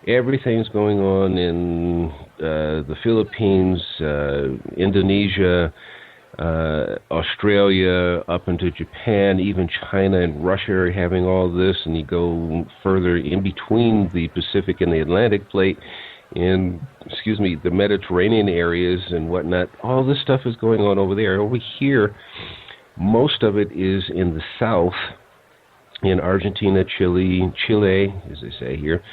Everything's going on in the Philippines, Indonesia, Australia, up into Japan, even China and Russia are having all this, and you go further in between the Pacific and the Atlantic Plate, in, the Mediterranean areas and whatnot. All this stuff is going on over there. Over here, most of it is in the south, in Argentina, Chile, as they say here,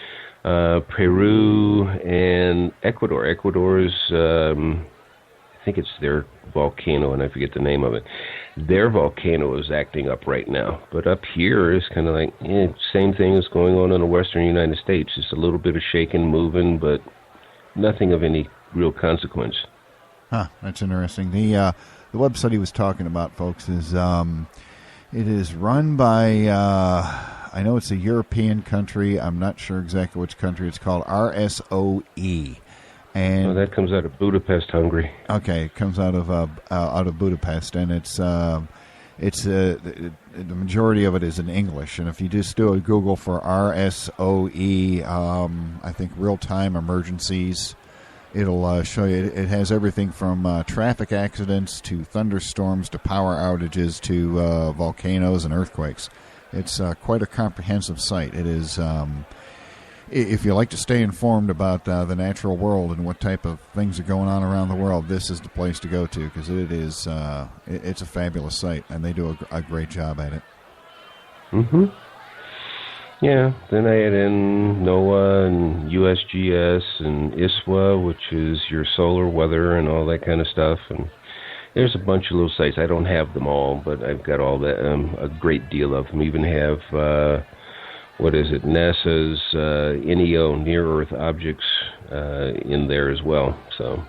Peru, and Ecuador. Ecuador's, I think it's their volcano, and I forget the name of it. Their volcano is acting up right now. But up here is kind of like, same thing as going on in the western United States. Just a little bit of shaking, moving, but nothing of any real consequence. That's interesting. The website he was talking about, folks, is it is run by, I know it's a European country. I'm not sure exactly which country. It's called RSOE. And that comes out of Budapest, Hungary. Okay, it comes out of Budapest, and it's the majority of it is in English. And if you just do a Google for RSOE, I think real-time emergencies, it'll show you. It has everything from traffic accidents to thunderstorms to power outages to volcanoes and earthquakes. It's quite a comprehensive site. It is. If you like to stay informed about the natural world and what type of things are going on around the world, this is the place to go to, because it is it's a fabulous site, and they do a great job at it. Yeah, then I add in NOAA and USGS and ISWA, which is your solar weather and all that kind of stuff. And there's a bunch of little sites. I don't have them all, but I've got all that, a great deal of them. Even have NASA's NEO, Near Earth Objects, in there as well. So,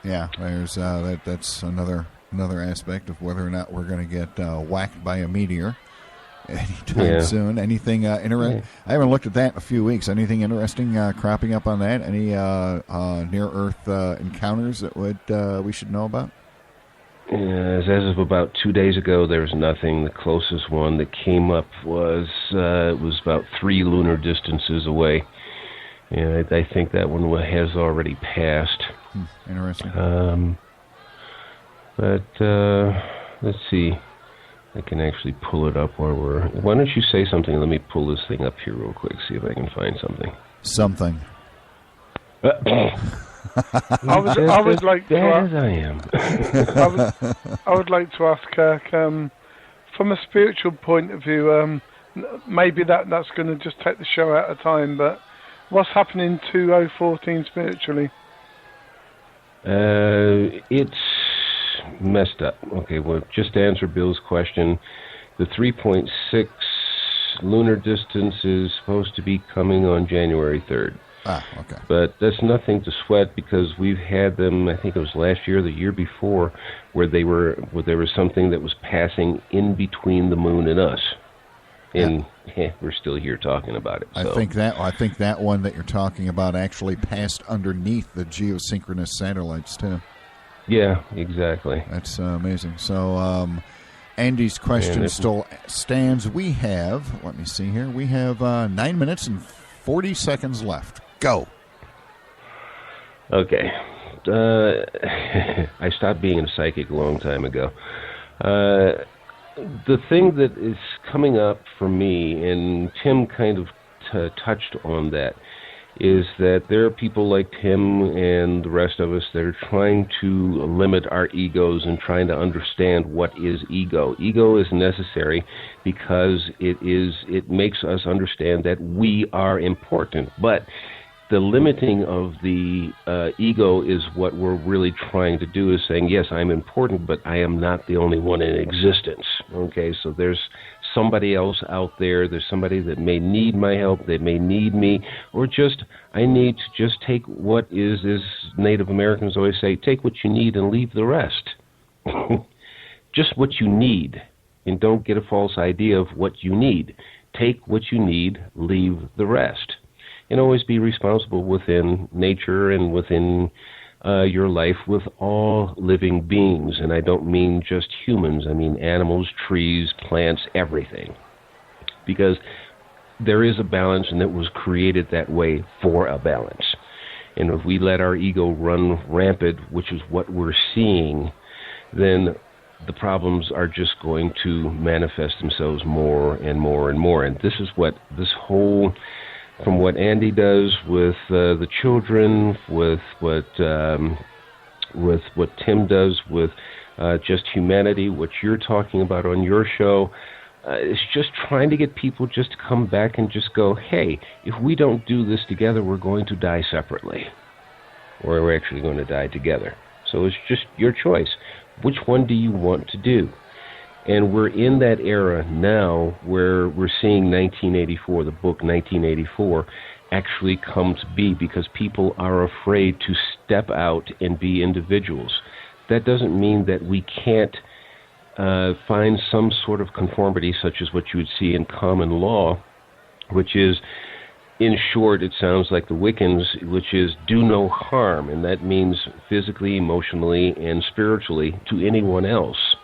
yeah, there's that's another aspect of whether or not we're going to get whacked by a meteor anytime soon. Anything interesting? I haven't looked at that in a few weeks. Anything interesting cropping up on that? Any near Earth encounters that we should know about? As of about 2 days ago, there was nothing. The closest one that came up was about 3 lunar distances away. And I think that one has already passed. Interesting. But let's see. I can actually pull it up while we're... Why don't you say something? Let me pull this thing up here real quick, see if I can find something. Something. I would like to ask, I am. I would like to ask Kirk, from a spiritual point of view, maybe that's going to just take the show out of time, but what's happening 2014 spiritually? It's messed up. Okay, well, just to answer Bill's question, the 3.6 lunar distance is supposed to be coming on January 3rd. Okay. But that's nothing to sweat, because we've had them, I think it was last year or the year before, where there was something that was passing in between the moon and us. And we're still here talking about it. So. I think that one that you're talking about actually passed underneath the geosynchronous satellites too. Yeah, exactly. That's amazing. So Andy's question still stands. We have, let me see here, we have 9 minutes and 40 seconds left. Go. Okay. I stopped being a psychic a long time ago. The thing that is coming up for me, and Tim kind of touched on that, is that there are people like Tim and the rest of us that are trying to limit our egos and trying to understand what is ego. Ego is necessary because it makes us understand that we are important, but the limiting of the ego is what we're really trying to do, is saying, yes, I'm important, but I am not the only one in existence. Okay, so there's somebody else out there. There's somebody that may need my help, they may need me, or just I need to just take what is, as Native Americans always say, take what you need and leave the rest. Just what you need, and don't get a false idea of what you need. Take what you need, leave the rest. And always be responsible within nature and within your life with all living beings. And I don't mean just humans. I mean animals, trees, plants, everything. Because there is a balance, and it was created that way for a balance. And if we let our ego run rampant, which is what we're seeing, then the problems are just going to manifest themselves more and more and more. And this is what this whole, from what Andy does with the children, with what Tim does with just humanity, what you're talking about on your show, it's just trying to get people just to come back and just go, hey, if we don't do this together, we're going to die separately. Or we're actually going to die together. So it's just your choice. Which one do you want to do? And we're in that era now where we're seeing 1984, the book 1984, actually come to be because people are afraid to step out and be individuals. That doesn't mean that we can't find some sort of conformity, such as what you would see in common law, which is, in short, it sounds like the Wiccans, which is do no harm, and that means physically, emotionally, and spiritually to anyone else.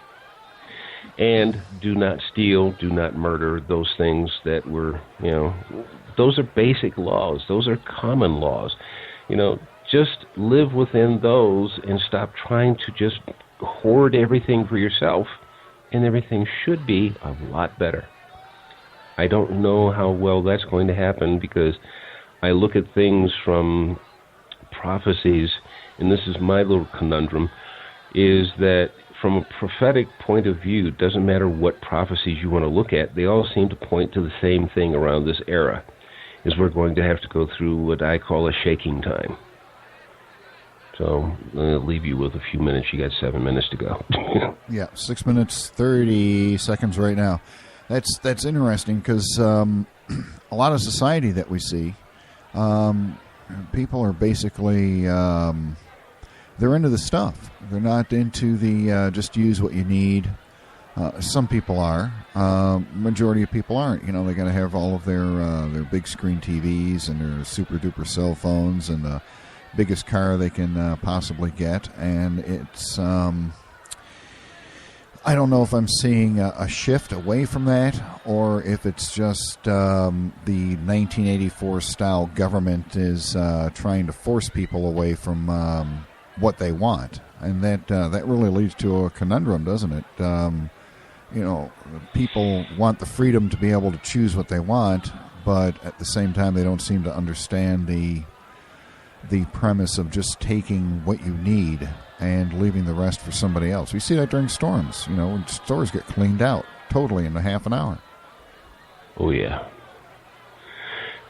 And do not steal, do not murder, those things that were, those are basic laws. Those are common laws. Just live within those and stop trying to just hoard everything for yourself, and everything should be a lot better. I don't know how well that's going to happen because I look at things from prophecies, and this is my little conundrum, is that from a prophetic point of view, it doesn't matter what prophecies you want to look at, they all seem to point to the same thing around this era, is we're going to have to go through what I call a shaking time. So I'm going to leave you with a few minutes. You got 7 minutes to go. Yeah, 6 minutes, 30 seconds right now. That's interesting because a lot of society that we see, people are basically, they're into the stuff. They're not into the just use what you need. Some people are. Majority of people aren't. They got to have all of their big screen TVs and their super duper cell phones and the biggest car they can possibly get. And it's... I don't know if I'm seeing a shift away from that or if it's just the 1984 style government is trying to force people away from what they want. And that really leads to a conundrum, doesn't it? People want the freedom to be able to choose what they want, but at the same time they don't seem to understand the premise of just taking what you need and leaving the rest for somebody else. We see that during storms. When stores get cleaned out totally in a half an hour. Oh, yeah.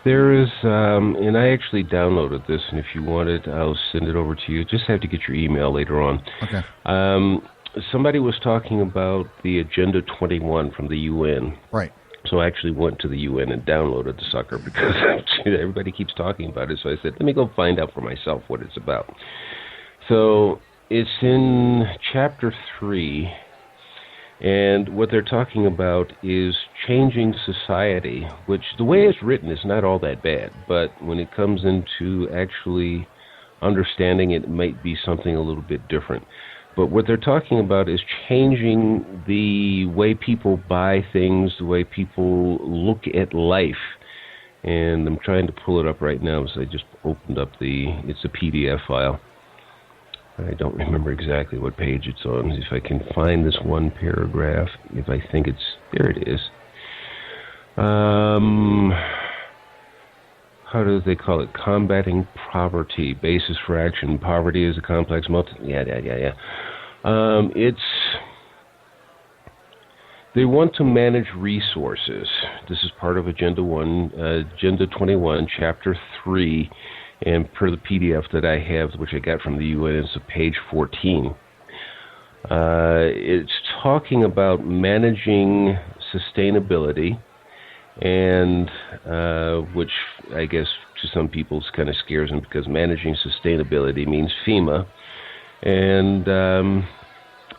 There is, and I actually downloaded this, and if you want it, I'll send it over to you. Just have to get your email later on. Okay. Somebody was talking about the Agenda 21 from the UN. Right. So I actually went to the UN and downloaded the sucker because everybody keeps talking about it. So I said, let me go find out for myself what it's about. So it's in Chapter 3, and what they're talking about is changing society, which the way it's written is not all that bad, but when it comes into actually understanding it, it might be something a little bit different. But what they're talking about is changing the way people buy things, the way people look at life. And I'm trying to pull it up right now, so I just opened up it's a PDF file. I don't remember exactly what page it's on. If I can find this one paragraph, if I think there it is. How do they call it? Combating poverty, basis for action. Poverty is a complex they want to manage resources. This is part of Agenda 21, Chapter 3, and per the PDF that I have, which I got from the UN, it's page 14. It's talking about managing sustainability, and which I guess to some people kind of scares them because managing sustainability means FEMA and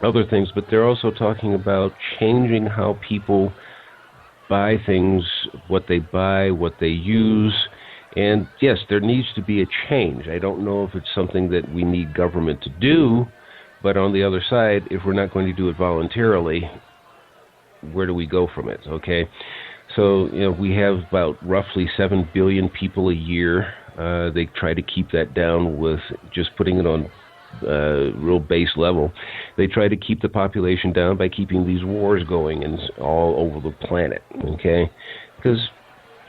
other things. But they're also talking about changing how people buy things, what they buy, what they use. And yes, there needs to be a change. I don't know if it's something that we need government to do, but on the other side, if we're not going to do it voluntarily, where do we go from it? Okay, so we have about roughly 7 billion people a year. They try to keep that down with just putting it on real base level. They try to keep the population down by keeping these wars going and all over the planet. Okay, because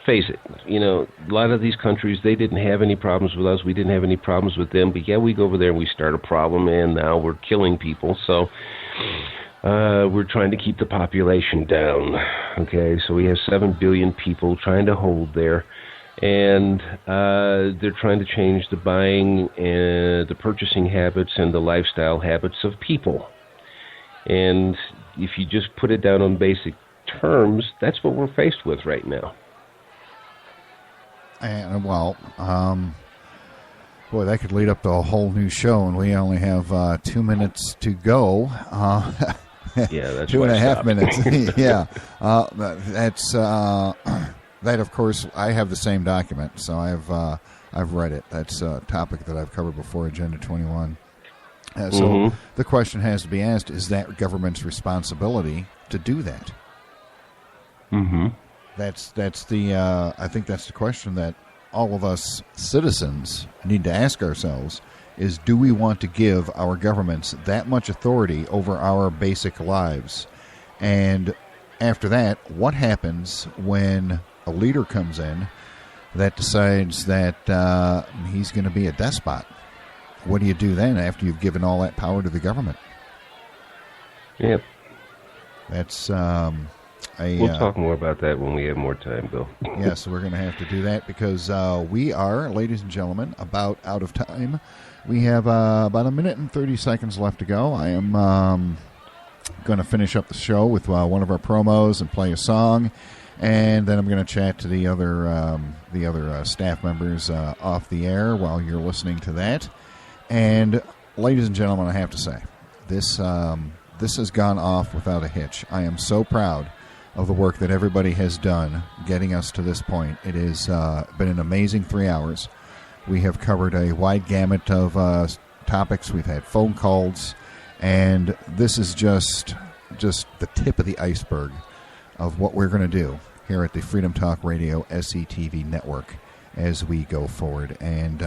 face it, a lot of these countries, they didn't have any problems with us. We didn't have any problems with them. But yeah, we go over there and we start a problem, and now we're killing people. So we're trying to keep the population down. Okay, so we have 7 billion people trying to hold there. And they're trying to change the buying and the purchasing habits and the lifestyle habits of people. And if you just put it down on basic terms, that's what we're faced with right now. And boy, that could lead up to a whole new show, and we only have 2 minutes to go. Yeah, that's 2.5 minutes. Yeah, that's that. Of course, I have the same document, so I've read it. That's a topic that I've covered before, Agenda 21. So the question has to be asked: is that government's responsibility to do that? Mm-hmm. That's the I think that's the question that all of us citizens need to ask ourselves: is do we want to give our governments that much authority over our basic lives? And after that, what happens when a leader comes in that decides that he's going to be a despot? What do you do then after you've given all that power to the government? Yep. That's we'll talk more about that when we have more time, Bill. Yes, we're going to have to do that because we are, ladies and gentlemen, about out of time. We have about 1 minute and 30 seconds left to go. I am going to finish up the show with one of our promos and play a song, and then I'm going to chat to the other staff members off the air while you're listening to that. And ladies and gentlemen, I have to say, this has gone off without a hitch. I am so proud of the work that everybody has done getting us to this point. It has been an amazing 3 hours. We have covered a wide gamut of topics. We've had phone calls, and this is just the tip of the iceberg of what we're going to do here at the Freedom Talk Radio SCTV network as we go forward. And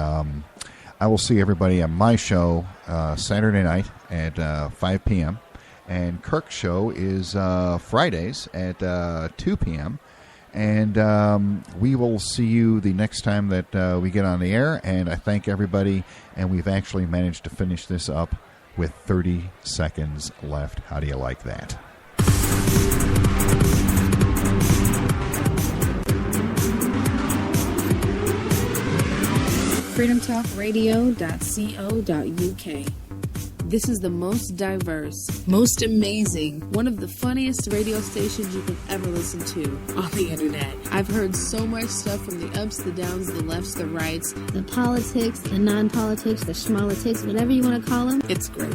I will see everybody on my show Saturday night at 5 p.m., and Kirk's show is Fridays at 2 p.m., and we will see you the next time that we get on the air, and I thank everybody, and we've actually managed to finish this up with 30 seconds left. How do you like that? freedomtalkradio.co.uk. This is the most diverse, most amazing, one of the funniest radio stations you could ever listen to on the internet. I've heard so much stuff from the ups, the downs, the lefts, the rights, the politics, the non-politics, the schmolitics, whatever you want to call them. It's great.